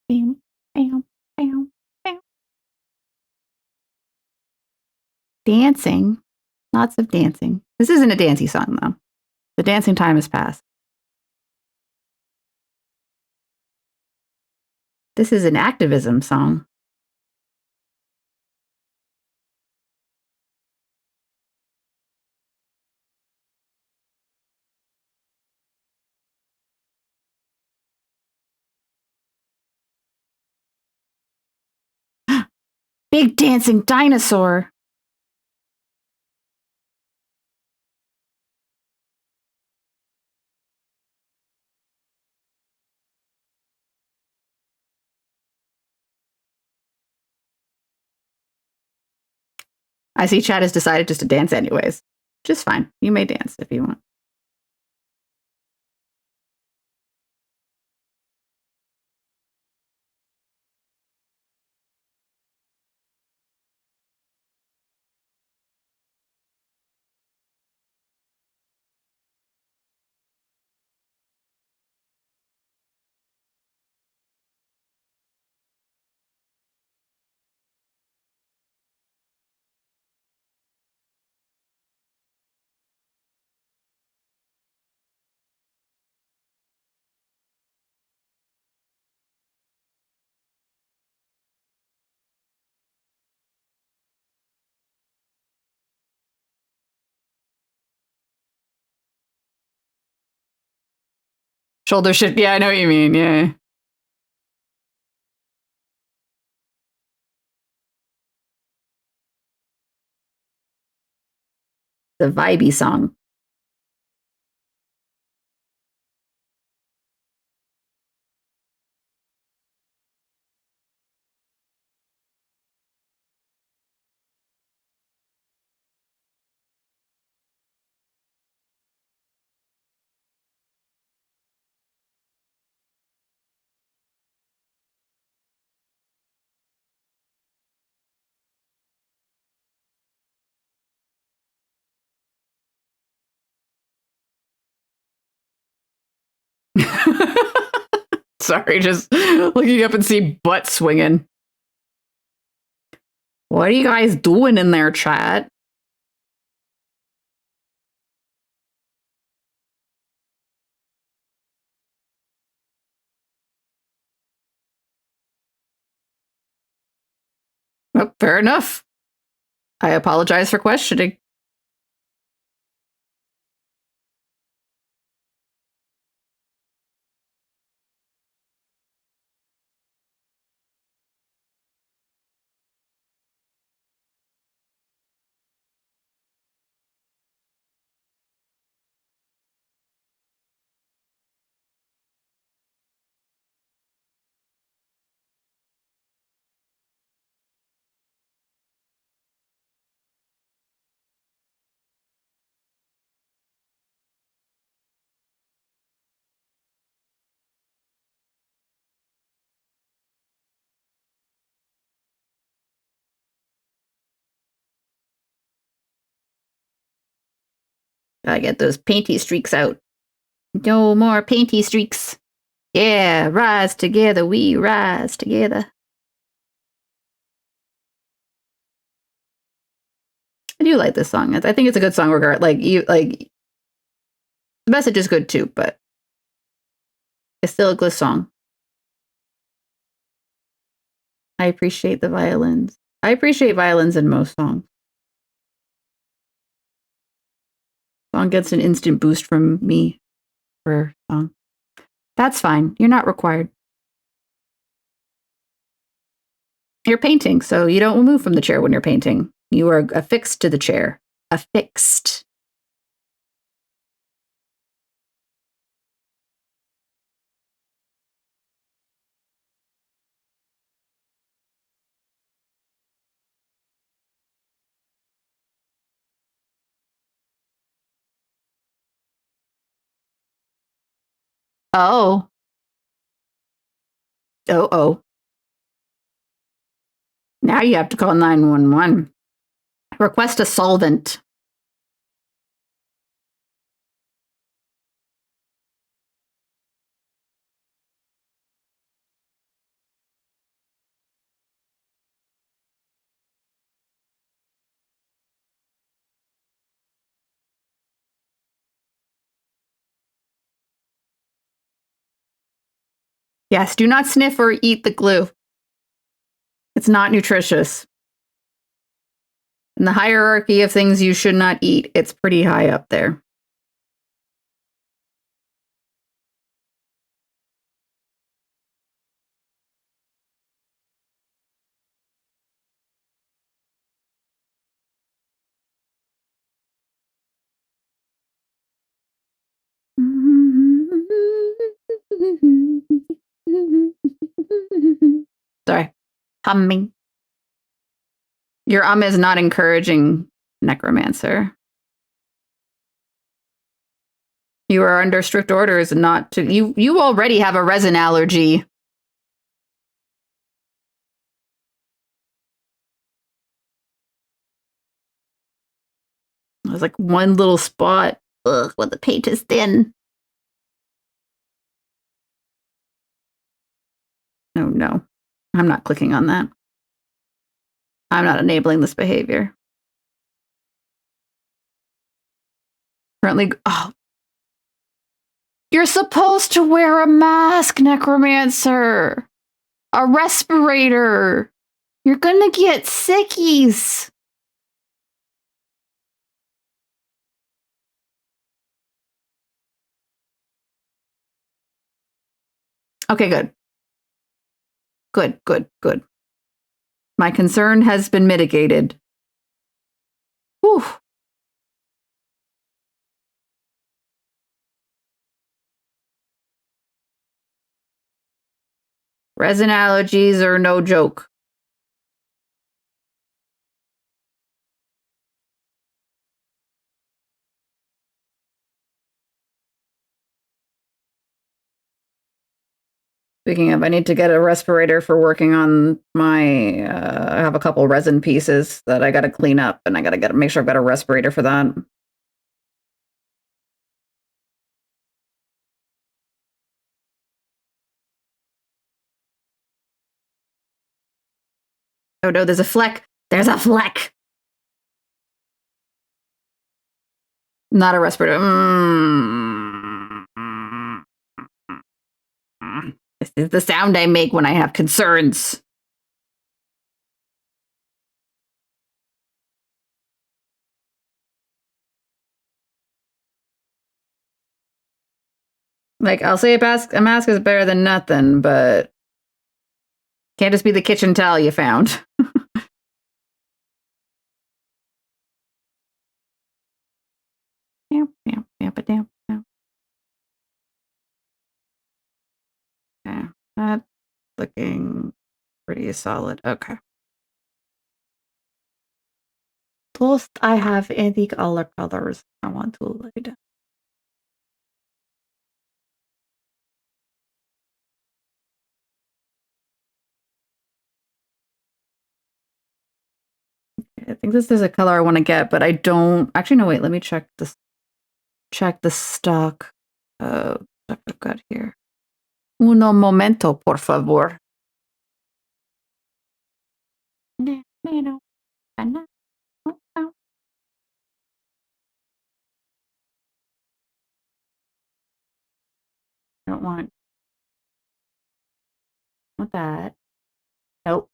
Bam, bam, bam, bam. Dancing. Lots of dancing. This isn't a dancey song, though. The dancing time has passed. This is an activism song. Big dancing dinosaur. I see Chad has decided just to dance anyways. Just fine. You may dance if you want. Shoulder shift. Yeah, I know what you mean. Yeah. The vibey song. Sorry, just looking up and see butt swinging. What are you guys doing in there, chat? Oh, fair enough. I apologize for questioning. Gotta get those painty streaks out. No more painty streaks. Yeah, rise together, we rise together. I do like this song. I think it's a good song regard. Like the message is good too, but it's still a good song. I appreciate the violins. I appreciate violins in most songs. Song gets an instant boost from me for song. That's fine. You're not required. You're painting, so you don't move from the chair when you're painting. You are affixed to the chair. Affixed. Oh. Oh. Now you have to call 911. Request a solvent. Yes, do not sniff or eat the glue. It's not nutritious. In the hierarchy of things you should not eat, it's pretty high up there. Sorry. Humming. Your is not encouraging necromancer. You are under strict orders not to. You already have a resin allergy. There's like one little spot. Ugh, when the paint is thin. Oh no. I'm not clicking on that. I'm not enabling this behavior. Currently, oh. You're supposed to wear a mask, necromancer. A respirator. You're gonna get sickies. Okay, good. Good. My concern has been mitigated. Whew. Resin allergies are no joke. Speaking of, I need to get a respirator for working on my. I have a couple resin pieces that I got to clean up, and I got to make sure I've got a respirator for that. Oh no, there's a fleck. There's a fleck. Not a respirator. This is the sound I make when I have concerns. Like, I'll say a mask is better than nothing, but can't just be the kitchen towel you found. Damn. Okay, that's looking pretty solid. Okay. Plus, I have any other colors I want to lay down. I think this is a color I want to get, but I don't. Actually, no, wait, let me check this. check the stock stuff I've got here. Uno momento, por favor. I don't want that. Nope.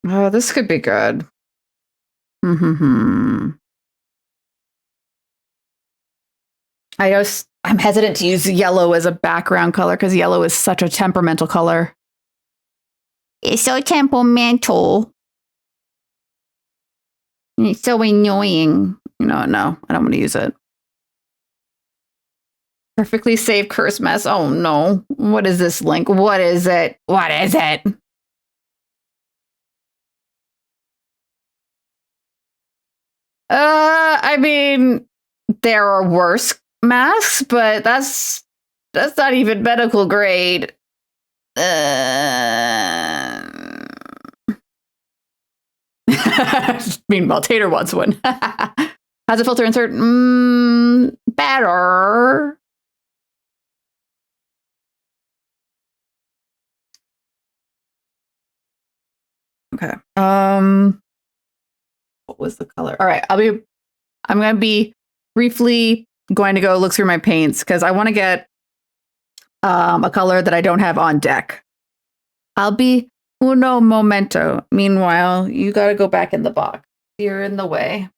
Oh, this could be good. I'm hesitant to use yellow as a background color because yellow is such a temperamental color. It's so temperamental. It's so annoying. No, I don't want to use it. Perfectly safe curse mess. Oh no. What is this link? What is it? What is it? I mean, there are worse masks, but that's not even medical grade. Meanwhile, Tater wants one. How's a filter insert? Better. Okay. What was the color? All right. I'm going to be briefly going to go look through my paints because I want to get a color that I don't have on deck. I'll be uno momento. Meanwhile, you got to go back in the box. You're in the way.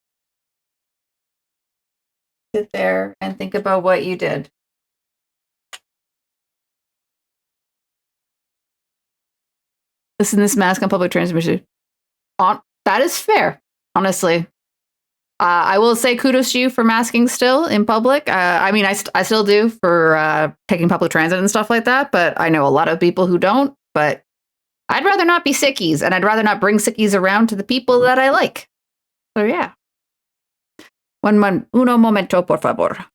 Sit there and think about what you did. Listen, this mask on public transmission. That is fair, honestly. I will say kudos to you for masking still in public. I mean, I still do for taking public transit and stuff like that, but I know a lot of people who don't. But I'd rather not be sickies, and I'd rather not bring sickies around to the people that I like. So yeah. Uno momento, por favor.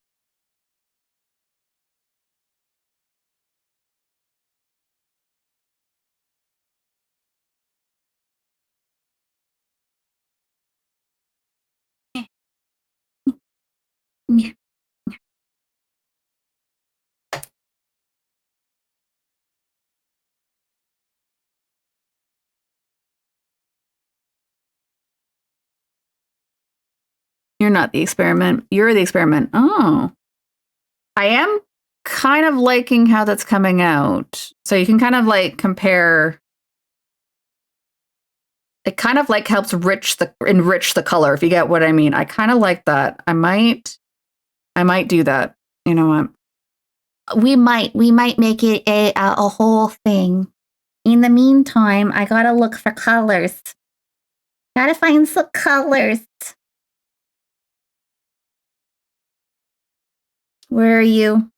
You're not the experiment. You're the experiment. Oh. I am kind of liking how that's coming out. So you can kind of like compare. It kind of like helps enrich the color, if you get what I mean. I kind of like that. I might do that. You know what? We might make it a whole thing. In the meantime, I gotta look for colors. Gotta find some colors. Where are you?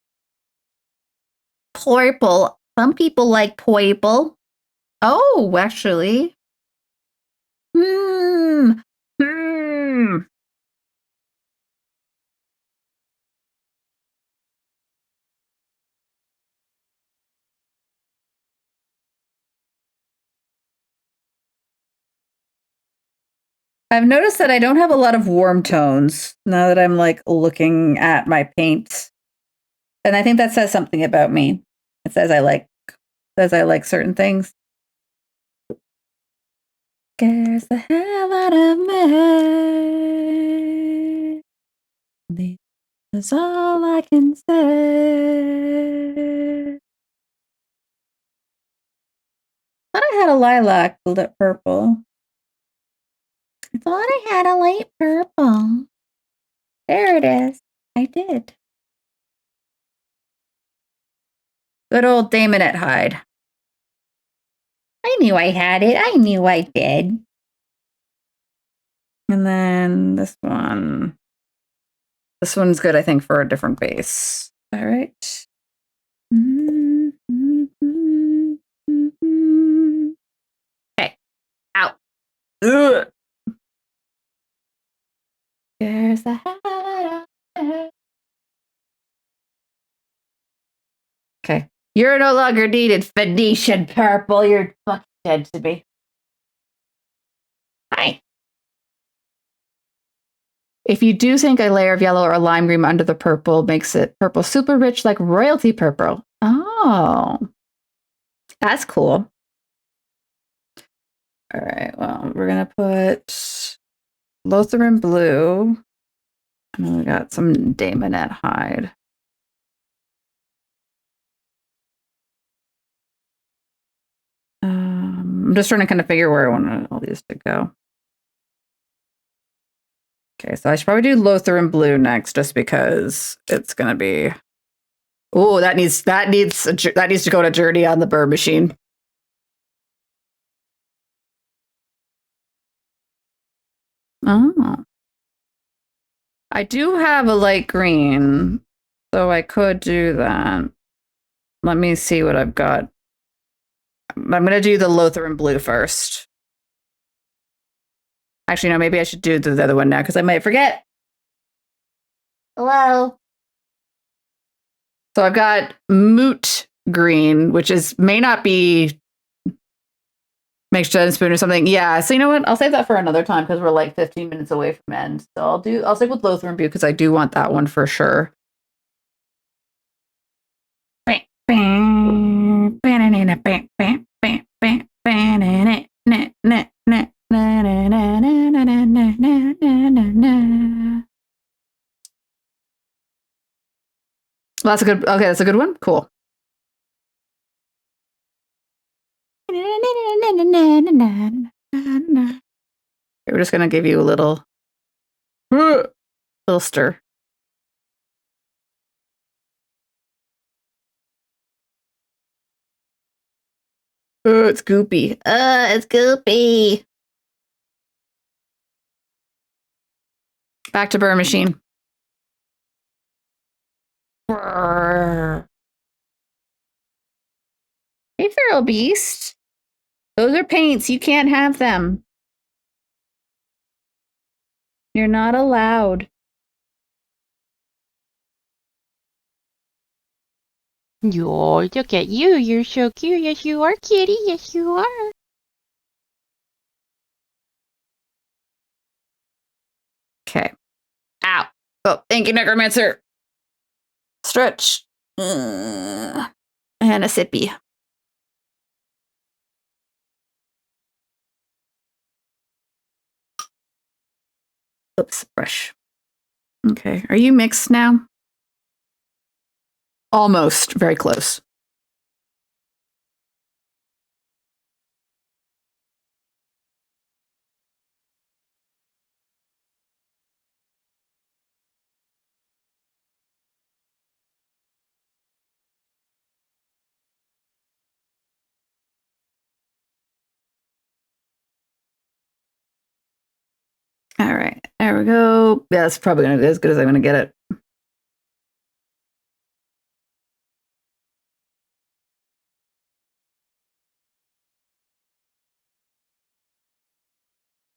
Purple. Some people like purple. Oh, actually. I've noticed that I don't have a lot of warm tones now that I'm like looking at my paints. And I think that says something about me. It says I like certain things. Scares the hell out of me. That's all I can say. I thought I had a lilac lit purple. I thought I had a light purple. There it is. I did. Good old Damonette Hyde. I knew I had it. I knew I did. And then this one. This one's good, I think, for a different base. All right. Okay. Out. Ugh. There's a hat. Okay. You're no longer needed, Phoenician purple. You're fucking dead to me. Hi. If you do think a layer of yellow or lime green under the purple makes it purple super rich like royalty purple. Oh. That's cool. All right, well, we're going to put Lotharen blue. And then we got some Daemonet hide. I'm just trying to kind of figure where I want all these to go. Okay, so I should probably do Lotharen blue next, just because it's going to be. Oh, that needs to go to Journey on the Burr machine. Oh. I do have a light green, so I could do that. Let me see what I've got. I'm going to do the Lotharen blue first. Actually, no, maybe I should do the other one now, because I might forget. Hello. So I've got Moot green, which may not be makes Jen spoon or something. Yeah. So you know what? I'll save that for another time, because we're like 15 minutes away from end. So I'll stick with Lotharen blue, because I do want that one for sure. Well, that's a good. Okay, that's a good one. Cool. We're just gonna give you a little stir. Oh, it's goopy. It's goopy. Back to Burr machine. Hey, Feral Beast. Those are paints. You can't have them. You're not allowed. Oh, look at you. You're so cute. Yes, you are, kitty. Yes, you are. Okay. Ow. Oh, thank you, Necromancer. Stretch. And a sippy. Oops, brush. Okay. Are you mixed now? Almost. Very close. All right. There we go. Yeah, that's probably going to be as good as I'm going to get it.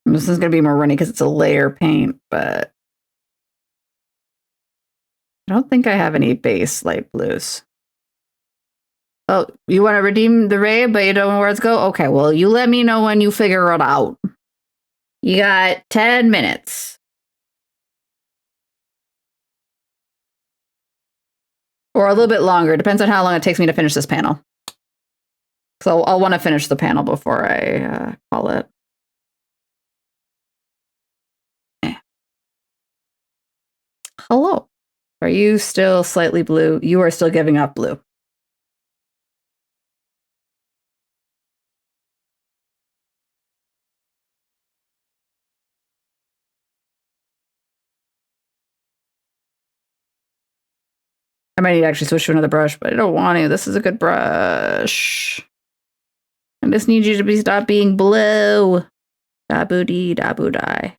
This is going to be more runny because it's a layer paint, but I don't think I have any base light blues. Oh, you want to redeem the raid, but you don't know where it's go? Okay, well, you let me know when you figure it out. You got 10 minutes. Or a little bit longer. Depends on how long it takes me to finish this panel. So I'll want to finish the panel before I call it. Hello. Are you still slightly blue? You are still giving up blue. I might need to actually switch to another brush, but I don't want to. This is a good brush. I just need you to stop being blue. Dabu dee, dabu die.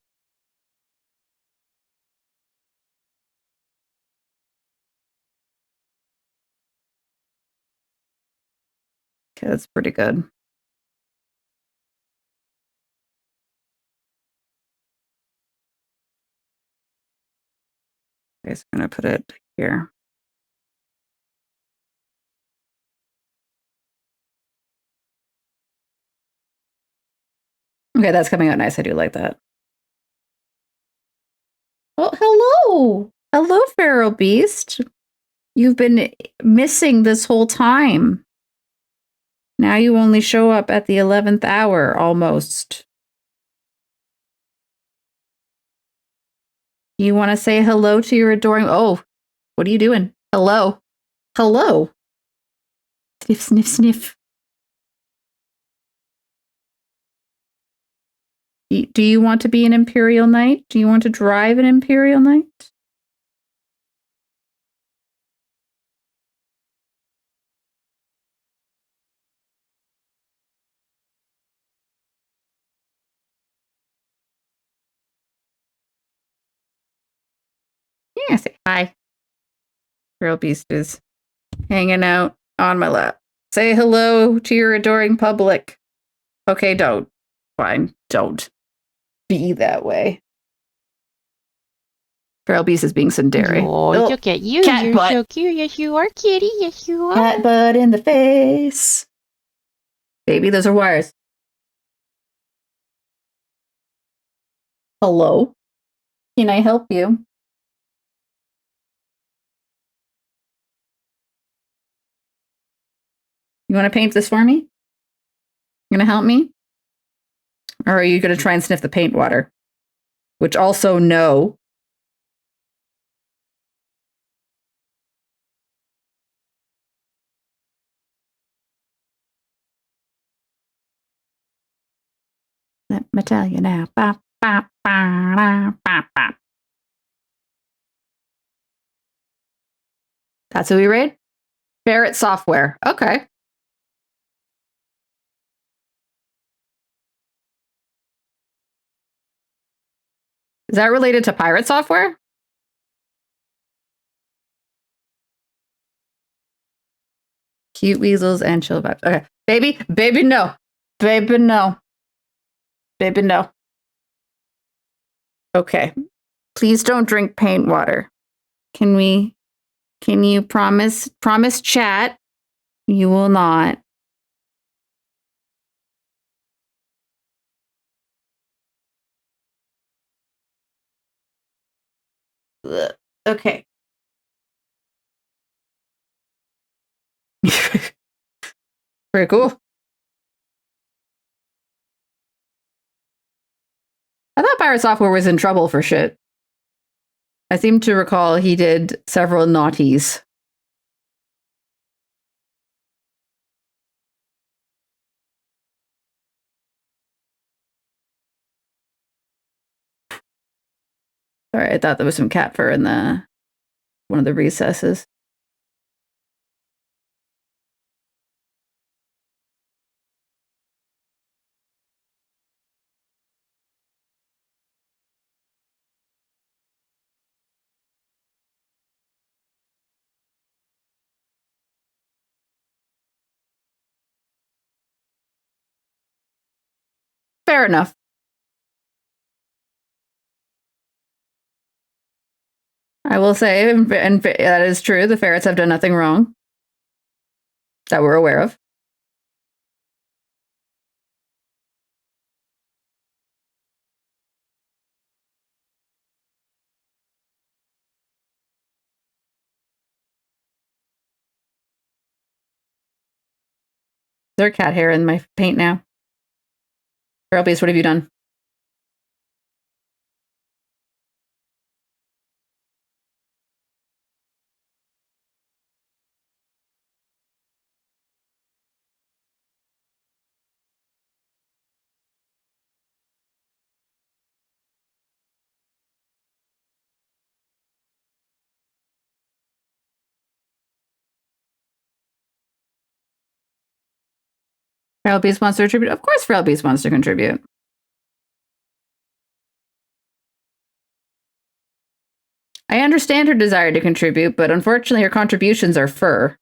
Okay, that's pretty good. Okay, so I'm going to put it here. Okay, that's coming out nice. I do like that. Well, hello. Hello, Feral Beast. You've been missing this whole time. Now you only show up at the 11th hour, almost. You want to say hello to your adoring... Oh, what are you doing? Hello. Hello. Sniff, sniff, sniff. Do you want to be an Imperial Knight? Do you want to drive an Imperial Knight? Yeah, say hi. Feral Beast is hanging out on my lap. Say hello to your adoring public. Okay, don't. Fine, don't. Be that way. Feral Beast is being tsundere. Oh, look at you. Cat You're butt. so cute. Yes, you are, kitty. Yes, you are. Cat butt in the face. Baby, those are wires. Hello? Can I help you? You want to paint this for me? You going to help me? Or are you going to try and sniff the paint water? Which also, no. Let me tell you now. Bop, bop, bop, bop, bop. That's who we read? Ferret Software. Okay. Is that related to pirate software? Cute weasels and chill vibes. Okay. Baby, no. Baby, no. Baby, no. Okay. Please don't drink paint water. Can you promise chat you will not? Ugh. Okay. Very cool. I thought Pirate Software was in trouble for shit. I seem to recall he did several naughties. Sorry, I thought there was some cat fur in one of the recesses. Fair enough. I will say, and that is true, the ferrets have done nothing wrong that we're aware of. Is there cat hair in my paint now? Feral Beast, what have you done? Feral Beast wants to contribute? Of course Feral Beast wants to contribute. I understand her desire to contribute, but unfortunately her contributions are fur.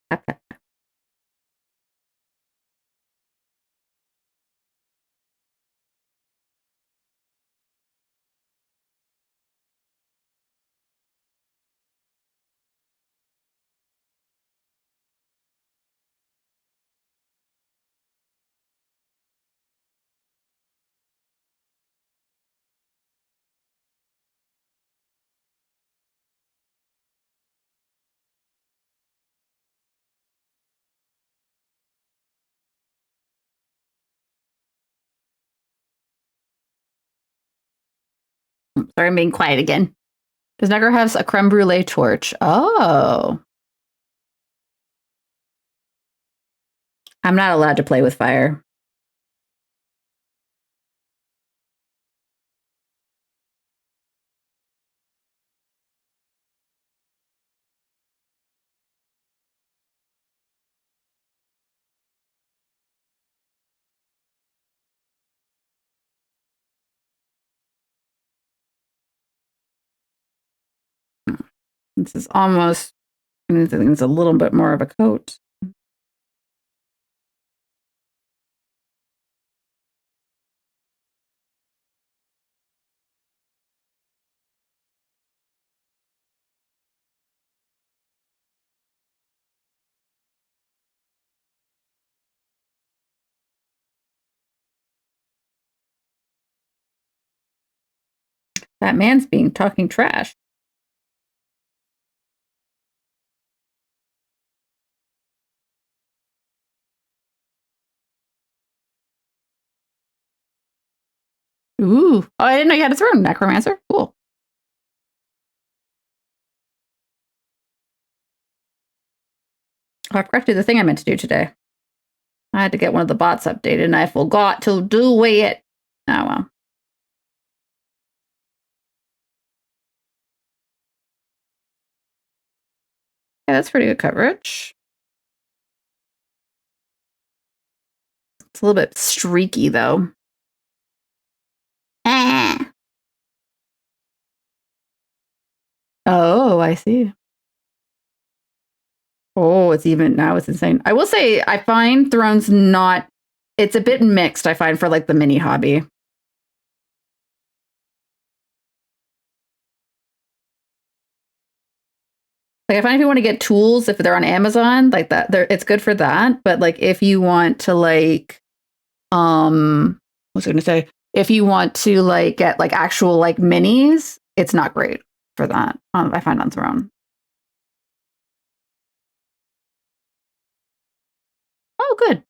Tap, tap. Sorry, I'm being quiet again. Does Nugger have a creme brulee torch? Oh. I'm not allowed to play with fire. This is almost, I think it's a little bit more of a coat. That man's being talking trash. Ooh. Oh, I didn't know you had a throne, Necromancer. Cool. Oh, I forgot to do the thing I meant to do today. I had to get one of the bots updated, and I forgot to do it. Oh, well. Yeah, that's pretty good coverage. It's a little bit streaky, though. Ah. Oh, I see. Oh, it's even now. It's insane. I will say, I find Thrones not. It's a bit mixed. I find for like the mini hobby. Like I find if you want to get tools, if they're on Amazon, like that, it's good for that. But like if you want to like, what was I going to say? If you want to like get like actual like minis, it's not great for that. I find on Throne. Oh, good.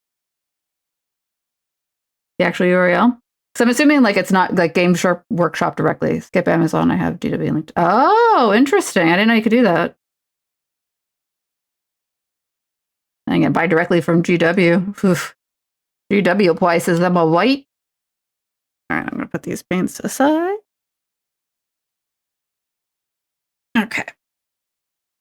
The actual URL. So I'm assuming like it's not like Game Sharp Workshop directly. Skip Amazon. I have GW linked. Oh, interesting. I didn't know you could do that. I can buy directly from GW. Oof. GW prices them a white. All right, I'm gonna put these paints aside. Okay.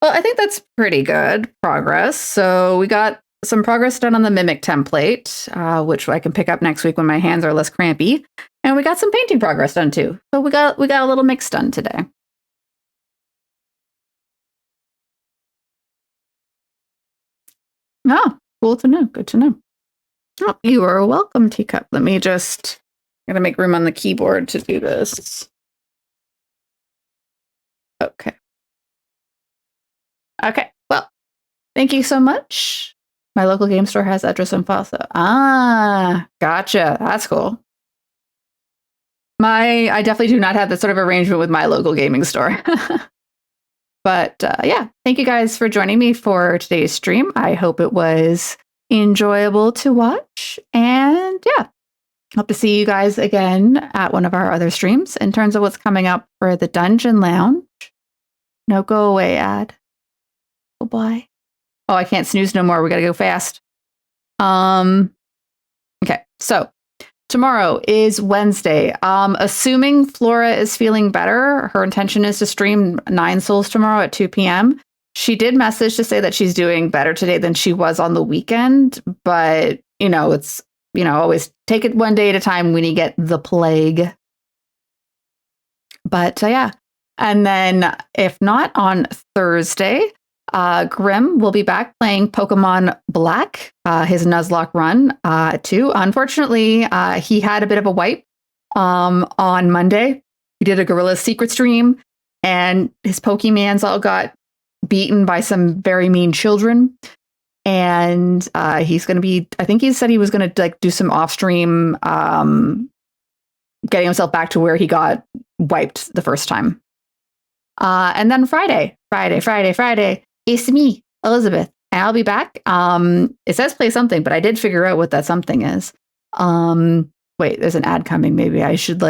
Well, I think that's pretty good progress. So we got some progress done on the Mimic template, which I can pick up next week when my hands are less crampy. And we got some painting progress done too. So we got a little mix done today. Oh, cool to know. Good to know. Oh, you are welcome, Teacup. Let me just, I'm gonna make room on the keyboard to do this. Okay. Okay. Well, thank you so much. My local game store has address and file. So, gotcha. That's cool. I definitely do not have that sort of arrangement with my local gaming store. But yeah, thank you guys for joining me for today's stream. I hope it was enjoyable to watch. And yeah, hope to see you guys again at one of our other streams. In terms of what's coming up for the Dungeon Lounge. No, go away, ad. Goodbye. Oh, I can't snooze no more. We got to go fast. Okay, so tomorrow is Wednesday. Assuming Flora is feeling better, her intention is to stream Nine Souls tomorrow at 2 p.m. She did message to say that she's doing better today than she was on the weekend, but it's always take it one day at a time when you get the plague. But yeah, and then if not on Thursday, Grim will be back playing Pokemon Black, his Nuzlocke run, too. Unfortunately, he had a bit of a wipe on Monday. He did a Gorilla Secret stream, and his Pokemans all got beaten by some very mean children. And he's going to be, I think he said he was going to do some off-stream getting himself back to where he got wiped the first time. And then Friday, it's me, Elizabeth, and I'll be back. It says play something, but I did figure out what that something is. Wait, there's an ad coming. Maybe I should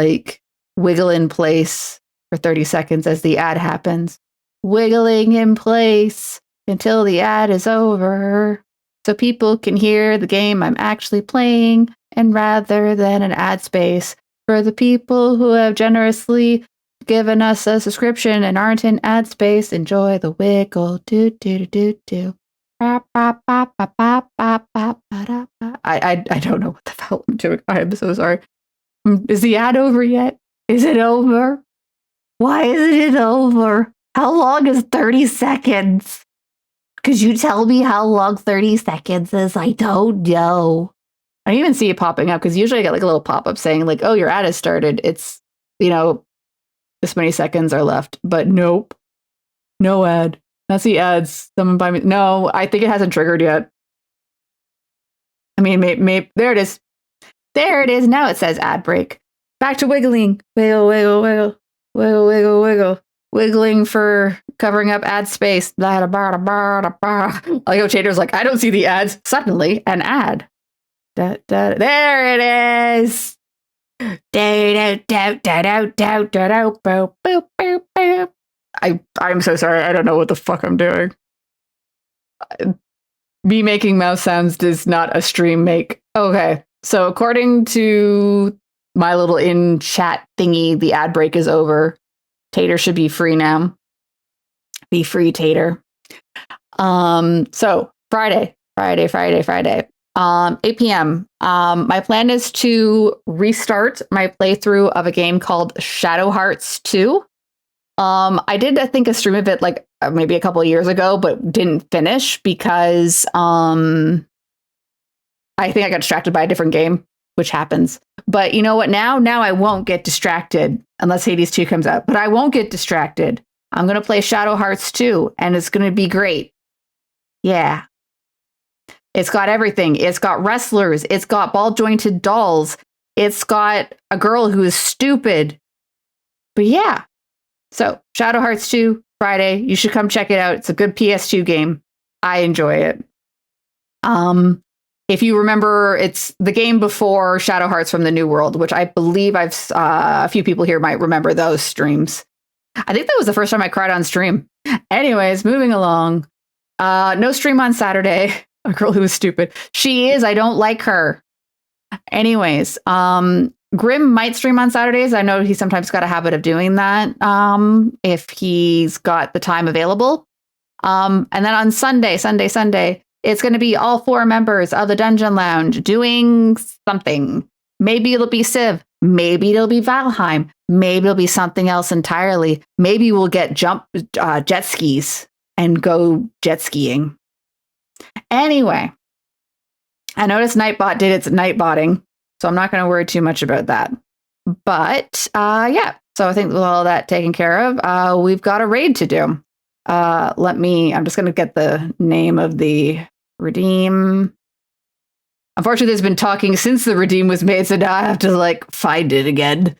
wiggle in place for 30 seconds as the ad happens. Wiggling in place until the ad is over, so people can hear the game I'm actually playing, and rather than an ad space for the people who have generously given us a subscription and aren't in ad space, enjoy the wiggle. Do do do do. I don't know what the hell I'm doing. I am so sorry. Is the ad over yet? Is it over? Why isn't it over? How long is 30 seconds? Could you tell me how long 30 seconds is? I don't know. I even see it popping up because usually I get a little pop-up saying oh, your ad has started. It's, this many seconds are left. But nope. No ad. Not see ads. Someone buy me. No, I think it hasn't triggered yet. I mean, maybe there it is. There it is. Now it says ad break. Back to wiggling. Wiggle, wiggle, wiggle. Wiggle, wiggle, wiggle. Wiggling for covering up ad space. Like Chater's I don't see the ads. Suddenly, an ad. There it is. I'm so sorry. I don't know what the fuck I'm doing. Me making mouse sounds does not a stream make. Okay. So according to my little in chat thingy, the ad break is over. Tater should be free now. Be free, Tater. So Friday. 8 p.m. My plan is to restart my playthrough of a game called Shadow Hearts 2. I did, I think, a stream of it maybe a couple of years ago, but didn't finish because I think I got distracted by a different game, which happens. But you know what? Now I won't get distracted unless Hades 2 comes out. But I won't get distracted. I'm going to play Shadow Hearts 2, and it's going to be great. Yeah. It's got everything. It's got wrestlers. It's got ball-jointed dolls. It's got a girl who is stupid. But yeah. So, Shadow Hearts 2, Friday. You should come check it out. It's a good PS2 game. I enjoy it. If you remember, it's the game before Shadow Hearts from the New World, which I believe a few people here might remember those streams. I think that was the first time I cried on stream. Anyways, moving along. No stream on Saturday. A girl who was stupid. She is. I don't like her. Anyways, Grim might stream on Saturdays. I know he's sometimes got a habit of doing that if he's got the time available. And then on Sunday, it's going to be all 4 members of the Dungeon Lounge doing something. Maybe it'll be Civ. Maybe it'll be Valheim. Maybe it'll be something else entirely. Maybe we'll get jet skis and go jet skiing. Anyway, I noticed Nightbot did its Nightbotting, so I'm not going to worry too much about that. But yeah, so I think with all that taken care of, we've got a raid to do. I'm just going to get the name of the redeem. Unfortunately, there's been talking since the redeem was made, so now I have to find it again.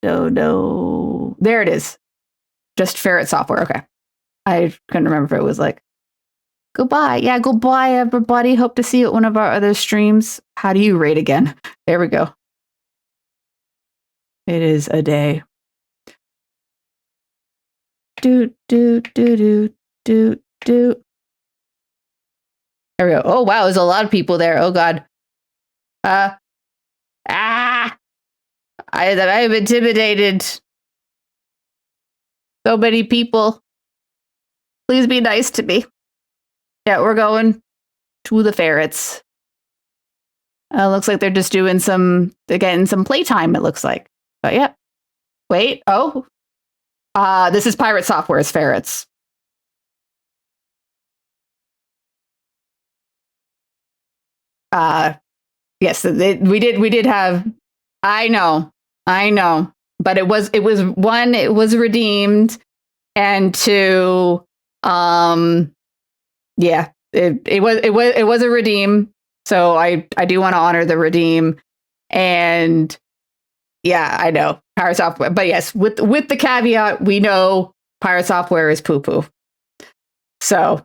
No. There it is. Just Ferret Software. Okay. I couldn't remember if it was goodbye. Yeah, goodbye, everybody. Hope to see you at one of our other streams. How do you rate again? There we go. It is a day. Do. There we go. Oh, wow. There's a lot of people there. Oh, God. I'm intimidated. So many people. Please be nice to me. Yeah, we're going to the ferrets. Looks like they're just doing some playtime, it looks like. But yeah. Wait, oh. This is Pirate Software's ferrets. Yes, we did have. I know, but it was one. It was redeemed, and two, yeah, it was a redeem. So I do want to honor the redeem, and yeah, I know Pirate Software, but yes, with the caveat, we know Pirate Software is poo poo. So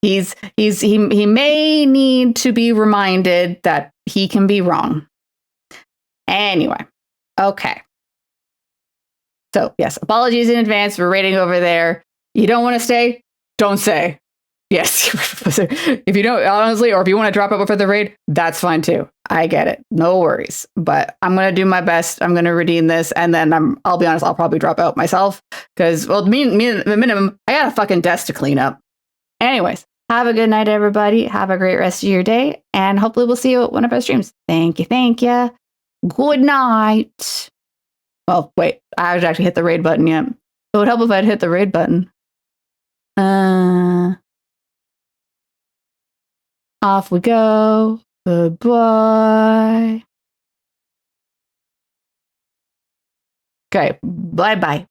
he may need to be reminded that he can be wrong. Anyway, okay. So yes, apologies in advance for rating over there. You don't want to stay? Don't say. Yes. If you don't, honestly, or if you want to drop out for the raid, that's fine too. I get it. No worries. But I'm going to do my best. I'm going to redeem this. And then I'll be honest, I'll probably drop out myself. Because, well, me, the minimum, I got a fucking desk to clean up. Anyways, have a good night, everybody. Have a great rest of your day. And hopefully we'll see you at one of our streams. Thank you. Thank you. Good night. Well, wait, I haven't actually hit the raid button yet. It would help if I'd hit the raid button. Off we go. Goodbye. Okay, bye-bye.